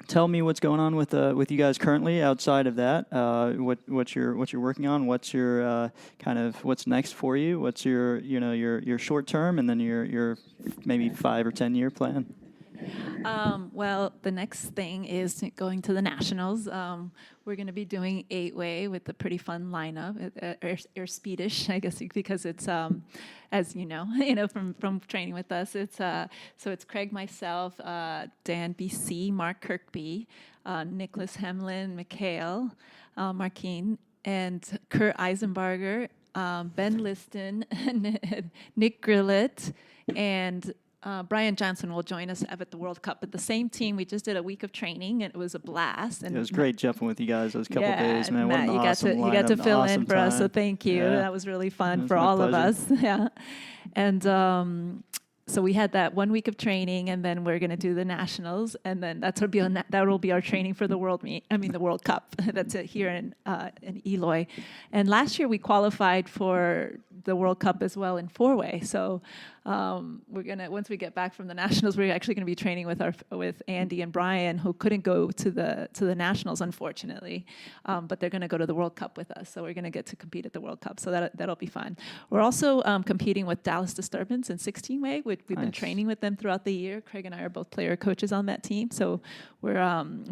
tell me what's going on with you guys currently outside of that. What you're working on? What's your kind of what's next for you? What's your short term and then your maybe 5 or 10 year plan? Well, the next thing is going to the Nationals. We're going to be doing 8-way with a pretty fun lineup, Airspeedish, I guess, because it's, as you know, from training with us. It's so it's Craig, myself, Dan BC, Mark Kirkby, Nicholas Hemlin, Mikhail, Marquine, and Kurt Eisenbarger, Ben Liston, Nick Grillett, and Brian Johnson will join us at the World Cup. But the same team, we just did a week of training, and it was a blast. And it was great jumping with you guys those couple days, man. Matt, what an you awesome got to lineup, fill awesome in for us, so time. thank you. Yeah. That was really fun was for my all of pleasure. us. Yeah, and so we had that 1 week of training, and then we're going to do the Nationals, and then that will be our training for the the World Cup. That's it here in Eloy. And last year we qualified for the World Cup as well in 4-way. So we're gonna, once we get back from the Nationals, we're actually going to be training with Andy and Brian, who couldn't go to the Nationals, unfortunately, but they're going to go to the World Cup with us. So we're going to get to compete at the World Cup. So that'll be fun. We're also competing with Dallas Disturbance in 16-way. We've been training with them throughout the year. Craig and I are both player coaches on that team. So we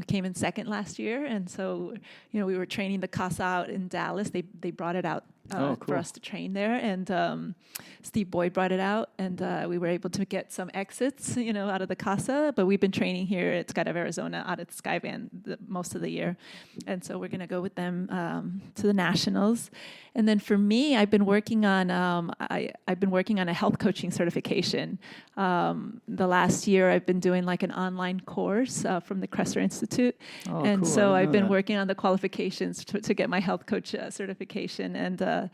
came in second last year, and so we were training the CASA out in Dallas. They brought it out cool. for us to train there, and Steve Boyd brought it out, and we were able to get some exits, out of the CASA. But we've been training here at Skydiving Arizona out at the Skyvan most of the year, and so we're going to go with them to the Nationals. And then for me, I've been working on a health coaching certification. The last year, I've been doing like an online course from the Kresser Institute, and cool. so I've been that. working on the qualifications to get my health coach certification. And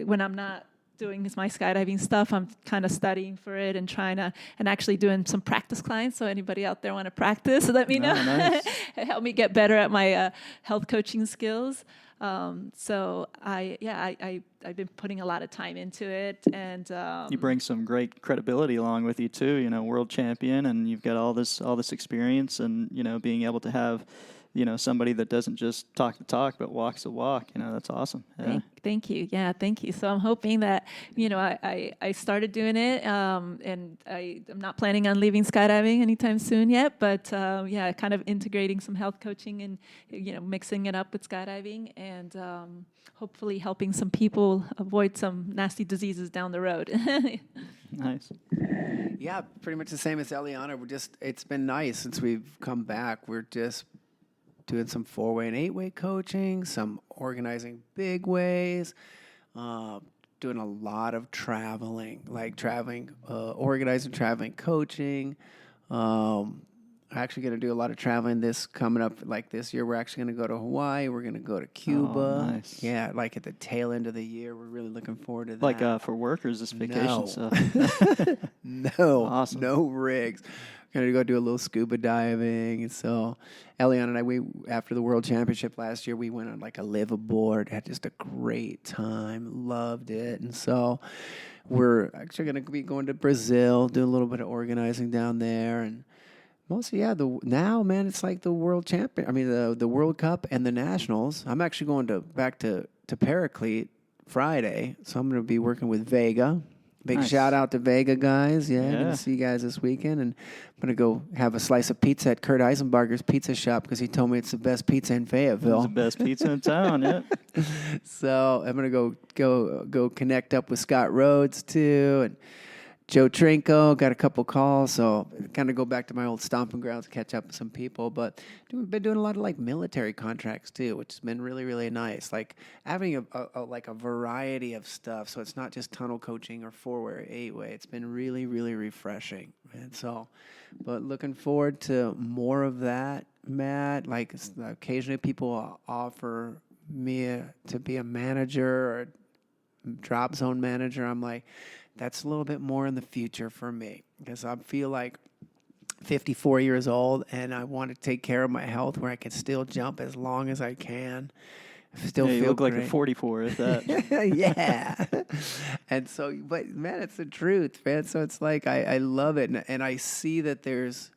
when I'm not doing my skydiving stuff, I'm kind of studying for it and and actually doing some practice clients. So anybody out there want to practice, let me know. Nice. Help me get better at my health coaching skills. So I've been putting a lot of time into it, and you bring some great credibility along with you too. World champion, and you've got all this experience, and being able to have somebody that doesn't just talk the talk but walks the walk. That's awesome. Yeah. Thank you. Yeah, thank you. So I'm hoping that I started doing it, and I'm not planning on leaving skydiving anytime soon yet. But kind of integrating some health coaching and mixing it up with skydiving, and hopefully helping some people avoid some nasty diseases down the road. Nice. Yeah, pretty much the same as Eliana. It's been nice since we've come back. We're just doing some 4-way and 8-way coaching, some organizing big ways, doing a lot of traveling, organizing, traveling, coaching. I'm actually going to do a lot of traveling coming up. Like this year, we're actually going to go to Hawaii. We're going to go to Cuba. Oh, nice. Yeah, like at the tail end of the year. We're really looking forward to that. Like for work, or is this vacation No. stuff? No, Awesome. No rigs. Gonna go do a little scuba diving, and so Eliana and I, after the World Championship last year, we went on like a live aboard, had just a great time, loved it, and so we're actually gonna be going to Brazil, do a little bit of organizing down there, and mostly, now, man, it's like the World Champion. I mean, the World Cup and the Nationals. I'm actually going back to Paraclete Friday, so I'm gonna be working with Vega. Big Nice. shout out to Vega guys. Yeah, Yeah. going to see you guys this weekend. And I'm going to go have a slice of pizza at Kurt Eisenbarger's Pizza Shop because he told me it's the best pizza in It's Fayetteville. the best pizza in town. Yeah. So I'm going to go connect up with Scott Rhodes too. And Joe Trinko, got a couple calls. So kind of go back to my old stomping grounds, catch up with some people. But we've been doing a lot of like military contracts too, which has been really, really nice. Like having a variety of stuff. So it's not just tunnel coaching or 4-way or 8-way. It's been really, really refreshing. And so, but looking forward to more of that, Matt. Like occasionally people offer me to be a manager or drop zone manager. I'm like, that's a little bit more in the future for me because I feel like 54 years old and I want to take care of my health where I can still jump as long as I can. Still You feel look like great. a 44 at that. Yeah. And so, but man, it's the truth, man. So it's like, I love it. And I see that there's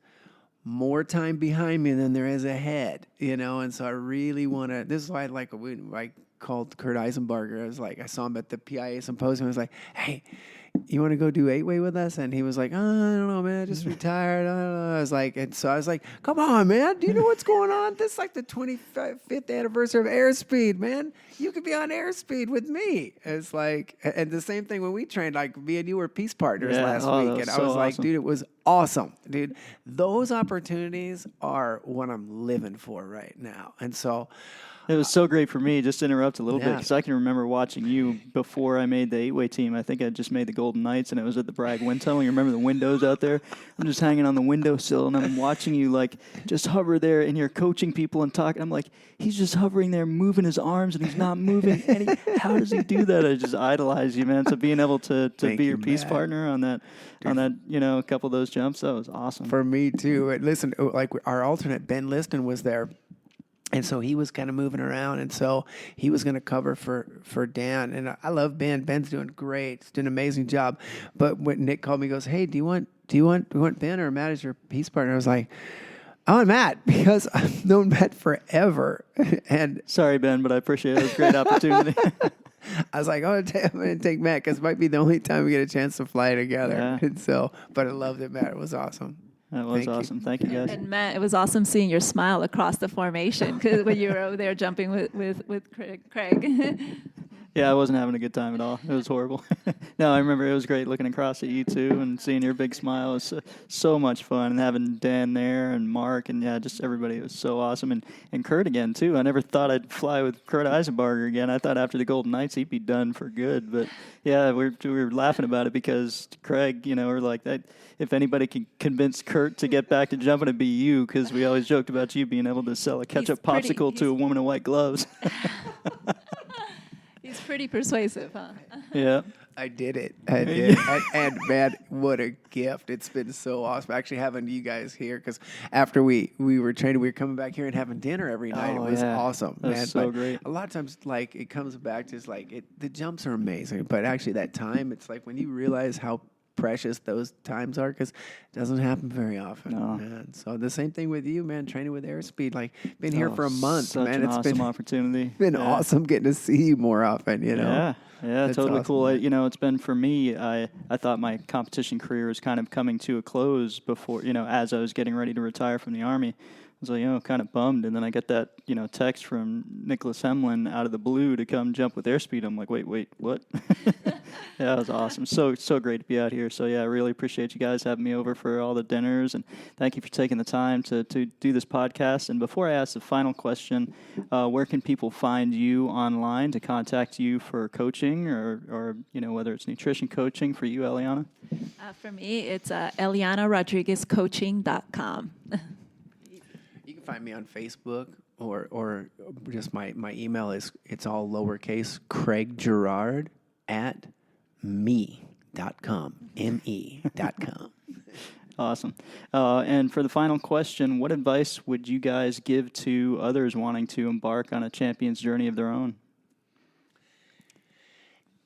more time behind me than there is ahead, and so I really want to. This is why I called Kurt Eisenbarger. I saw him at the PIA symposium. I was like, hey, you want to go do 8-way with us? And he was like, oh, I don't know, man, I just retired. I don't know. I was like, come on, man, do you know what's going on? This is like the 25th anniversary of Airspeed, man. You could be on Airspeed with me. It's like, and the same thing when we trained, like me and you were peace partners last week. And I was like, dude, it was awesome, dude. Those opportunities are what I'm living for right now. And so, it was so great for me, just to interrupt a little bit, because I can remember watching you before I made the 8-way team. I think I just made the Golden Knights, and it was at the Bragg Wind Tunnel. You remember the windows out there? I'm just hanging on the windowsill, and I'm watching you, like, just hover there, and you're coaching people and talking. I'm like, he's just hovering there, moving his arms, and he's not moving. And how does he do that? I just idolize you, man. So being able to be your peace partner on that, a couple of those jumps, that was awesome. For me, too. Listen, like, our alternate, Ben Liston, was there. And so he was kind of moving around, and so he was going to cover for Dan. And I love Ben. Ben's doing great. He's doing an amazing job. But when Nick called me, he goes, "Hey, do you want Ben or Matt as your peace partner?" I was like, "I want Matt," because I've known Matt forever. And sorry, Ben, but I appreciate it. It was a great opportunity. I was like, I'm going to take Matt because it might be the only time we get a chance to fly together. Yeah. And so, but I loved it, Matt. It was awesome. That was awesome. Thank you, guys. And Matt, it was awesome seeing your smile across the formation because when you were over there jumping with Craig. Yeah, I wasn't having a good time at all. It was horrible. No, I remember it was great looking across at you too and seeing your big smile. It was so much fun, and having Dan there and Mark and just everybody. It was so awesome. And Kurt again too. I never thought I'd fly with Kurt Eisenbarger again. I thought after the Golden Knights he'd be done for good. But yeah, we were laughing about it because Craig, we're like that. If anybody can convince Kurt to get back to jumping, it'd be you, because we always joked about you being able to sell a ketchup popsicle to a woman in white gloves. He's pretty persuasive, huh? Yeah. I did it. I did. And man, what a gift. It's been so awesome actually having you guys here, because after we were training, we were coming back here and having dinner every night. It was awesome, man. That's so great. A lot of times, like, it comes back to the jumps are amazing, but actually that time, it's like when you realize how precious those times are, because it doesn't happen very often, man. So the same thing with you, man, training with Airspeed. Like, been here for a month, man. It's been an awesome opportunity. Been awesome getting to see you more often, Yeah, That's totally awesome, cool. It's been for me. I thought my competition career was kind of coming to a close before, as I was getting ready to retire from the Army. I was like, kind of bummed. And then I got that, text from Nicholas Hemlin out of the blue to come jump with Airspeed. I'm like, wait, what? Yeah, it was awesome. So great to be out here. So, yeah, I really appreciate you guys having me over for all the dinners. And thank you for taking the time to do this podcast. And before I ask the final question, where can people find you online to contact you for coaching or whether it's nutrition coaching for you, Eliana? For me, it's ElianaRodriguezCoaching.com. You can find me on Facebook or just my email it's all lowercase, Craig Girard at me.com, me.com. Awesome. And for the final question, what advice would you guys give to others wanting to embark on a champion's journey of their own?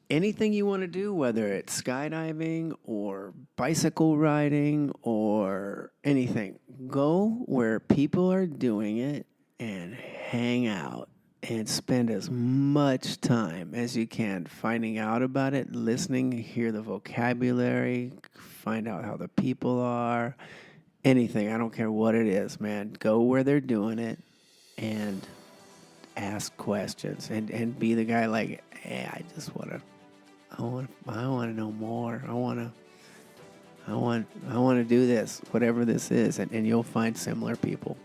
Anything you want to do, whether it's skydiving or bicycle riding or anything, go where people are doing it and hang out and spend as much time as you can finding out about it, listening, hear the vocabulary, find out how the people are, anything. I don't care what it is, man. Go where they're doing it and ask questions and be the guy like, hey, I want to know more. I want to do this, whatever this is, and you'll find similar people.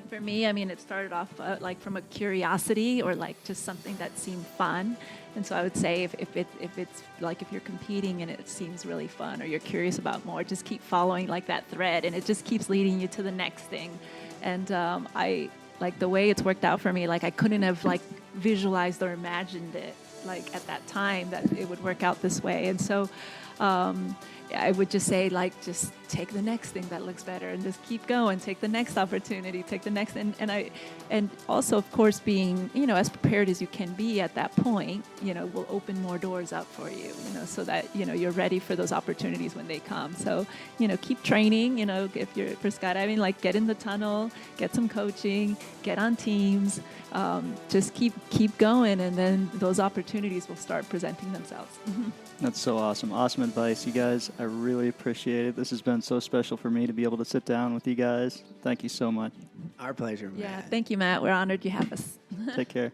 For me, it started off like from a curiosity or like just something that seemed fun. And so I would say if it's like if you're competing and it seems really fun or you're curious about more, just keep following like that thread, and it just keeps leading you to the next thing. And I like the way it's worked out for me. Like I couldn't have like visualized or imagined it like at that time that it would work out this way. And so I would just say, like, just take the next thing that looks better and just keep going. Take the next opportunity. Take the next, and also, of course, being, as prepared as you can be at that point, will open more doors up for you, so that, you're ready for those opportunities when they come. So, keep training, if you're for skydiving, like, get in the tunnel, get some coaching, get on teams, just keep going, and then those opportunities will start presenting themselves. That's so awesome. Awesome advice, you guys. I really appreciate it. This has been so special for me to be able to sit down with you guys. Thank you so much. Our pleasure, Matt. Yeah, thank you, Matt. We're honored you have us. Take care.